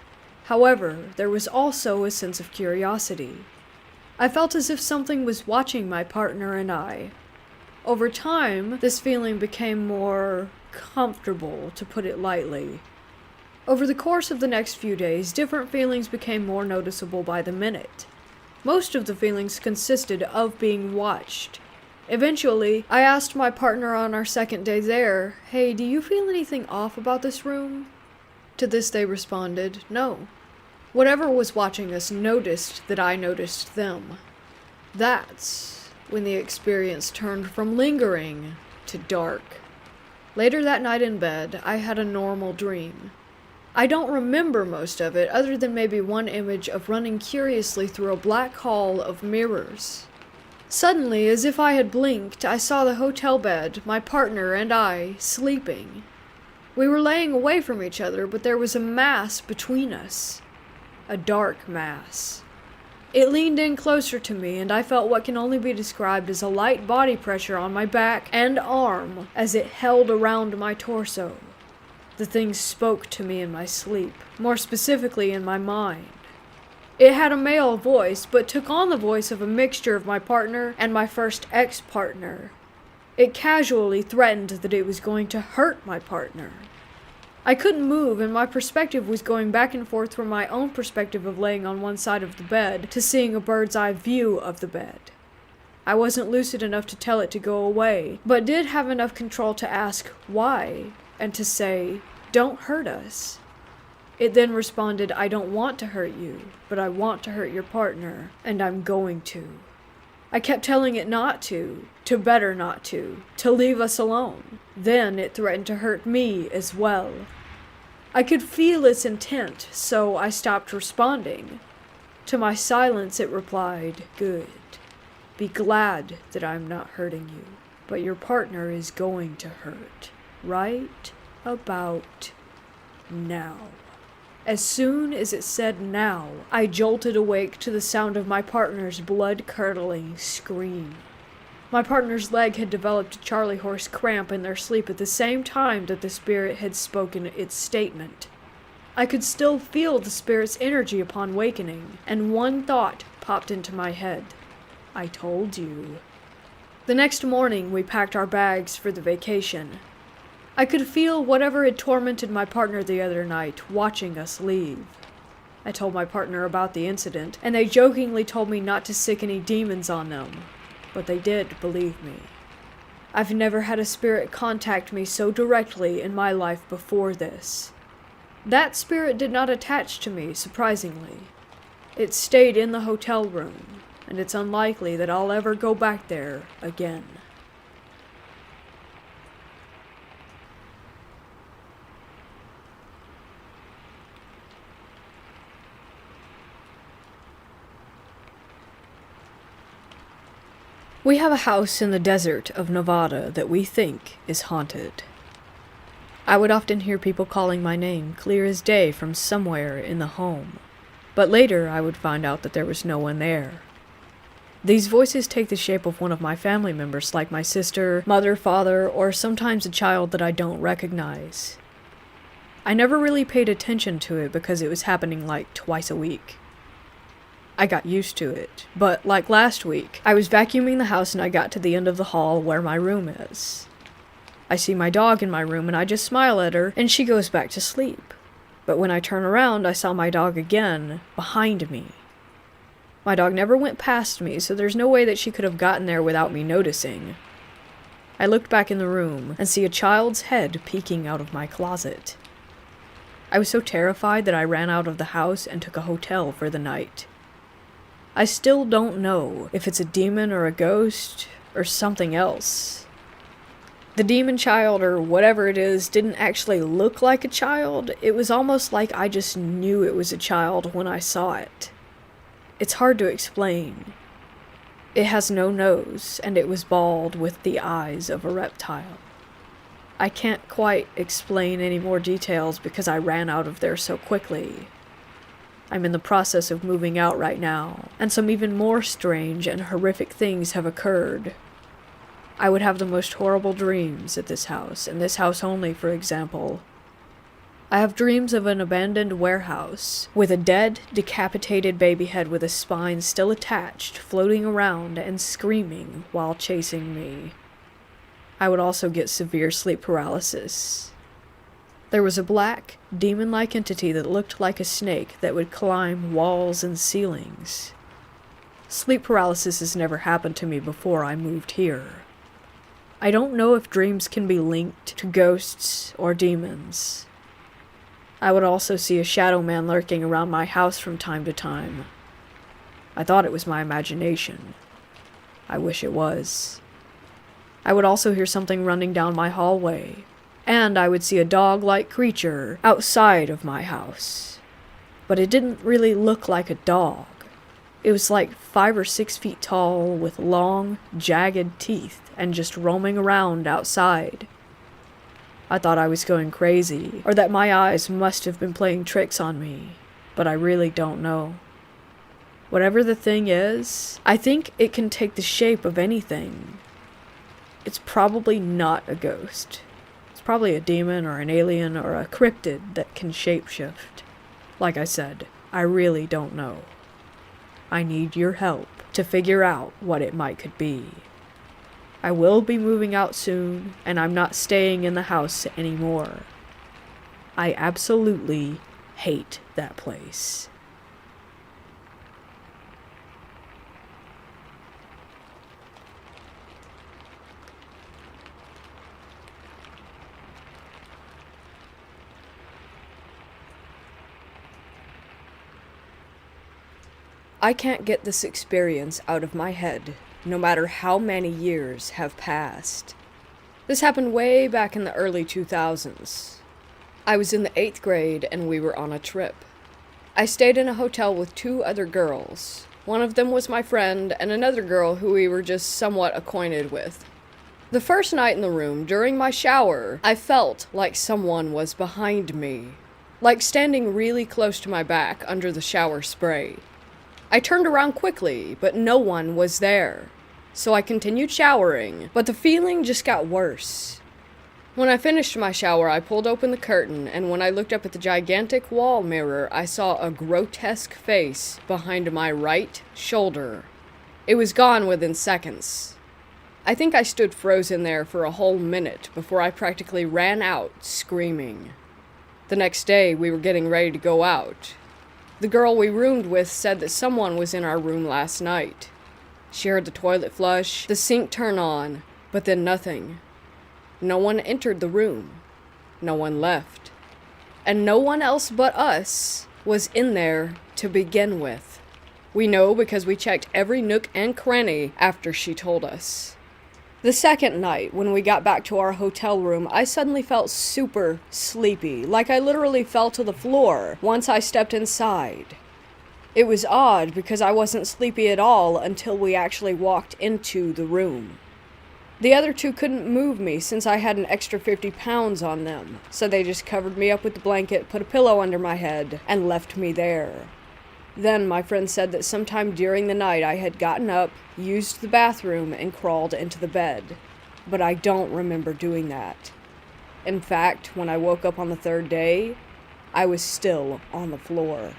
However, there was also a sense of curiosity. I felt as if something was watching my partner and I. Over time, this feeling became more comfortable, to put it lightly. Over the course of the next few days, different feelings became more noticeable by the minute. Most of the feelings consisted of being watched. Eventually, I asked my partner on our second day there, "Hey, do you feel anything off about this room?" To this they responded, "No." Whatever was watching us noticed that I noticed them. That's when the experience turned from lingering to dark. Later that night in bed, I had a normal dream. I don't remember most of it, other than maybe one image of running curiously through a black hall of mirrors. Suddenly, as if I had blinked, I saw the hotel bed, my partner and I, sleeping. We were laying away from each other, but there was a mass between us. A dark mass. It leaned in closer to me, and I felt what can only be described as a light body pressure on my back and arm as it held around my torso. The thing spoke to me in my sleep, more specifically in my mind. It had a male voice, but took on the voice of a mixture of my partner and my first ex-partner. It casually threatened that it was going to hurt my partner. I couldn't move, and my perspective was going back and forth from my own perspective of laying on one side of the bed to seeing a bird's eye view of the bed. I wasn't lucid enough to tell it to go away, but did have enough control to ask why, and to say, "Don't hurt us." It then responded, "I don't want to hurt you, but I want to hurt your partner, and I'm going to." I kept telling it not to better not to leave us alone. Then it threatened to hurt me as well. I could feel its intent, so I stopped responding. To my silence it replied, "Good. Be glad that I'm not hurting you, but your partner is going to hurt. Right about now." As soon as it said "now," I jolted awake to the sound of my partner's blood-curdling scream. My partner's leg had developed a Charlie horse cramp in their sleep at the same time that the spirit had spoken its statement. I could still feel the spirit's energy upon wakening, and one thought popped into my head. I told you. The next morning, we packed our bags for the vacation. I could feel whatever had tormented my partner the other night watching us leave. I told my partner about the incident, and they jokingly told me not to sick any demons on them. But they did believe me. I've never had a spirit contact me so directly in my life before this. That spirit did not attach to me, surprisingly. It stayed in the hotel room, and it's unlikely that I'll ever go back there again. We have a house in the desert of Nevada that we think is haunted. I would often hear people calling my name clear as day from somewhere in the home, but later I would find out that there was no one there. These voices take the shape of one of my family members, like my sister, mother, father, or sometimes a child that I don't recognize. I never really paid attention to it because it was happening like twice a week. I got used to it, but like last week, I was vacuuming the house and I got to the end of the hall where my room is. I see my dog in my room and I just smile at her and she goes back to sleep. But when I turn around, I saw my dog again, behind me. My dog never went past me, so there's no way that she could have gotten there without me noticing. I looked back in the room and see a child's head peeking out of my closet. I was so terrified that I ran out of the house and took a hotel for the night. I still don't know if it's a demon or a ghost or something else. The demon child, or whatever it is, didn't actually look like a child. It was almost like I just knew it was a child when I saw it. It's hard to explain. It has no nose, and it was bald with the eyes of a reptile. I can't quite explain any more details because I ran out of there so quickly. I'm in the process of moving out right now, and some even more strange and horrific things have occurred. I would have the most horrible dreams at this house, and this house only, for example. I have dreams of an abandoned warehouse, with a dead, decapitated baby head with a spine still attached, floating around and screaming while chasing me. I would also get severe sleep paralysis. There was a black, demon-like entity that looked like a snake that would climb walls and ceilings. Sleep paralysis has never happened to me before I moved here. I don't know if dreams can be linked to ghosts or demons. I would also see a shadow man lurking around my house from time to time. I thought it was my imagination. I wish it was. I would also hear something running down my hallway, and I would see a dog-like creature outside of my house. But it didn't really look like a dog. It was like 5 or 6 feet tall with long, jagged teeth and just roaming around outside. I thought I was going crazy, or that my eyes must have been playing tricks on me, but I really don't know. Whatever the thing is, I think it can take the shape of anything. It's probably not a ghost. It's probably a demon or an alien or a cryptid that can shapeshift. Like I said, I really don't know. I need your help to figure out what it might could be. I will be moving out soon, and I'm not staying in the house anymore. I absolutely hate that place. I can't get this experience out of my head, no matter how many years have passed. This happened way back in the early 2000s. I was in the 8th grade and we were on a trip. I stayed in a hotel with 2 other girls. One of them was my friend and another girl who we were just somewhat acquainted with. The first night in the room, during my shower, I felt like someone was behind me, like standing really close to my back under the shower spray. I turned around quickly, but no one was there. So I continued showering, but the feeling just got worse. When I finished my shower, I pulled open the curtain, and when I looked up at the gigantic wall mirror, I saw a grotesque face behind my right shoulder. It was gone within seconds. I think I stood frozen there for a whole minute before I practically ran out, screaming. The next day, we were getting ready to go out. The girl we roomed with said that someone was in our room last night. She heard the toilet flush, the sink turn on, but then nothing. No one entered the room. No one left. And no one else but us was in there to begin with. We know because we checked every nook and cranny after she told us. The second night, when we got back to our hotel room, I suddenly felt super sleepy, like I literally fell to the floor once I stepped inside. It was odd because I wasn't sleepy at all until we actually walked into the room. The other 2 couldn't move me since I had an extra 50 pounds on them, so they just covered me up with the blanket, put a pillow under my head, and left me there. Then my friend said that sometime during the night I had gotten up, used the bathroom, and crawled into the bed. But I don't remember doing that. In fact, when I woke up on the 3rd day, I was still on the floor.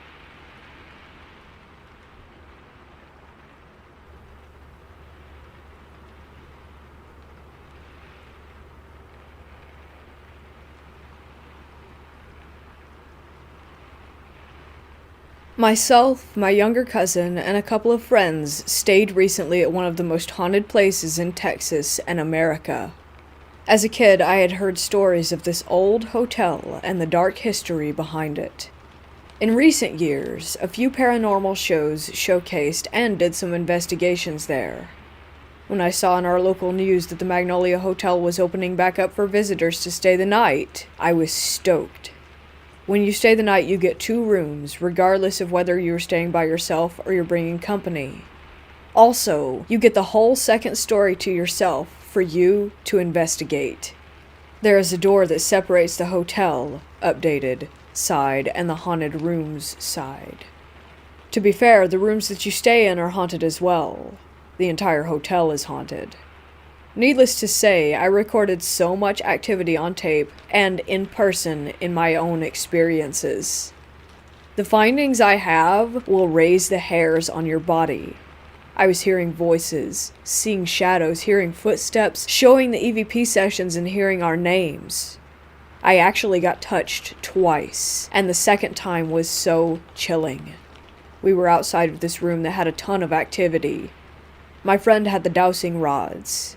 Myself, my younger cousin, and a couple of friends stayed recently at one of the most haunted places in Texas and America. As a kid, I had heard stories of this old hotel and the dark history behind it. In recent years, a few paranormal shows showcased and did some investigations there. When I saw in our local news that the Magnolia Hotel was opening back up for visitors to stay the night, I was stoked. When you stay the night, you get 2 rooms, regardless of whether you're staying by yourself or you're bringing company. Also, you get the whole 2nd story to yourself for you to investigate. There is a door that separates the hotel, updated, side and the haunted rooms side. To be fair, the rooms that you stay in are haunted as well. The entire hotel is haunted. Needless to say, I recorded so much activity on tape and in person in my own experiences. The findings I have will raise the hairs on your body. I was hearing voices, seeing shadows, hearing footsteps, showing the EVP sessions and hearing our names. I actually got touched twice, and the second time was so chilling. We were outside of this room that had a ton of activity. My friend had the dowsing rods.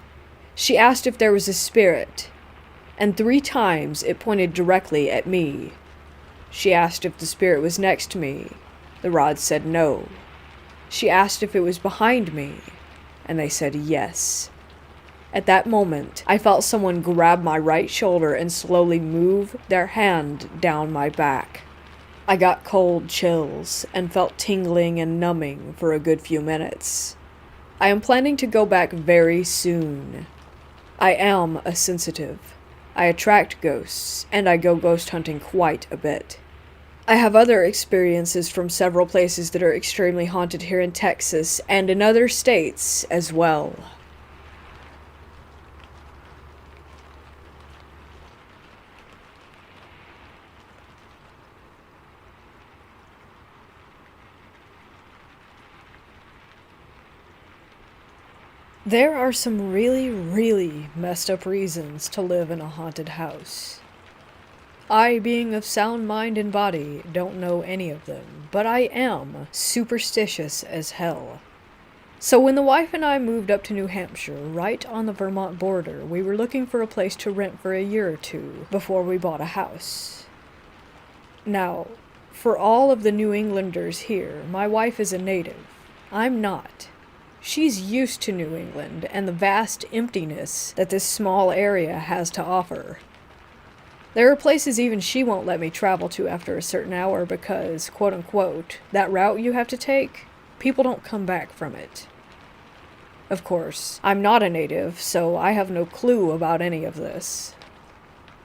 She asked if there was a spirit, and 3 times it pointed directly at me. She asked if the spirit was next to me. The rods said no. She asked if it was behind me, and they said yes. At that moment, I felt someone grab my right shoulder and slowly move their hand down my back. I got cold chills and felt tingling and numbing for a good few minutes. I am planning to go back very soon. I am a sensitive. I attract ghosts, and I go ghost hunting quite a bit. I have other experiences from several places that are extremely haunted here in Texas and in other states as well. There are some really messed up reasons to live in a haunted house. I, being of sound mind and body, don't know any of them, but I am superstitious as hell. So when the wife and I moved up to New Hampshire, right on the Vermont border, we were looking for a place to rent for a year or two before we bought a house. Now, for all of the New Englanders here, my wife is a native. I'm not. She's used to New England and the vast emptiness that this small area has to offer. There are places even she won't let me travel to after a certain hour because, quote-unquote, that route you have to take, people don't come back from it. Of course, I'm not a native, so I have no clue about any of this.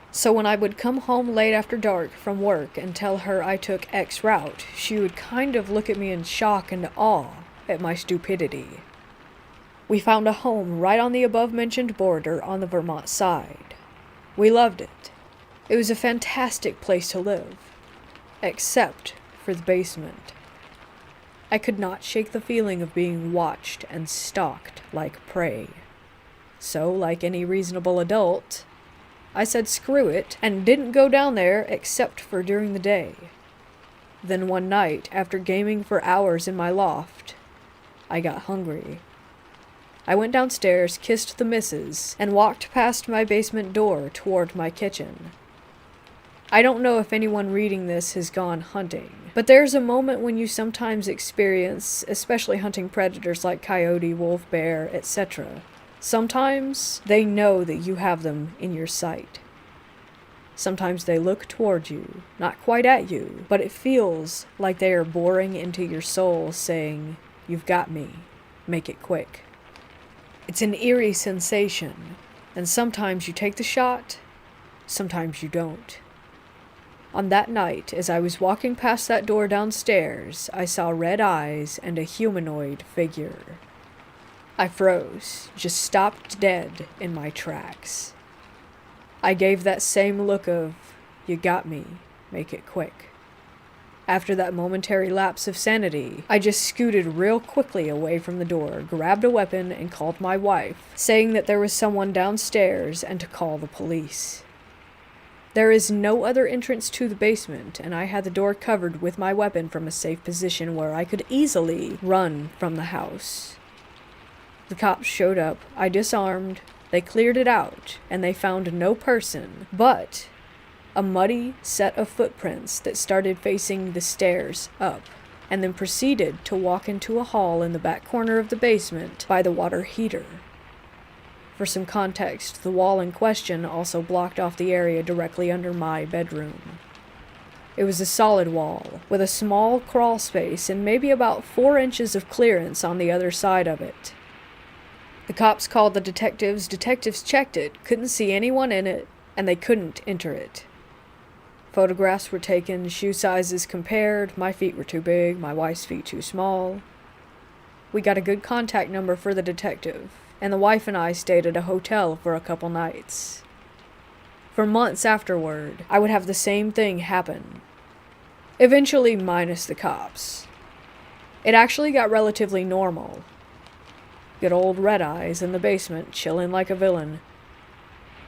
So when I would come home late after dark from work and tell her I took X route, she would kind of look at me in shock and awe at my stupidity. We found a home right on the above-mentioned border on the Vermont side. We loved it. It was a fantastic place to live, except for the basement. I could not shake the feeling of being watched and stalked like prey. So, like any reasonable adult, I said screw it and didn't go down there except for during the day. Then one night, after gaming for hours in my loft, I got hungry. I went downstairs, kissed the missus, and walked past my basement door toward my kitchen. I don't know if anyone reading this has gone hunting, but there's a moment when you sometimes experience, especially hunting predators like coyote, wolf, bear, etc. Sometimes they know that you have them in your sight. Sometimes they look toward you, not quite at you, but it feels like they are boring into your soul saying, "You've got me, make it quick." It's an eerie sensation, and sometimes you take the shot, sometimes you don't. On that night, as I was walking past that door downstairs, I saw red eyes and a humanoid figure. I froze, just stopped dead in my tracks. I gave that same look of, "You got me, make it quick." After that momentary lapse of sanity, I just scooted real quickly away from the door, grabbed a weapon, and called my wife, saying that there was someone downstairs and to call the police. There is no other entrance to the basement, and I had the door covered with my weapon from a safe position where I could easily run from the house. The cops showed up, I disarmed, they cleared it out, and they found no person, but a muddy set of footprints that started facing the stairs up, and then proceeded to walk into a hall in the back corner of the basement by the water heater. For some context, the wall in question also blocked off the area directly under my bedroom. It was a solid wall, with a small crawl space and maybe about 4 inches of clearance on the other side of it. The cops called the detectives checked it, couldn't see anyone in it, and they couldn't enter it. Photographs were taken, shoe sizes compared, my feet were too big, my wife's feet too small. We got a good contact number for the detective, and the wife and I stayed at a hotel for a couple nights. For months afterward, I would have the same thing happen. Eventually minus the cops. It actually got relatively normal. Good old Red Eyes in the basement, chilling like a villain.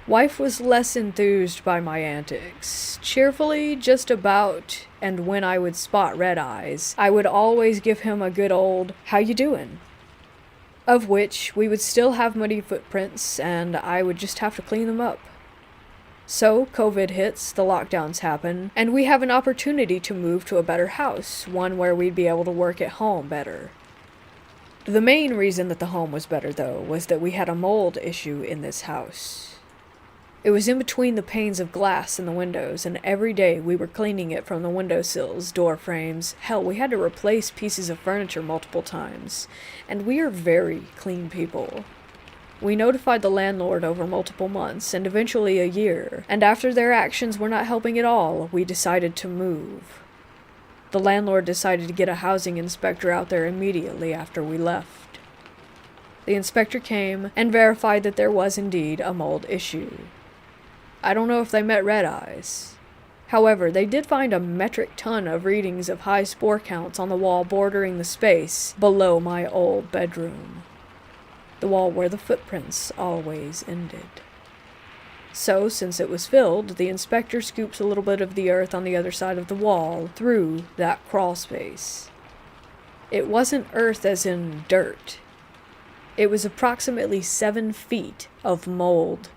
Wife was less enthused by my antics. Cheerfully, just about, and when I would spot Red Eyes, I would always give him a good old, "How you doing?" Of which we would still have muddy footprints, and I would just have to clean them up. So, COVID hits, the lockdowns happen, and we have an opportunity to move to a better house, one where we'd be able to work at home better. The main reason that the home was better, though, was that we had a mold issue in this house. It was in between the panes of glass in the windows, and every day we were cleaning it from the windowsills, door frames. Hell, we had to replace pieces of furniture multiple times, and we are very clean people. We notified the landlord over multiple months, and eventually a year, and after their actions were not helping at all, we decided to move. The landlord decided to get a housing inspector out there immediately after we left. The inspector came and verified that there was indeed a mold issue. I don't know if they met Red Eyes. However, they did find a metric ton of readings of high spore counts on the wall bordering the space below my old bedroom. The wall where the footprints always ended. So, since it was filled, the inspector scoops a little bit of the earth on the other side of the wall through that crawl space. It wasn't earth as in dirt. It was approximately 7 feet of mold.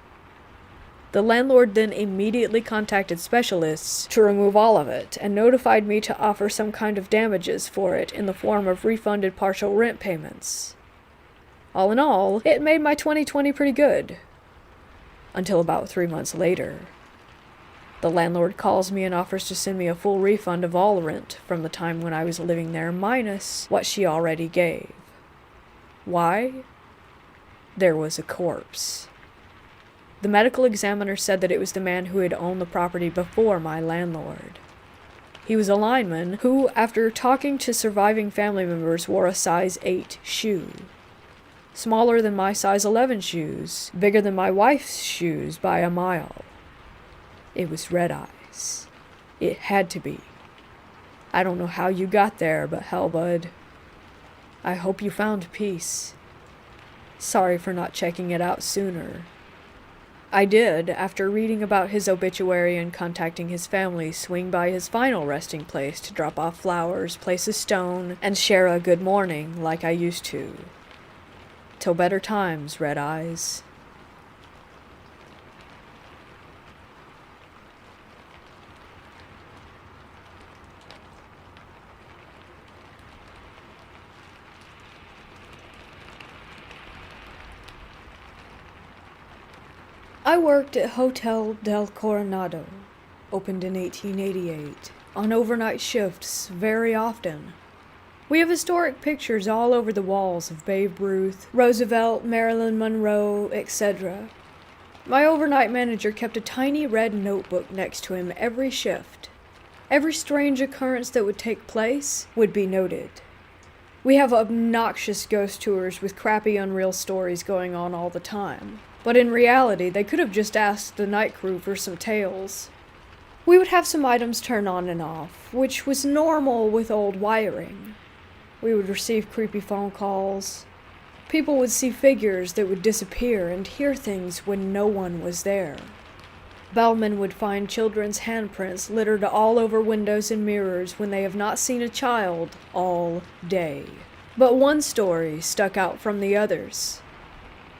The landlord then immediately contacted specialists to remove all of it, and notified me to offer some kind of damages for it in the form of refunded partial rent payments. All in all, it made my 2020 pretty good. Until about 3 months later. The landlord calls me and offers to send me a full refund of all rent from the time when I was living there, minus what she already gave. Why? There was a corpse. The medical examiner said that it was the man who had owned the property before my landlord. He was a lineman who, after talking to surviving family members, wore a size 8 shoe. Smaller than my size 11 shoes, bigger than my wife's shoes by a mile. It was Red Eyes. It had to be. I don't know how you got there, but hell, bud. I hope you found peace. Sorry for not checking it out sooner. I did, after reading about his obituary and contacting his family, swing by his final resting place to drop off flowers, place a stone, and share a good morning like I used to. Till better times, Red Eyes. I worked at Hotel del Coronado, opened in 1888, on overnight shifts very often. We have historic pictures all over the walls of Babe Ruth, Roosevelt, Marilyn Monroe, etc. My overnight manager kept a tiny red notebook next to him every shift. Every strange occurrence that would take place would be noted. We have obnoxious ghost tours with crappy unreal stories going on all the time. But in reality, they could have just asked the night crew for some tales. We would have some items turn on and off, which was normal with old wiring. We would receive creepy phone calls. People would see figures that would disappear and hear things when no one was there. Bellmen would find children's handprints littered all over windows and mirrors when they have not seen a child all day. But one story stuck out from the others.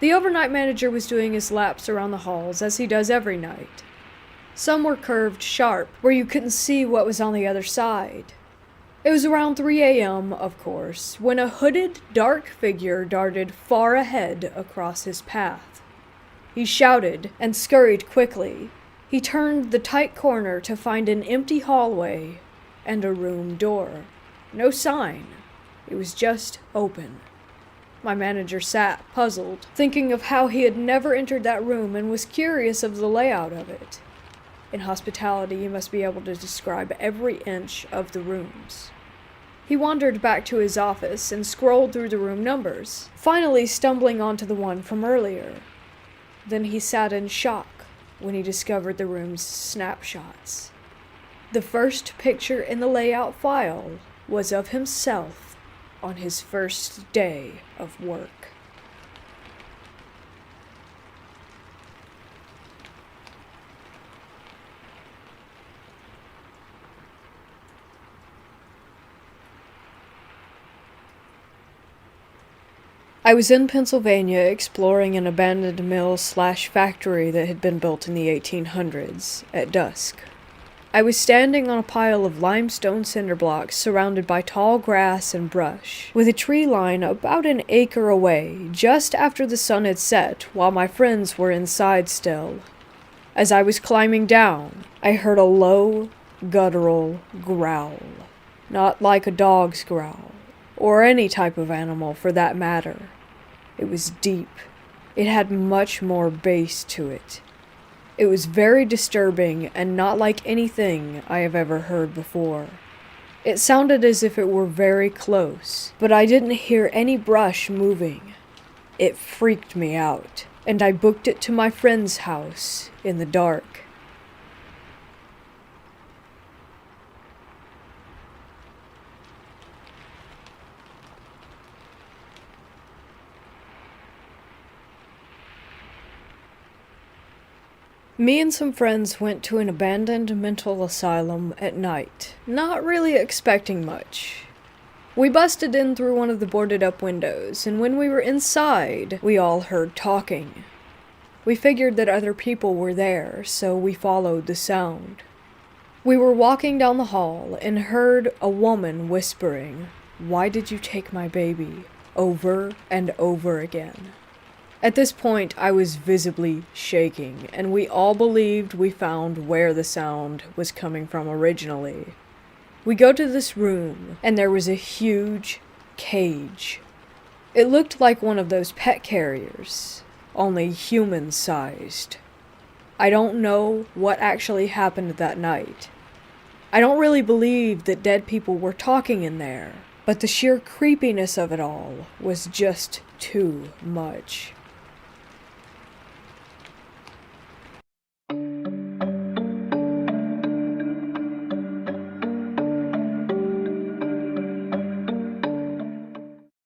The overnight manager was doing his laps around the halls, as he does every night. Some were curved sharp, where you couldn't see what was on the other side. It was around 3 a.m., of course, when a hooded, dark figure darted far ahead across his path. He shouted and scurried quickly. He turned the tight corner to find an empty hallway and a room door. No sign. It was just open. My manager sat, puzzled, thinking of how he had never entered that room and was curious of the layout of it. In hospitality, you must be able to describe every inch of the rooms. He wandered back to his office and scrolled through the room numbers, finally stumbling onto the one from earlier. Then he sat in shock when he discovered the room's snapshots. The first picture in the layout file was of himself on his first day of work. I was in Pennsylvania exploring an abandoned mill/factory that had been built in the 1800s at dusk. I was standing on a pile of limestone cinder blocks surrounded by tall grass and brush, with a tree line about an acre away, just after the sun had set while my friends were inside still. As I was climbing down, I heard a low, guttural growl. Not like a dog's growl, or any type of animal for that matter. It was deep. It had much more bass to it. It was very disturbing and not like anything I have ever heard before. It sounded as if it were very close, but I didn't hear any brush moving. It freaked me out, and I booked it to my friend's house in the dark. Me and some friends went to an abandoned mental asylum at night, not really expecting much. We busted in through one of the boarded-up windows, and when we were inside, we all heard talking. We figured that other people were there, so we followed the sound. We were walking down the hall and heard a woman whispering, "Why did you take my baby?" over and over again. At this point, I was visibly shaking, and we all believed we found where the sound was coming from originally. We go to this room, and there was a huge cage. It looked like one of those pet carriers, only human-sized. I don't know what actually happened that night. I don't really believe that dead people were talking in there, but the sheer creepiness of it all was just too much.